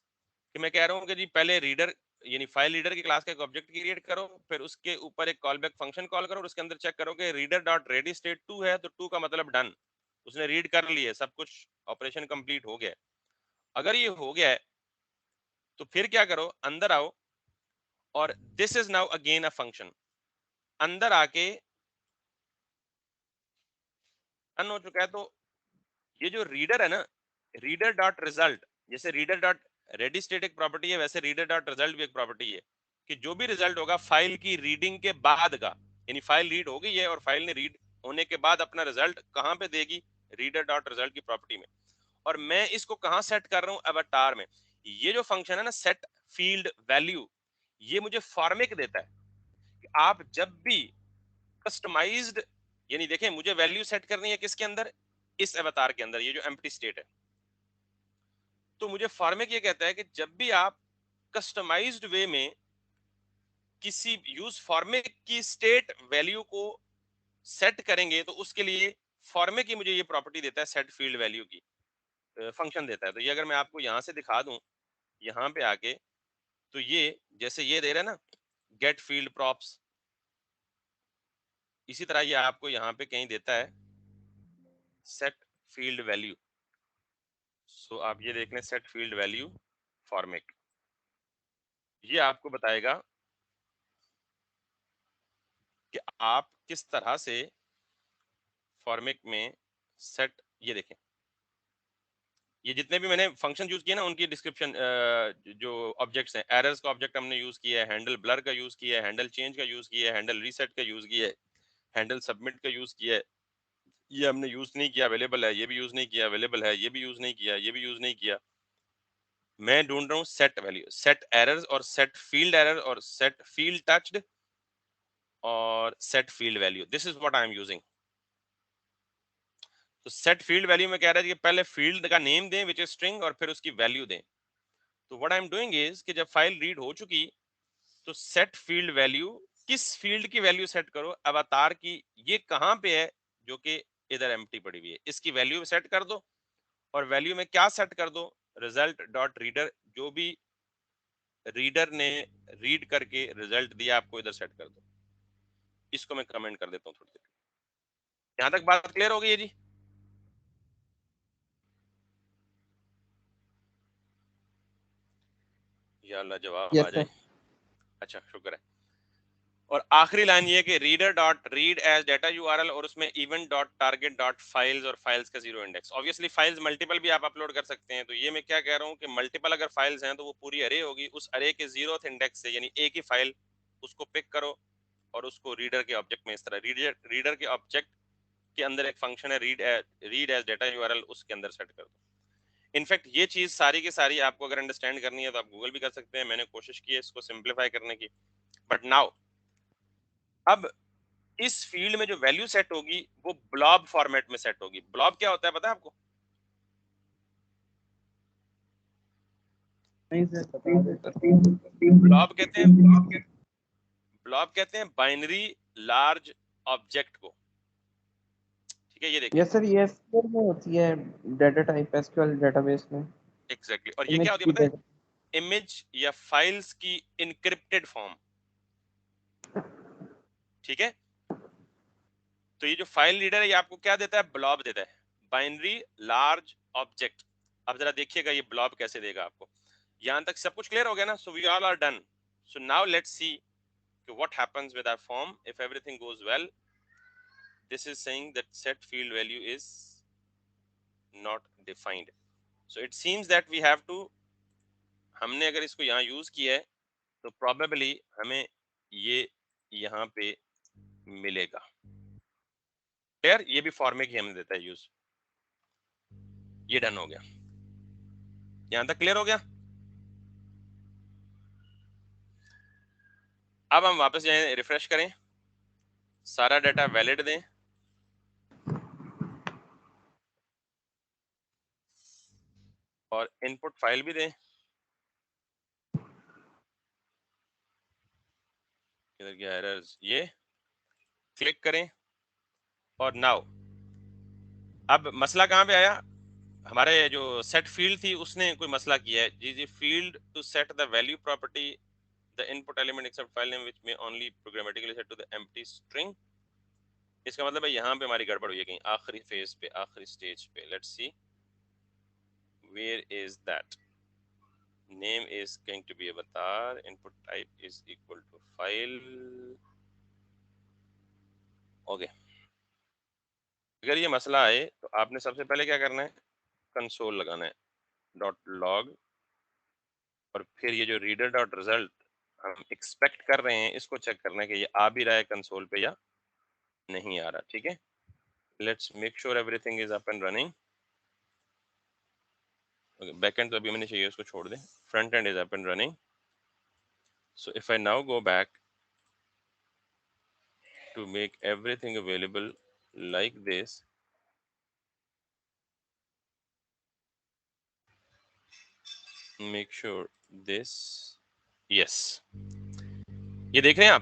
कि मैं कह रहा हूँ कि जी पहले रीडर यानी फाइल रीडर की क्लास का एक ऑब्जेक्ट क्रिएट करो, फिर उसके ऊपर एक कॉल बैक फंक्शन कॉल करो और उसके अंदर चेक करो कि रीडर डॉट रेडी स्टेट 2 है तो 2 का मतलब डन, उसने रीड कर लिया, सब कुछ ऑपरेशन कंप्लीट हो गया। अगर ये हो गया है तो फिर क्या करो, अंदर आओ और this is now again a function. अंदर आके डन हो चुका है तो ये जो रीडर है ना, रीडर डॉट रिजल्ट, जैसे रीडर डॉट रेडी स्टेट एक प्रॉपर्टी है, वैसे रीडर डॉट रिजल्ट भी एक प्रॉपर्टी है कि जो भी रिजल्ट होगा फाइल की रीडिंग के बाद का, यानी फाइल रीड हो गई है और फाइल ने रीड होने के बाद अपना रिजल्ट कहां पे देगी, रीडर डॉट रिजल्ट की प्रॉपर्टी में। और मैं इसको कहां सेट कर रहा हूं, अवतार में। ये जो फंक्शन है ना सेट फील्ड वैल्यू, ये मुझे फॉर्मेट देता है कि आप जब भी कस्टमाइज्ड, यानी देखें मुझे वैल्यू सेट करनी है किसके अंदर, इस अवतार के अंदर, ये जो एम्प्टी स्टेट है। तो मुझे फॉर्मेट ये कहता है कि जब भी आप कस्टमाइज्ड वे में किसी यूज फॉर्मेट की स्टेट वैल्यू को सेट करेंगे तो उसके लिए फॉर्मेट की मुझे ये प्रॉपर्टी देता है, सेट फील्ड वैल्यू की फंक्शन देता है। तो ये अगर मैं आपको यहां से दिखा दूं, यहां पे आके, तो ये जैसे ये दे रहा है ना गेट फील्ड प्रॉप्स, इसी तरह ये आपको यहाँ पे कहीं देता है सेट फील्ड वैल्यू। सो आप ये देख लें, सेट फील्ड वैल्यू फॉर्मेट, ये आपको बताएगा कि आप किस तरह से फॉर्मेट में सेट, ये देखें ये जितने भी मैंने फंक्शन यूज किए ना उनकी डिस्क्रिप्शन, जो ऑब्जेक्ट्स हैं, एरर्स का ऑब्जेक्ट हमने यूज किया है, हैंडल ब्लर का यूज किया है, हैंडल चेंज का यूज किया है, हैंडल रीसेट का यूज किया है, हैंडल सबमिट का यूज किया है, ये हमने यूज नहीं किया, अवेलेबल है, ये भी यूज नहीं किया, अवेलेबल है, ये भी यूज नहीं किया, ये भी यूज नहीं किया। मैं ढूंढ रहा हूँ सेट वैल्यू, सेट एरर्स और सेट फील्ड एरर और सेट फील्ड टच्ड और set field value. This is what I am using. तो सेट फील्ड वैल्यू में कह रहा है कि पहले फील्ड का नेम दें विच इज स्ट्रिंग और फिर उसकी वैल्यू दें। तो what I am doing is कि जब फाइल रीड हो चुकी तो सेट फील्ड वैल्यू, किस फील्ड की वैल्यू सेट करो, अवतार की, ये कहां पे है जो कि इधर एम्प्टी पड़ी हुई है, इसकी वैल्यू सेट कर दो। और वैल्यू में क्या सेट कर दो, रिजल्ट डॉट रीडर, जो भी रीडर ने रीड करके रिजल्ट दिया आपको इधर सेट कर दो। इसको मैं कमेंट कर देता हूँ थोड़ी देर। यहां तक बात क्लियर हो गई है जी? या अल्लाह जवाब आ जाए। अच्छा शुक्र है। और आखिरी लाइन ये कि reader dot read as data URL और उसमें event dot target dot files और फाइल्स का zero index. Obviously files multiple भी आप अपलोड कर सकते हैं। तो ये मैं क्या कह रहा हूँ कि मल्टीपल अगर फाइल्स हैं तो वो पूरी अरे होगी, उस अरे के जीरोथ इंडेक्स से, यानी एक ही फाइल उसको पिक करो और उसको रीडर के ऑब्जेक्ट में, इस तरह रीडर के ऑब्जेक्ट के अंदर एक फंक्शन है रीड एज डाटा यूआरएल, उसके अंदर सेट कर दो। इनफैक्ट ये चीज सारी की सारी आपको अगर अंडरस्टैंड करनी है तो आप गूगल भी कर सकते हैं, मैंने कोशिश की है इसको सिंप्लीफाई करने की। बट नाउ अब इस फील्ड में जो वैल्यू सेट होगी वो ब्लॉब फॉर्मेट में सेट होगी। ब्लॉब क्या होता है पता है आपको? ब्लॉब कहते हैं, ब्लॉब कहते हैं बाइनरी लार्ज ऑब्जेक्ट को। ठीक है, ये देखिए। यस सर, ये एसक्यूएल में होती है, डाटा टाइप एसक्यूएल डेटाबेस में। एग्जैक्टली। और ये क्या होती है पता है? इमेज या फाइल्स की इनक्रिप्टेड फॉर्म। ठीक है, तो ये जो फाइल रीडर है ये आपको क्या देता है? ब्लॉब देता है, बाइनरी लार्ज ऑब्जेक्ट। अब जरा देखिएगा ये ब्लॉब कैसे देगा आपको। यहां तक सब कुछ क्लियर हो गया ना? So we all are done. So now let's see what happens with our form if everything goes well. This is saying that set field value is not defined, so it seems that we have to, हमने अगर इसको यहाँ use किया है तो probably हमें ये यहाँ पे मिलेगा। क्लियर? ये भी फॉर्मे की हमें देता है यूज। ये डन हो गया। यहां तक क्लियर हो गया? अब हम वापस जाएं, रिफ्रेश करें, सारा डाटा वैलिड दें और इनपुट फाइल भी दें। किधर गया एरर्स? ये क्लिक करें और नाउ अब मसला कहां पे आया? हमारे जो सेट फील्ड थी उसने कोई मसला किया है जी जी। Field to set the value property the input element accept file name which may only programmatically set to the empty string. इसका मतलब है यहाँ पे हमारी गड़बड़ हुई है कहीं आखिरी फेज पे, आखिरी स्टेज पे। Let's see where is that. Name is going to be avatar, input type is equal to file. Okay, अगर ये मसला आए तो आपने सबसे पहले क्या करना है? कंसोल लगाना है डॉट लॉग, और फिर ये जो रीडर डॉट रिजल्ट हम एक्सपेक्ट कर रहे हैं इसको चेक करना है कि ये आ भी रहा है कंसोल पे या नहीं आ रहा। ठीक है, let's make sure everything is up and running. Back end तो अभी मैंने चाहिए, उसको छोड़ दें। Front end is up and running. So if I now go back to make everything available like this, make sure this, yes, ये देख रहे हैं आप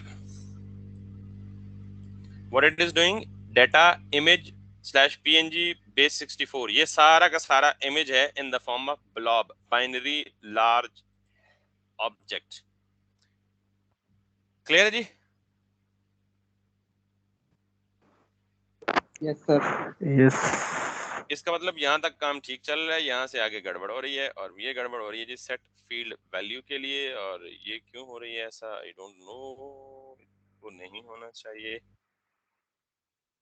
what it is doing? Data image slash png base 64, ये सारा का सारा image है in the form of blob, binary large object. Clear है जी? Yes sir. यस। इसका मतलब यहाँ तक काम ठीक चल रहा है, यहाँ से आगे गड़बड़ हो रही है, और ये गड़बड़ हो रही है जी सेट फील्ड वैल्यू के लिए। और ये क्यों हो रही है ऐसा? आई डोंट नो, वो नहीं होना चाहिए।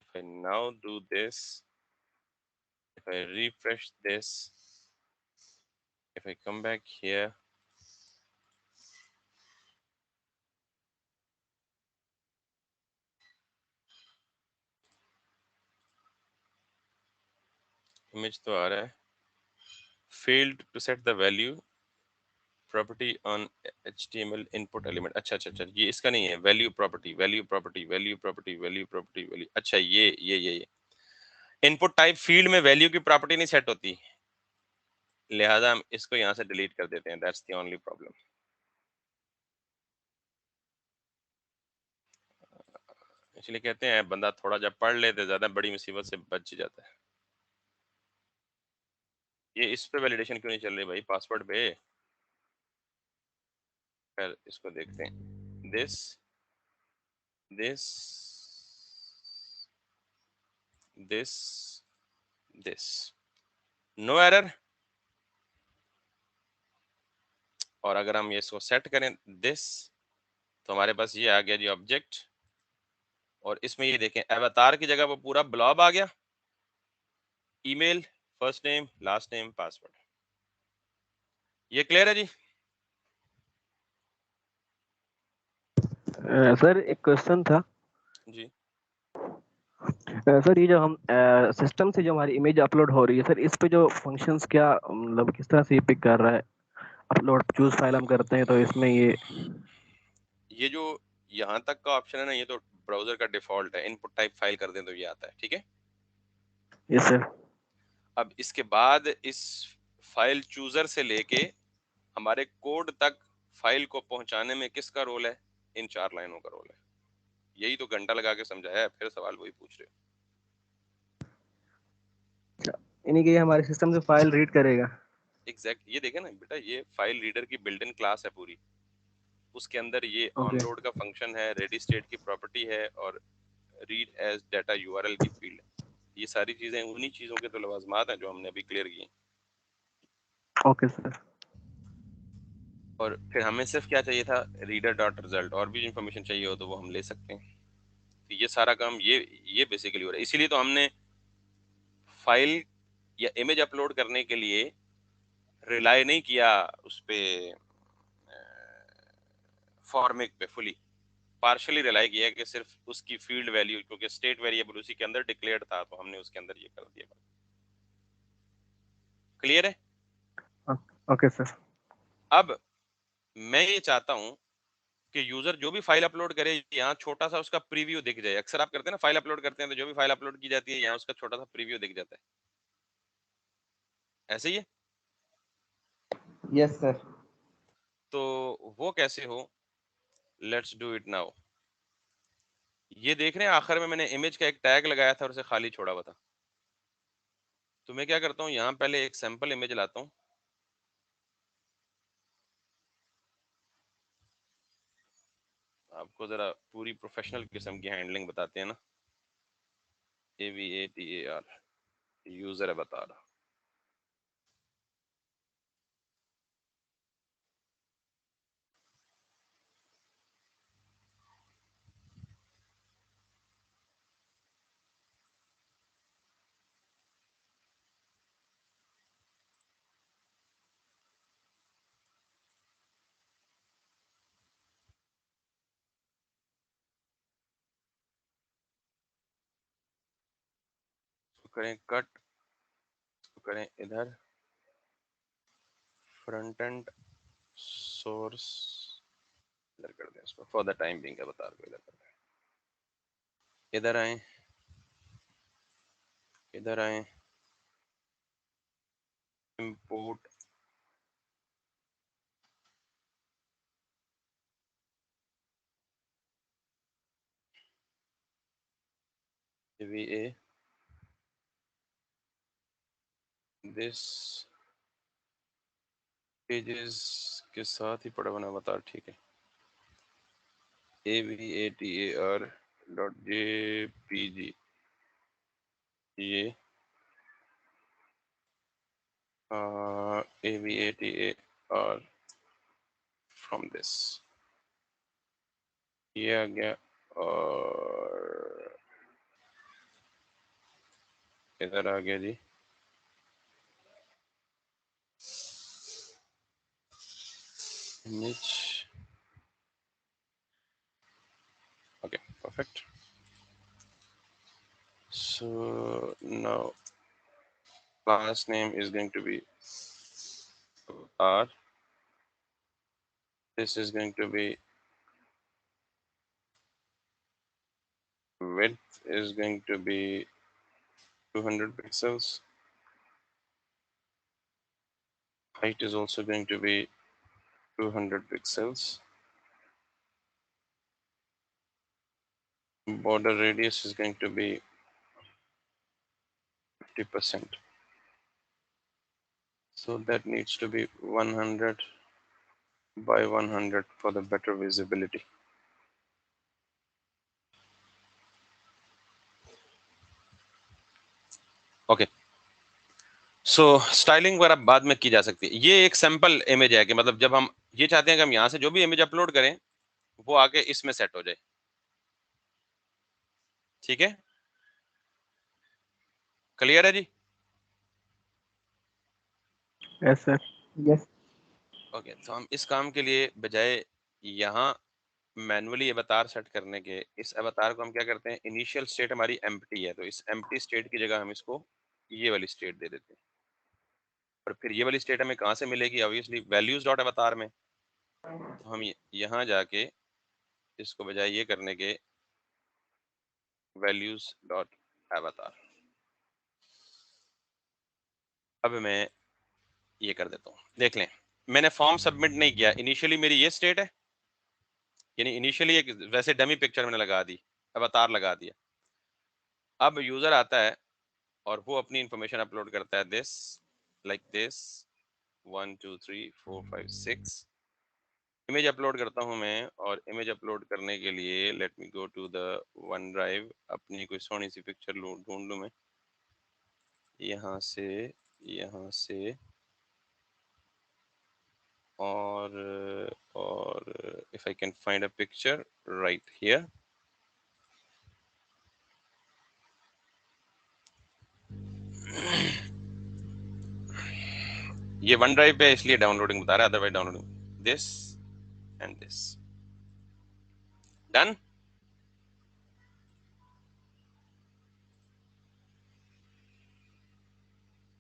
if I now do this, if I refresh this, if I come back here, image तो आ रहा है, failed to set the value property on HTML input element। अच्छा अच्छा अच्छा, ये इसका नहीं है, value property value property value property value property value, अच्छा ये इनपुट टाइप फील्ड में वैल्यू की प्रॉपर्टी नहीं सेट होती, लिहाजा हम इसको यहाँ से डिलीट कर देते हैं, दैट्स द ओनली प्रॉब्लम। इसलिए कहते हैं बंदा थोड़ा जब पढ़ ले तो ज्यादा बड़ी मुसीबत से बच जाता है। ये इस पे वैलिडेशन क्यों नहीं चल रही भाई, पासवर्ड पे? खैर इसको देखते हैं। This this this this, no error. और अगर हम ये इसको सेट करें दिस, तो हमारे पास ये आ गया जी ऑब्जेक्ट, और इसमें ये देखें अवतार की जगह वो पूरा ब्लॉब आ गया, email, first name, last name, password. ये क्लियर है जी? सर एक क्वेश्चन था जी सर, ये जो हम सिस्टम से जो हमारी इमेज अपलोड हो रही है सर, इस पे जो फंक्शंस क्या मतलब किस तरह से ये पिक कर रहा है? अपलोड चूज फाइल हम करते हैं तो इसमें ये जो यहाँ तक का ऑप्शन है ना, ये तो ब्राउजर का डिफॉल्ट है, इनपुट टाइप फाइल कर दें तो ये आता है, ठीक है। ये सर अब इसके बाद इस फाइल चूजर से लेके हमारे कोड तक फाइल को पहुंचाने में किसका रोल है? इन 4 लाइनों का रोल है। यही तो घंटा लगा के समझाया है, फिर सवाल वही पूछ रहे हो। यानी कि ये हमारे सिस्टम से फाइल रीड करेगा। एग्जैक्ट, ये देखे ना बेटा, ये फाइल रीडर की बिल्ट इन क्लास है पूरी, उसके अंदर ये ओके ऑनलोड का फंक्शन है, रेडी स्टेट की प्रॉपर्टी है, और रीड एज डाटा यूआरएल की फील्ड है। ये सारी चीजें उन्हीं चीजों के तो लवाजमात हैं जो हमने अभी क्लियर की। Okay sir. और फिर हमें सिर्फ क्या चाहिए था, रीडर डॉट रिजल्ट, और भी इंफॉर्मेशन चाहिए हो तो वो हम ले सकते हैं। तो ये सारा काम ये बेसिकली हो रहा है। इसीलिए तो हमने फाइल या इमेज अपलोड करने के लिए रिलाई नहीं किया उस पे, फॉर्मिक पे, फुली पार्शली रिलाई किया कि सिर्फ उसकी फील्ड वैल्यू, क्योंकि स्टेट वेरिएबल उसी के अंदर डिक्लेयर्ड था, तो हमने उसके अंदर ये कर दिया। क्लियर है? Okay sir. अब मैं ये चाहता हूं कि यूजर जो भी फाइल अपलोड करे, यहाँ छोटा सा उसका प्रीव्यू दिख जाए। अक्सर आप करते हैं ना, फाइल अपलोड करते हैं तो जो भी फाइल अपलोड की जाती है यहाँ उसका छोटा सा प्रीव्यू दिख जाता है, ऐसे ही है। Yes sir. तो वो कैसे हो, लेट्स डू इट नाउ। ये देख रहे हैं आखिर में मैंने इमेज का एक टैग लगाया था और उसे खाली छोड़ा हुआ था। तो मैं क्या करता हूँ, यहाँ पहले एक सैंपल इमेज लाता हूँ, आपको जरा पूरी प्रोफेशनल किस्म की हैंडलिंग बताते हैं ना। AVATAR यूजर है बता रहा। तो करें कट, तो करें इधर फ्रंट एंड सोर्स, इधर कर दें इसको फॉर द टाइम बिंग, अवतार को इधर कर दें। इधर आए, इधर आए, इंपोर्ट AVA दिस पेजेस के साथ ही पड़ा बना अवतार, ठीक है। AVATAR डॉट JPG, ये AVATAR फ्रॉम दिस, ये आ गया। और इधर आ गया जी image. Okay perfect. So now class name is going to be R. This is going to be width is going to be 200 pixels. Height is also going to be 200 pixels. Border radius is going to be 50%. So that needs to be 100 by 100 for the better visibility. Okay. So styling वगैरह बाद में की जा सकती है। ये एक sample image है कि मतलब जब हम ये चाहते हैं कि हम यहाँ से जो भी इमेज अपलोड करें वो आके इसमें सेट हो जाए। ठीक है, क्लियर है जी? Yes sir. यस। ओके, तो हम इस काम के लिए बजाय यहाँ मैनुअली अवतार सेट करने के, इस अवतार को हम क्या करते हैं, इनिशियल स्टेट हमारी एम्प्टी है, तो इस एम्प्टी स्टेट की जगह हम इसको ये वाली स्टेट दे देते हैं। और फिर ये वाली स्टेट हमें कहाँ से मिलेगी? ऑब्वियसली वैल्यूज डॉट अवतार में। तो हम यहाँ जाके इसको बजाय ये करने के वैल्यूज डॉट अवतार, अब मैं ये कर देता हूँ। देख लें, मैंने फॉर्म सबमिट नहीं किया, इनिशियली मेरी ये स्टेट है, यानी इनिशियली एक वैसे डमी पिक्चर मैंने लगा दी, अवतार लगा दिया। अब यूजर आता है और वो अपनी इंफॉर्मेशन अपलोड करता है, this like this 1 2 3 4 5 6 image upload करता हूं मैं। और इमेज अपलोड करने के लिए let me go to the OneDrive, अपनी कोई सोनी सी पिक्चर ढूंढ लूं मैं, यहाँ से और if I can find a picture right here, ये वन ड्राइव पे इसलिए डाउनलोडिंग बता रहा है, otherwise downloading this and this done.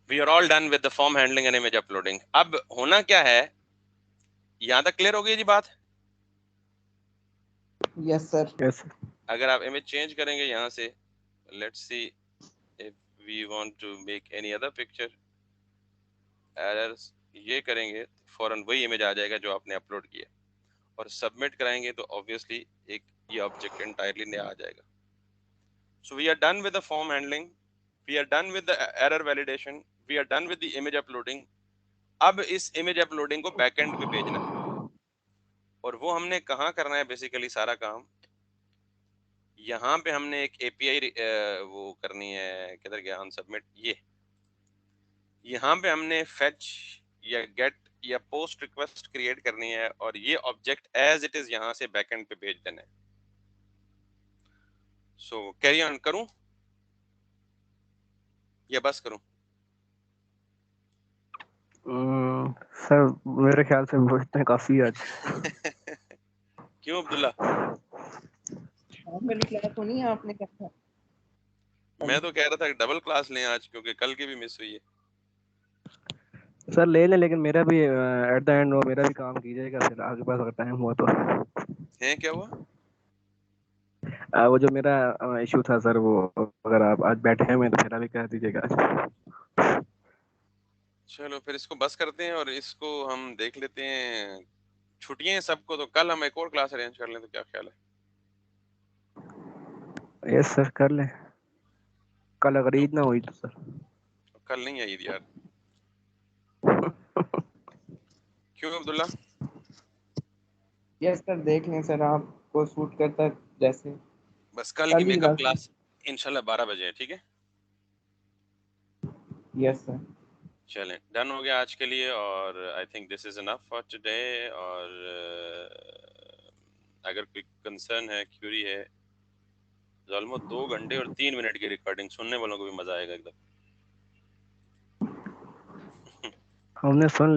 We are all done with the form handling and image uploading. अब होना क्या है, यहां तक क्लियर हो गई जी बात? Yes sir. यस। अगर आप इमेज चेंज करेंगे यहाँ से, let's see if we want to make any other picture, errors ये करेंगे फौरन वही इमेज आ जाएगा जो आपने अपलोड किया, और सबमिट कराएंगे तो ऑब्वियसली एक ये ऑब्जेक्ट एंटायरली नया आ जाएगा। So we are done with the form handling, we are done with the error validation, we are done with the image uploading. अब इस इमेज अपलोडिंग को बैकएंड पे भेजना है, और वो हमने कहाँ करना है बेसिकली सारा काम, यहाँ पे हमने एक एपीआई वो करनी है, किधर गया ऑन सबमिट, ये यहाँ पे हमने फेच या गेट या पोस्ट रिक्वेस्ट क्रिएट करनी है, और ये ऑब्जेक्ट एज इट इज यहाँ से बैकएंड पे भेज देना है। सो कैरी ऑन करूं या बस करूं? सर मेरे ख्याल से वो इतने काफी आज। क्यों अब्दुल्ला? मेरी क्लास होनी है, आपने कहा। मैं तो कह रहा था डबल क्लास लें आज, क्योंकि कल की भी मिस हुई है। सर ले लें, लेकिन मेरा भी एट द एंड वो मेरा भी काम कीजिएगा फिर आगे पास अगर टाइम हुआ तो। है क्या हुआ? वो जो मेरा इशू था सर, वो अगर आप आज बैठे हैं मैं तो मेरा भी कह दीजिएगा आज। चलो फिर इसको बस करते हैं और इसको हम देख लेते हैं। छुट्टियां हैं सबको, तो कल हम एक और क्लास अरेंज कर लें, तो क्या ख्याल है? यस सर कर लें, कल अगर ईद ना हुई तो सर। कल नहीं आई यार। क्यों अब्दुल्ला? यस सर, देख लें सर, आपको सूट करता है जैसे। बस कल की मेकअप क्लास इंशाल्लाह 12 बजे है, ठीक है? Yes sir. चलें, डन हो गया आज के लिए, और I think this is enough for today. और अगर कोई कंसर्न है, क्यूरी है, ऑलमोस्ट 2 घंटे और 3 मिनट की रिकॉर्डिंग, सुनने वालों को भी मजा आएगा एकदम। हमने सुन लिया।